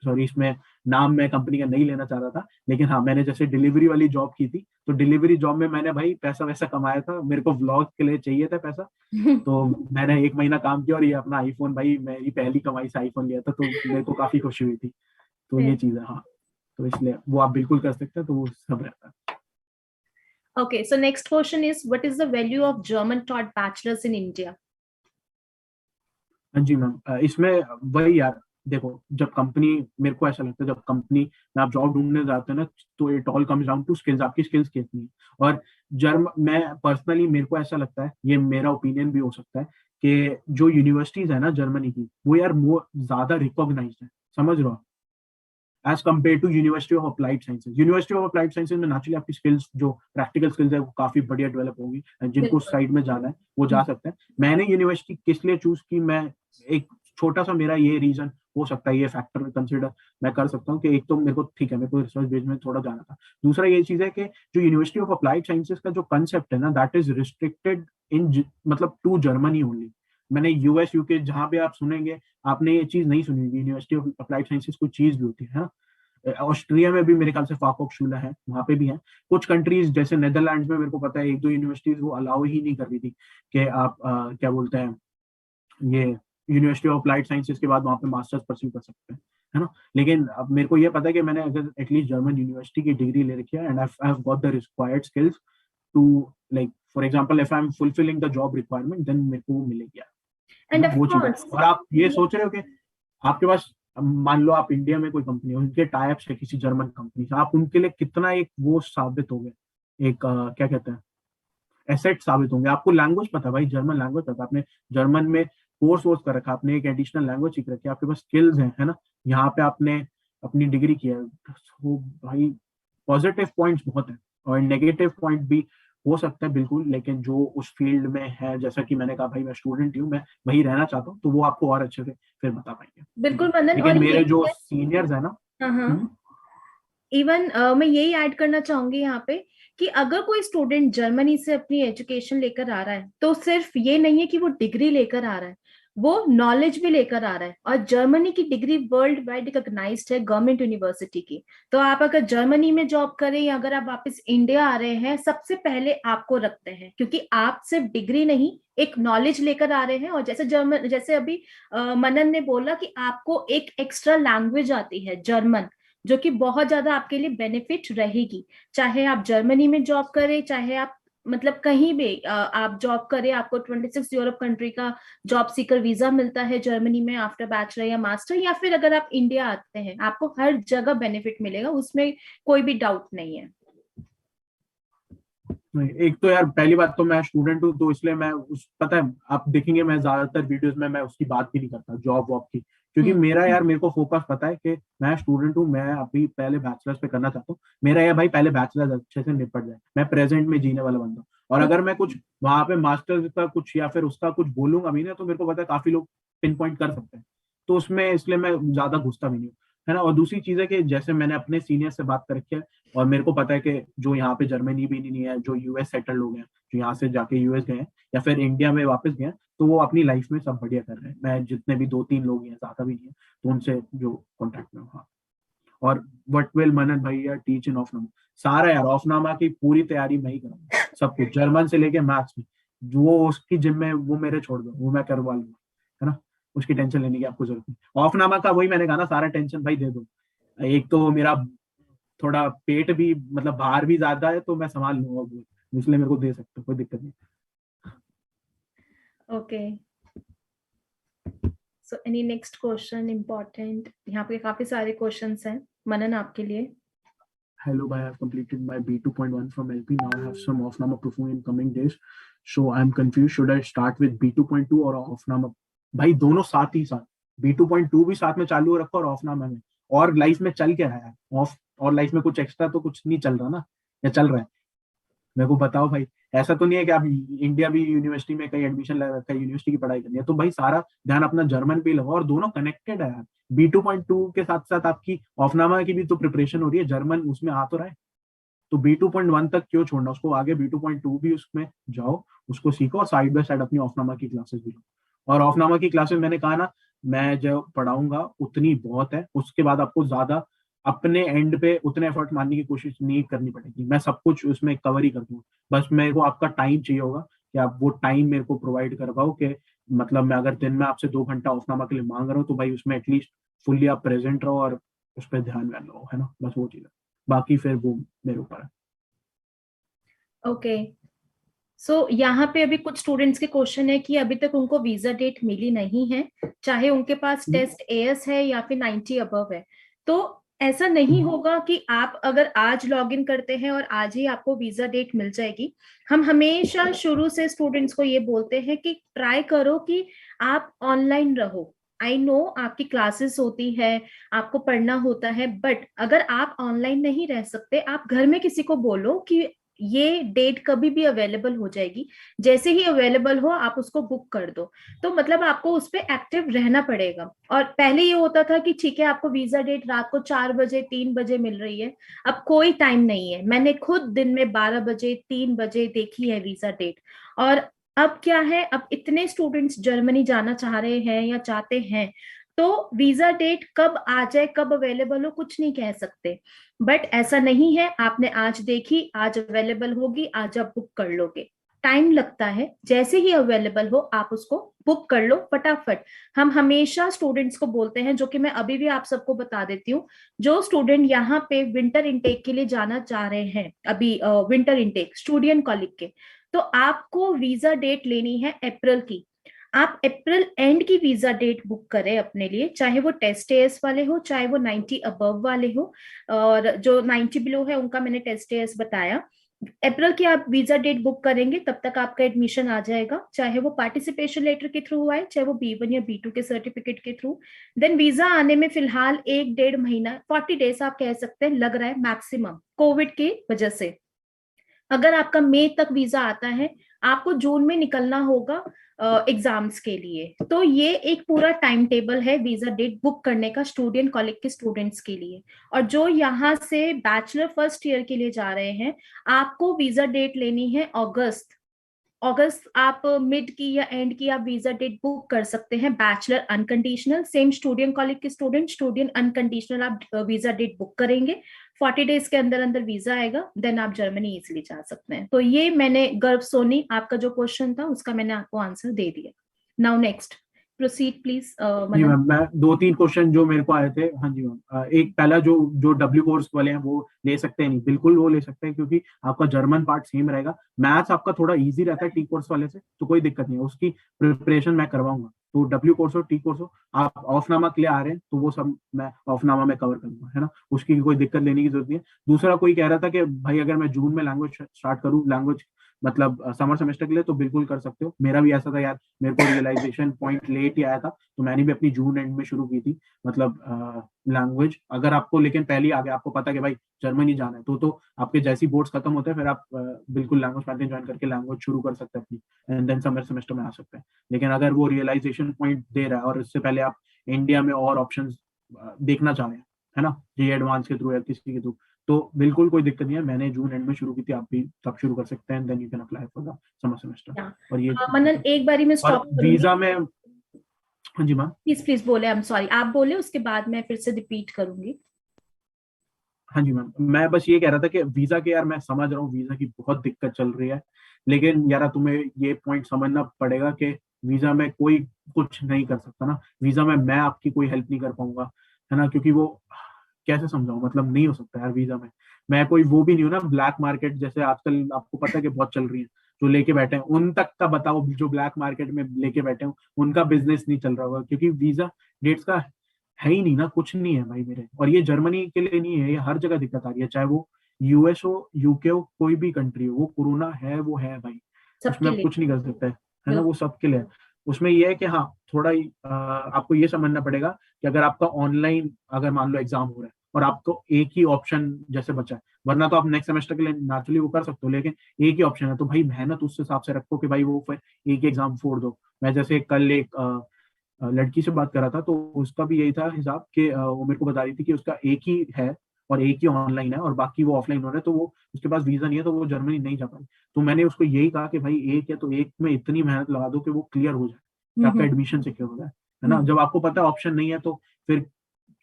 सॉरी इसमें नाम मैं कंपनी का नहीं लेना चाह रहा था, लेकिन हाँ मैंने जैसे डिलीवरी वाली जॉब की थी, तो डिलीवरी जॉब में मैंने भाई पैसा वैसा कमाया था, मेरे को व्लॉग के लिए चाहिए था पैसा, तो मैंने 1 महीना काम किया और ये अपना आईफोन, भाई मेरी पहली कमाई से आईफोन लिया था, तो मेरे को काफी खुशी हुई थी। तो ये चीज है, हाँ, तो इसलिए वो आप बिल्कुल कर सकते हैं, तो वो सब रहता है। Okay, so next question is, what is the value of German taught bachelors in India? हाँ जी मैम, इसमें वही यार, देखो जब कंपनी, मेरे को ऐसा लगता है जब कंपनी में आप जॉब ढूंढने जाते हैं ना, तो it all comes down to skills, आपकी स्किल्स कितनी है। और मैं पर्सनली, मेरे को ऐसा लगता है, ये मेरा ओपिनियन भी हो सकता है, कि जो यूनिवर्सिटीज है ना जर्मनी की, वो यार मोर ज्यादा रिकॉग्नाइज्ड है, समझ रहे हो, as compare to university of applied sciences. University of applied sciences में नेचुरली आपकी स्किल्स, जो प्रैक्टिकल स्किल्स है वो काफी बढ़िया डेवलप होगी, जिनको बिल्कुल। साइड में जाना है वो जा सकते हैं। मैंने यूनिवर्सिटी किस लिए चूज की, मैं एक छोटा सा मेरा ये रीजन हो सकता है, ये फैक्टर कंसिडर मैं कर सकता हूँ, कि एक तो मेरे को ठीक है, मेरे को रिसर्च बेस में थोड़ा जाना था। दूसरा ये चीज है कि जो यूनिवर्सिटी ऑफ अप्लाइड साइंसेज का जो कंसेप्ट है ना, दैट इज रिस्ट्रिक्टेड इन मतलब टू जर्मनी ओनली। मैंने यूएस यूके जहां पे आप सुनेंगे, आपने ये चीज नहीं सुनी, यूनिवर्सिटी ऑफ अप्लाइड साइंसेज कोई चीज भी होती है ना। ऑस्ट्रिया में भी मेरे ख्याल से फाकोक्शूला है, वहां पे भी है। कुछ कंट्रीज जैसे नेदरलैंड्स में मेरे को पता है एक दो यूनिवर्सिटीज वो अलाउ ही नहीं कर रही थी कि आप क्या बोलते हैं, ये यूनिवर्सिटी ऑफ अप्लाइड साइंसेज के बाद वहां पे मास्टर्स परस्यू कर सकते हैं, है ना। लेकिन अब मेरे को ये पता है कि मैंने अगर एटलीस्ट जर्मन यूनिवर्सिटी की डिग्री ले रखी है, and I have got the required skills to, like for example if I am fulfilling the job requirement, then मेरे को वो मिलेगी, है And ना, of वो चीज है। course, और आप ये सोच रहे हो कि आपके पास, मान लो आप इंडिया में कोई कंपनी है, उनके टाइप्स है किसी जर्मन कंपनी से, आप उनके लिए कितना एक वो साबित हो गए, एक क्या कहते हैं, एसेट साबित होंगे। आपको लैंग्वेज पता है भाई, जर्मन लैंग्वेज पता है, आपने जर्मन में कोर्स वोर्स कर रखा, आपने एक एडिशनल लैंग्वेज सीख रखी है, आपके पास स्किल्स हैं, है ना, यहाँ पे आपने अपनी डिग्री की है, तो भाई पॉजिटिव पॉइंट्स बहुत है, और नेगेटिव पॉइंट भी हो सकता है बिल्कुल, लेकिन जो उस फील्ड में है, जैसा कि मैंने कहा भाई मैं स्टूडेंट हूँ, मैं वही रहना चाहता हूँ, तो वो आपको और अच्छे से फिर बता पाएंगे। बिल्कुल मनन, लेकिन और ये मेरे जो भी है, सीनियर्स है ना, हाँ हाँ, इवन मैं यही ऐड करना चाहूंगी यहाँ पे कि अगर कोई स्टूडेंट जर्मनी से अपनी एजुकेशन लेकर आ रहा है, तो सिर्फ ये नहीं है कि वो डिग्री लेकर आ रहा है, वो नॉलेज भी लेकर आ रहा है। और जर्मनी की डिग्री वर्ल्ड वाइड रिकॉग्नाइज्ड है गवर्नमेंट यूनिवर्सिटी की। तो आप अगर जर्मनी में जॉब करें या अगर आप वापस इंडिया आ रहे हैं, सबसे पहले आपको रखते हैं, क्योंकि आप सिर्फ डिग्री नहीं, एक नॉलेज लेकर आ रहे हैं। और जैसे अभी मनन ने बोला कि आपको एक एक्स्ट्रा लैंग्वेज आती है जर्मन, जो कि बहुत ज्यादा आपके लिए बेनिफिट रहेगी। चाहे आप जर्मनी में जॉब करें, चाहे आप मतलब कहीं भी आप जॉब करें, आपको 26 यूरोप कंट्री का जॉब सीकर वीजा मिलता है जर्मनी में आफ्टर बैचलर या मास्टर, या फिर अगर आप इंडिया आते हैं, आपको हर जगह बेनिफिट मिलेगा, उसमें कोई भी डाउट नहीं है। नहीं, एक तो यार पहली बात तो मैं स्टूडेंट हूँ, तो इसलिए मैं उस पता है आप देखेंगे मैं ज्यादातर वीडियोस में मैं उसकी बात भी नहीं करता जॉब वॉब की, क्योंकि मेरा यार मेरे को फोकस पता है कि मैं स्टूडेंट हूँ, मैं अभी पहले बैचलर्स पे करना चाहता हूँ। मेरा यार भाई पहले बैचलर्स अच्छे से निपट जाए, मैं प्रेजेंट में जीने वाला बंदा हूँ। और अगर मैं कुछ वहां पे मास्टर्स का कुछ या फिर उसका कुछ बोलूंगा भी ना, तो मेरे को पता है काफी लोग पिन पॉइंट कर सकते हैं। तो उसमें इसलिए मैं ज्यादा घुसता भी नहीं हूँ, है ना। और दूसरी चीज है कि जैसे मैंने अपने सीनियर से बात कर रखी है, और मेरे को पता है कि जो यहाँ पे जर्मनी भी नहीं है, जो यूएस सेटल लोग हैं, जो यहाँ से जाके यूएस गए हैं या फिर इंडिया में वापस गए हैं, तो वो अपनी लाइफ में सब बढ़िया कर रहे हैं। मैं जितने भी 2-3 लोग हैं, ज्यादा भी नहीं है, तो उनसे जो कॉन्टेक्ट में हूँ, हाँ। और वट विल मनन भैया टीच इन ऑफनामा, सारा यार ऑफनामा की पूरी तैयारी मैं ही करूंगा, सब कुछ जर्मन से लेके मैथ्स में, जो उसकी जिम्मे वो मेरे छोड़ दो, वो मैं करवा लूंगा, है ना। उसकी टेंशन लेने की आपको जरूरत नहीं। ऑफनामा का वही मैंने कहा ना, सारा टेंशन भाई दे दो। एक तो मेरा थोड़ा पेट भी मतलब भार भी ज्यादा है, तो मैं संभाल लूंगा वो, इसलिए मेरे को दे सकते हो, कोई दिक्कत नहीं। Okay, so any next question important? यहाँ पे काफी सारे क्वेश्चंस हैं मनन आपके लिए। Hello, bhai, I have completed my B2.1 from LP. Now I have some Offnama perform in coming days. So I'm confused. Should I start with B2.2 और Offnama? भाई दोनों साथ ही साथ, B2.2 भी साथ में चालू रखो और Offnama में। और लाइफ में चल क्या रहा है ऑफ, और लाइफ में कुछ एक्स्ट्रा तो कुछ नहीं चल रहा ना, या चल रहा है? मेरे को बताओ भाई। ऐसा तो नहीं है कि आप इंडिया भी यूनिवर्सिटी में कहीं एडमिशन ले रखा है, यूनिवर्सिटी की पढ़ाई करनी है, तो भाई सारा ध्यान अपना जर्मन पे लगाओ, और दोनों कनेक्टेड है यार। B2.2 के साथ साथ आपकी ऑफनामा की भी तो प्रिपरेशन हो रही है, जर्मन उसमें आ तो रहा है। तो B2.1 तक क्यों छोड़ना उसको, आगे B2.2 भी उसमें जाओ, उसको सीखो, और साइड बाय साइड अपनी ऑफनामा की क्लासेस भी लो। और ऑफनामा की क्लासेस मैंने कहा ना, मैं जो पढ़ाऊंगा उतनी बहुत है, उसके बाद आपको ज्यादा अपने एंड पे उतने एफर्ट मारने की कोशिश नहीं करनी पड़ेगी, मैं सब कुछ उसमें कवर ही कर दूंगा। बस मेरे को आपका टाइम चाहिए होगा, कि आप वो टाइम मेरे को प्रोवाइड कर पाओ, कि मतलब मैं अगर दिन में आपसे 2 घंटा ऑफनामा के लिए मांग रहा हूँ, तो भाई उसमें एटलीस्ट फुल्ली आप प्रेजेंट रहो और उस पर ध्यान व्यान लो, है ना, बस वो चीज है। बाकी फिर वो मेरे ऊपर है। ओके, सो यहाँ पे अभी कुछ स्टूडेंट्स के क्वेश्चन है कि अभी तक उनको वीजा डेट मिली नहीं है, चाहे उनके पास टेस्ट एएस है या फिर 90 अबव है। तो ऐसा नहीं होगा कि आप अगर आज लॉग इन करते हैं और आज ही आपको वीजा डेट मिल जाएगी। हम हमेशा शुरू से स्टूडेंट्स को ये बोलते हैं कि ट्राई करो कि आप ऑनलाइन रहो। आई नो आपकी क्लासेस होती है, आपको पढ़ना होता है, बट अगर आप ऑनलाइन नहीं रह सकते, आप घर में किसी को बोलो कि ये डेट कभी भी अवेलेबल हो जाएगी, जैसे ही अवेलेबल हो आप उसको बुक कर दो। तो मतलब आपको उस पर एक्टिव रहना पड़ेगा। और पहले ये होता था कि ठीक है, आपको वीजा डेट रात को 4 बजे 3 बजे मिल रही है, अब कोई टाइम नहीं है। मैंने खुद दिन में 12 बजे 3 बजे देखी है वीजा डेट। और अब क्या है, अब इतने स्टूडेंट्स जर्मनी जाना चाह रहे हैं या चाहते हैं, तो वीजा डेट कब आ जाए, कब अवेलेबल हो, कुछ नहीं कह सकते। बट ऐसा नहीं है आपने आज देखी, आज अवेलेबल होगी, आज आप बुक कर लोगे। टाइम लगता है, जैसे ही अवेलेबल हो आप उसको बुक कर लो फटाफट। हम हमेशा स्टूडेंट्स को बोलते हैं, जो कि मैं अभी भी आप सबको बता देती हूँ, जो स्टूडेंट यहाँ पे विंटर इनटेक के लिए जाना चाह रहे हैं, अभी विंटर इनटेक स्टूडेंट कॉलेज के, तो आपको वीजा डेट लेनी है अप्रैल की। आप अप्रैल एंड की वीजा डेट बुक करें अपने लिए, चाहे वो टेस्ट एएस वाले हो, चाहे वो 90 अबव वाले हो। और जो 90 बिलो है उनका मैंने टेस्ट एएस बताया। अप्रैल की आप वीजा डेट बुक करेंगे, तब तक आपका एडमिशन आ जाएगा, चाहे वो पार्टिसिपेशन लेटर के थ्रू आए, चाहे वो B1 या B2 के सर्टिफिकेट के थ्रू। देन वीजा आने में फिलहाल 1-1.5 महीना, 40 डेज आप कह सकते हैं, लग रहा है मैक्सिमम, कोविड की वजह से। अगर आपका मई तक वीजा आता है, आपको जून में निकलना होगा एग्जाम्स के लिए। तो ये एक पूरा टाइम टेबल है वीजा डेट बुक करने का स्टूडेंट कॉलेज के स्टूडेंट्स के लिए। और जो यहाँ से बैचलर फर्स्ट ईयर के लिए जा रहे हैं, आपको वीजा डेट लेनी है अगस्त, अगस्त आप मिड की या एंड की आप वीजा डेट बुक कर सकते हैं। Bachelor unconditional, same student college के स्टूडेंट अनकंडीशनल आप वीजा डेट बुक करेंगे, 40 डेज के अंदर अंदर वीजा आएगा, देन आप जर्मनी इजिली जा सकते हैं। तो ये मैंने गर्भ सोनी आपका जो क्वेश्चन था उसका मैंने आपको आंसर दे दिया। नाउ नेक्स्ट प्रोसीड प्लीज जी मनन। मैम, मैं 2-3 क्वेश्चन जो मेरे को आए थे, हाँ जी मैम, एक पहला जो जो डब्ल्यू कोर्स वाले हैं वो ले सकते हैं नहीं, बिल्कुल वो ले सकते हैं क्योंकि आपका जर्मन पार्ट सेम रहेगा। मैथ्स आपका थोड़ा इजी रहता है टी कोर्स वाले से, तो कोई दिक्कत नहीं है, उसकी प्रिपरेशन मैं करवाऊंगा। तो डब्ल्यू कोर्स और टी कोर्स हो, आप ऑफनामा के लिए आ रहे हैं तो वो सब मैं ऑफनामा में कवर करूंगा, है ना, उसकी कोई दिक्कत लेने की जरूरत नहीं है। दूसरा कोई कह रहा था कि भाई अगर मैं जून में लैंग्वेज स्टार्ट करूँ, लैंग्वेज मतलब समर सेमेस्टर के लिए, तो बिल्कुल कर सकते हो। मेरा भी ऐसा था यार, मेरे को रियलाइजेशन पॉइंट लेट ही आया था, तो मैंने भी अपनी जून एंड में शुरू की थी मतलब लैंग्वेज। अगर आपको लेकिन पहले ही आ गया, आपको पता कि भाई जर्मनी जाना है, तो आपके जैसी बोर्ड्स खत्म होते हैं फिर आप बिल्कुल लैंग्वेज पैटर्न ज्वाइन करके लैंग्वेज शुरू कर सकते हैं अपनी, एंड देन समर सेमेस्टर में आ सकते हैं। लेकिन अगर वो रियलाइजेशन पॉइंट दे रहा है और इससे पहले आप इंडिया में और ऑप्शन देखना चाह रहे हैं, है ना, जे एडवांस के थ्रू या किसी के थ्रू, तो बिल्कुल कोई दिक्कत नहीं है। मैंने जून एंड में शुरू की थी, आप भी तब शुरू कर सकते हैं, then you can apply for the summer semester. और ये मनन एक बारी में और स्टॉप करूंगी। वीजा में, हाँ जी मैम। प्लीज प्लीज बोले, आई एम सॉरी, आप बोले उसके बाद मैं फिर से रिपीट करूंगी। हाँ जी मैम, मैं बस ये कह रहा था कि वीजा के, यार मैं समझ रहा हूँ वीजा की बहुत दिक्कत चल रही है, लेकिन यार तुम्हें ये पॉइंट समझना पड़ेगा कि वीजा में कोई कुछ नहीं कर सकता ना, वीजा में मैं आपकी कोई हेल्प नहीं कर पाऊंगा, है ना, क्योंकि वो कैसे समझाऊं, मतलब नहीं हो सकता यार वीजा में। मैं कोई वो भी नहीं हूं ना, ब्लैक मार्केट जैसे आजकल आपको पता है कि बहुत चल रही है, जो लेके बैठे हैं उन तक का बताओ, जो ब्लैक मार्केट में लेके बैठे हैं उनका बिजनेस नहीं चल रहा होगा, क्योंकि वीजा डेट्स का है ही नहीं ना, कुछ नहीं है भाई मेरे। और ये जर्मनी के लिए नहीं है, ये हर जगह दिक्कत आ रही है, चाहे वो यूएस हो, यूके हो, कोई भी कंट्री हो, वो कोरोना है वो है भाई, सबके उसमें आप लिए। कुछ नहीं कर सकते, है ना, बिल्कुल। वो सबके लिए है। उसमें ये है कि हाँ, थोड़ा ही आपको ये समझना पड़ेगा कि अगर आपका ऑनलाइन अगर मान लो एग्जाम हो रहा है और आपको एक ही ऑप्शन जैसे बचा है, वरना तो आप नेक्स्ट सेमेस्टर के लिए नेचुरली वो कर सकते हो, लेकिन एक ही ऑप्शन है, तो भाई मेहनत उस हिसाब से रखो कि भाई वो फिर एक ही एग्जाम फोड़ दो। मैं जैसे कल एक लड़की से बात कर रहा था, तो उसका भी यही था हिसाब कि वो मेरे को बता रही थी कि उसका एक ही है और एक ही ऑनलाइन है और बाकी वो ऑफलाइन हो रहा है, तो वो उसके पास वीजा नहीं है, तो वो जर्मनी नहीं जा पाई। तो मैंने उसको यही कहा कि भाई एक है तो एक में इतनी मेहनत लगा दो कि वो क्लियर हो जाए, कि आपका हम्म एडमिशन सिक्योर हो जाए, है ना। हम्म जब आपको पता है ऑप्शन नहीं है तो फिर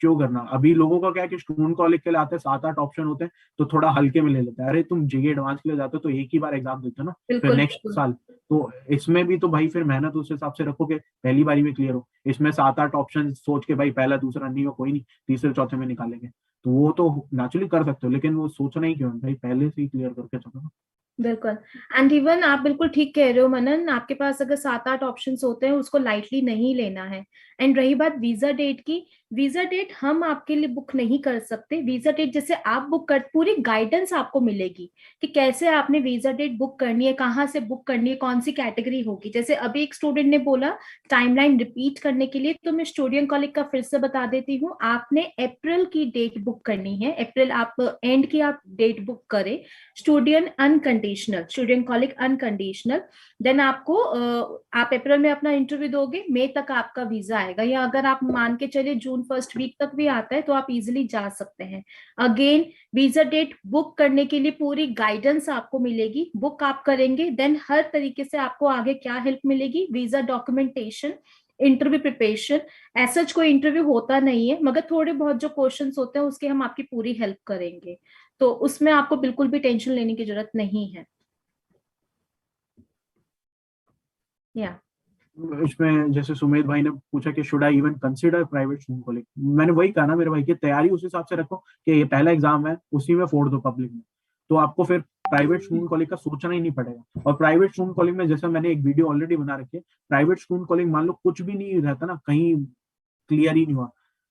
क्यों करना। अभी लोगों का क्या है कि स्टूडेंट कॉलेज के लिए आते हैं 7-8 ऑप्शन होते हैं, तो थोड़ा हल्के में ले लेते हैं। अरे तुम जेईई एडवांस के लिए जाते हो तो एक ही बार एग्जाम देते हो ना, फिर बिल्कुल नेक्स्ट बिल्कुल। साल। तो इसमें भी तो भाई फिर मेहनत उस हिसाब से रखो कि पहली बारी में क्लियर हो। इसमें 7-8 ऑप्शन सोच के भाई पहला दूसरा नहीं हो, कोई नहीं, तीसरे चौथे में निकालेंगे, तो वो तो नेचुरली कर सकते हो, लेकिन वो सोचना ही क्यों है भाई, पहले से ही क्लियर करके चलो ना। बिल्कुल। एंड इवन आप बिल्कुल ठीक कह रहे हो मनन, आपके पास अगर 7-8 ऑप्शंस होते हैं उसको लाइटली नहीं लेना है। एंड रही बात वीजा डेट की, वीजा डेट हम आपके लिए बुक नहीं कर सकते। वीजा डेट जैसे आप बुक कर, पूरी गाइडेंस आपको मिलेगी कि कैसे आपने वीजा डेट बुक करनी है, कहाँ से बुक करनी है, कौन सी कैटेगरी होगी। जैसे अभी एक स्टूडेंट ने बोला टाइमलाइन रिपीट करने के लिए, तो मैं स्टूडेंट कॉलेज का फिर से बता देती हूँ। आपने अप्रैल की डेट बुक करनी है, अप्रैल आप एंड की आप डेट बुक करें, student unconditional, student college unconditional. Then आपको आप अप्रैल में अपना इंटरव्यू दोगे, मई तक आपका वीजा आएगा, या अगर आप मान के चलिए जून फर्स्ट वीक तक भी आता है तो आप इजिली जा सकते हैं। अगेन वीजा डेट बुक करने के लिए पूरी गाइडेंस आपको मिलेगी, बुक आप करेंगे, देन हर तरीके से आपको आगे क्या हेल्प मिलेगी, वीजा डॉक्यूमेंटेशन, इंटरव्यू प्रिपरेशन। ऐसा कोई इंटरव्यू होता नहीं है, मगर थोड़े बहुत जो क्वेश्चंस होते हैं उसके हम आपकी पूरी हेल्प करेंगे, तो उसमें आपको बिल्कुल भी टेंशन लेने की जरूरत नहीं है। या इसमें जैसे सुमेध भाई ने पूछा कि should I even consider private school college, मैंने वही कहा ना मेरे भाई की तैयारी उस हिसाब से रखो कि ये पहला एग्जाम है, उसी में फोड़ दो पब्लिक में, तो आपको फिर प्राइवेट स्कूल कॉलेज का सोचना ही नहीं पड़ेगा। और प्राइवेट स्कूल कॉलेज में जैसे मैंने एक वीडियो ऑलरेडी बना रखी है, प्राइवेट स्कूल कॉलेज मान लो कुछ भी नहीं रहता ना, कहीं क्लियर ही नहीं हुआ,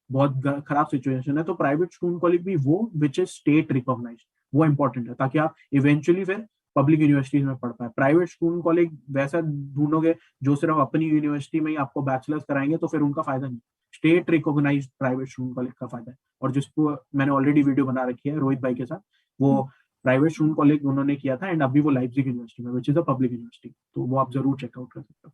बहुत खराब सिचुएशन है, तो प्राइवेट स्कूल कॉलेज भी वो विच इज स्टेट रिकॉग्नाइज्ड, वो इंपॉर्टेंट है, ताकि आप इवेंचुअली फिर पब्लिक यूनिवर्सिटीज में पढ़ पाए। प्राइवेट स्कूल कॉलेज वैसा ढूंढोगे जो सिर्फ अपनी यूनिवर्सिटी में ही आपको बैचलर्स कराएंगे, तो फिर उनका फायदा नहीं। State recognised private school college का फायदा है, और जिसको मैंने ऑलरेडी वीडियो बना रखी है रोहित भाई के साथ, वो प्राइवेट स्कूल कॉलेज उन्होंने किया था, एंड अभी वो लाइप्जिग यूनिवर्सिटी में, which is a public university, तो वो आप जरूर चेकआउट कर सकते हो।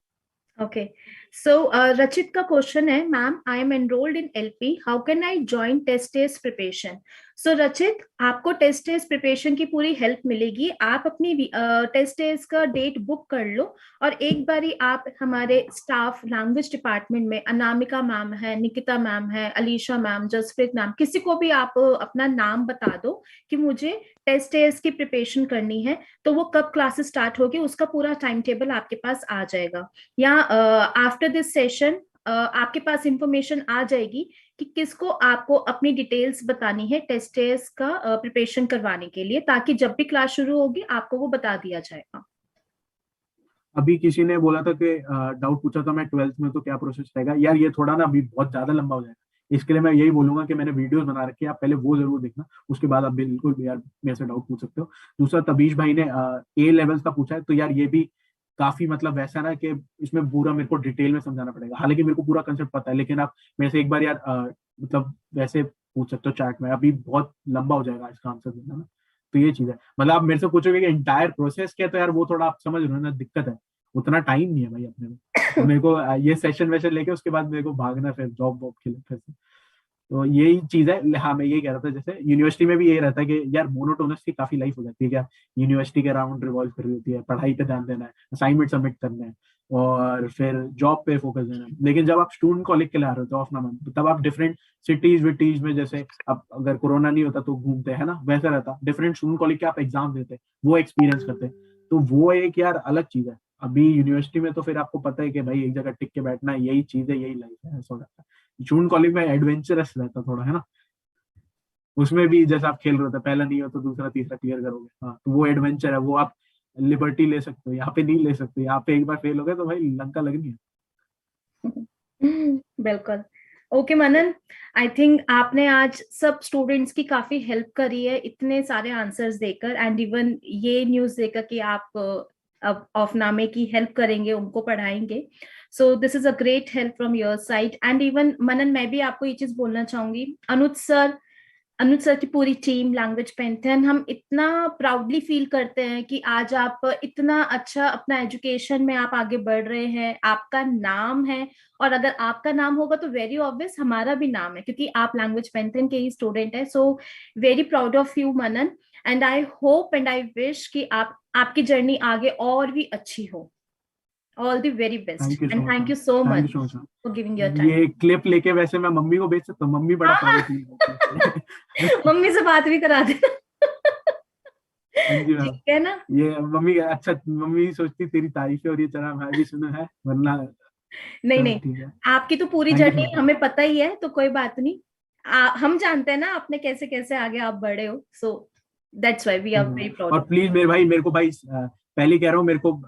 Okay. So, Rachit का क्वेश्चन है, ma'am I am enrolled in LP, how can I join test test preparation? So Rachit, आपको टेस्ट टेस्ट प्रिपरेशन की पूरी हेल्प मिलेगी। आप अपनी टेस्ट टेस्ट का डेट बुक कर लो, और एक बारी आप हमारे स्टाफ लैंग्वेज डिपार्टमेंट में अनामिका मैम है, निकिता मैम है, अलीशा मैम, जसप्रीत मैम, किसी को भी आप अपना नाम बता दो कि मुझे टेस्ट टेस्ट की प्रिपरेशन करनी है, तो वो कब क्लासेस स्टार्ट होगी उसका पूरा टाइम टेबल आपके पास आ जाएगा। या आफ्टर दिस सेशन आपके पास इंफॉर्मेशन आ जाएगी कि किसको आपको अपनी डिटेल्स बतानी है टेस्ट टेस्ट का प्रिपरेशन करवाने के लिए, ताकि जब भी क्लास शुरू होगी आपको वो बता दिया जाएगा। अभी किसी ने बोला था कि डाउट पूछा था मैं 12th में तो क्या प्रोसेस रहेगा। यार ये थोड़ा ना अभी बहुत ज्यादा लंबा हो जाएगा, इसके लिए मैं यही बोलूंगा कि मैंने वीडियोस बना रखी है, आप पहले वो जरूर देखना, उसके बाद आप बिल्कुल यार मेरे से डाउट पूछ सकते हो। दूसरा, तबीश भाई ने ए लेवल्स का पूछा है, तो यार ये भी काफी मतलब वैसा ना कि इसमें पूरा मेरे को डिटेल में समझाना पड़ेगा। हालांकि मेरे को पूरा कंसेप्ट पता है, लेकिन आप मेरे से एक बार यार मतलब वैसे पूछ सकते हो चैट में, अभी बहुत लंबा हो जाएगा इसका आंसर देना ना। तो ये चीज है, मतलब आप मेरे से पूछोगे कि इंटायर प्रोसेस क्या है, तो यार वो थोड़ा आप समझ रहे हो ना, दिक्कत है, उतना टाइम नहीं है भाई अपने में। तो मेरे को ये सेशन वेशन लेके उसके बाद मेरे को भागना फिर जॉब वॉब के लिए फिर से। तो यही चीज है। हाँ, मैं यही कह रहा था, जैसे यूनिवर्सिटी में भी यही रहता है कि यार मोनोटोनस की काफी लाइफ हो जाती है क्या, यूनिवर्सिटी के अराउंड रिवॉल्व कर रही होती है, पढ़ाई पे ध्यान देना है, असाइनमेंट सबमिट करना है, और फिर जॉब पे फोकस देना है। लेकिन जब आप स्टूडेंट कॉलेज के लिए आ रहे हो तो ऑफ ना मन, तब आप डिफरेंट सिटीज विटीज में, जैसे अब अगर कोरोना नहीं होता तो घूमते है ना, वैसा रहता, डिफरेंट स्टूडेंट कॉलेज के आप एग्जाम देते, वो एक्सपीरियंस करते। तो वो एक यार अलग चीज है। अभी यूनिवर्सिटी में तो फिर आपको पता है कि भाई एक जगह टिक के बैठना है, यही चीज है, यही लाइफ है, ऐसा रहता है। जून कॉलेज में एडवेंचरस रहता थोड़ा, है ना, उसमें भी जैसे आप खेल रहे थे, पहला नहीं हो तो दूसरा तीसरा क्लियर करोगे, हाँ, तो वो एडवेंचर है, वो आप लिबर्टी ले सकते हो, यहाँ पे नहीं ले सकते। यहाँ पे एक बार फेल हो गए तो भाई लंका लगनी है। बिल्कुल। ओके मनन, आई थिंक आपने आज सब स्टूडेंट्स की काफी हेल्प करी है इतने सारे आंसर्स देकर, एंड इवन ये न्यूज देकर कि आप अब ऑफनामे की हेल्प करेंगे, उनको पढ़ाएंगे। So this is a great help from your side. And even Manan, मैं भी आपको ये चीज बोलना चाहूंगी, अनुज सर की पूरी टीम लैंग्वेज पैंथन, हम इतना प्राउडली फील करते हैं कि आज आप इतना अच्छा अपना एजुकेशन में आप आगे बढ़ रहे हैं, आपका नाम है। और अगर आपका नाम होगा तो वेरी ऑब्वियस हमारा भी नाम है, क्योंकि आप लैंग्वेज पैंथन के ही स्टूडेंट है। So very proud of you Manan, and I hope and I wish कि आप आपकी जर्नी आगे और भी अच्छी हो। All the very best thank you so and much thank ma'am. You so thank much you so much ma'am. For giving your time. ये clip लेके वैसे मैं मम्मी को भेज सकता हूँ, मम्मी बड़ा प्राउड फील करती है। मम्मी से बात भी करा देना। हाँ जी मैम। ठीक है ना? ये मम्मी अच्छा, मम्मी सोचती तेरी तारीफें और ये चला मैं भी सुना है, वरना नहीं चलो नहीं, ठीक है। आपकी तो पूरी thank you so journey much ma'am. हमें पता ही है, तो कोई बात नहीं। हम जानते हैं ना आपने कैसे कैसे आगे आप बढ़े हो, so that's why we are ठीक है मैम। वेरी प्राउड और ऑफ। प्लीज मेरे भाई, मेरे को भाई पहले कह रहा हूँ, मेरे को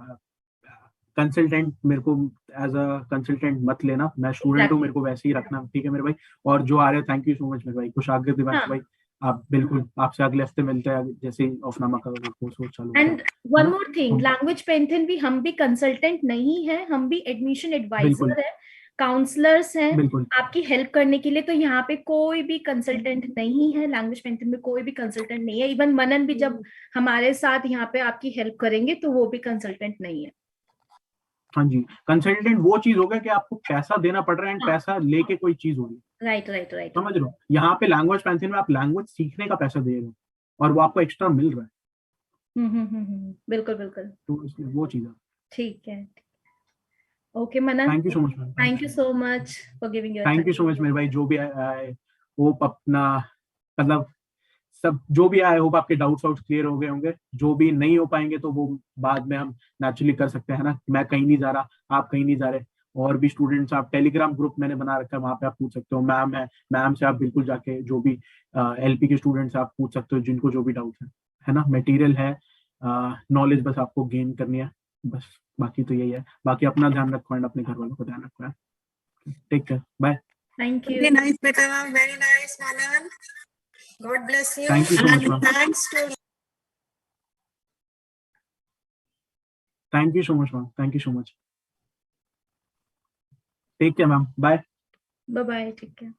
कंसल्टेंट, मेरे को एज अ कंसल्टेंट मत लेना, मैं स्टूडेंट हूँ, एग्जैक्टली। मेरे को वैसे ही रखना, ठीक है मेरे भाई। और जो आ रहे हैं, थैंक यू सो मच मेरे भाई, कुशाग्र दिवांशु हाँ। भाई, आप बिल्कुल, आपसे अगले हफ्ते मिलते हैं जैसे ही ऑफनामा का कोर्स वोर्स चालू होता एंड है वन ना। मोर थिंग, तो लैंग्वेज पेंथन भी, हम भी कंसल्टेंट नहीं है, हम भी एडमिशन बिल्कुल एडवाइजर है, काउंसलर्स हैं बिल्कुल। आपकी हेल्प करने के लिए। तो यहाँ पे कोई भी कंसल्टेंट नहीं है, लैंग्वेज पेंथन में कोई भी कंसल्टेंट नहीं है। इवन मनन भी जब हमारे साथ यहाँ पे आपकी हेल्प करेंगे तो वो भी कंसल्टेंट नहीं है। हाँ जी, कंसल्टेंट वो चीज हो गया कि आपको पैसा देना पड़ रहा है, एंड हाँ, पैसा लेके कोई चीज हो रही है, राइट राइट राइट। समझ रहे हो। यहाँ पे लैंग्वेज पेंसिल में आप लैंग्वेज सीखने का पैसा दे रहे हो, और वो आपको एक्स्ट्रा मिल रहा है, बिल्कुल बिल्कुल। तो इसलिए वो चीज है। ठीक है। Okay Manan, thank you so much ma'am, thank thank you you so much. So much for giving your thank you time. So much मेरे भाई, जो भी आए, होप अपना मतलब सब जो भी आए, होप आपके डाउट्स वाउट्स क्लियर हो गए होंगे। जो भी नहीं हो पाएंगे तो वो बाद में हम नेचुरली कर सकते हैं ना, मैं कहीं नहीं जा रहा, आप कहीं नहीं जा रहे, और भी स्टूडेंट्स, आप टेलीग्राम ग्रुप मैंने बना रखा है, वहां पे आप पूछ सकते हो, मैम है, मैम से आप बिल्कुल जाके जो भी एलपी के स्टूडेंट्स आप पूछ सकते हो, जिनको जो भी डाउट है ना, मटेरियल है, नॉलेज बस आपको गेन करनी है, बस। बाकी तो यही है, बाकी अपना ध्यान रखो एंड अपने घर वालों को ध्यान रखो यार। Take care, bye. Thank you. Very nice, Beta. Very nice, Manan. God bless you. Thank you so much And ma'am, thanks to thank you so much ma'am, thank you so much. Take care ma'am, bye. Bye bye, ठीक है।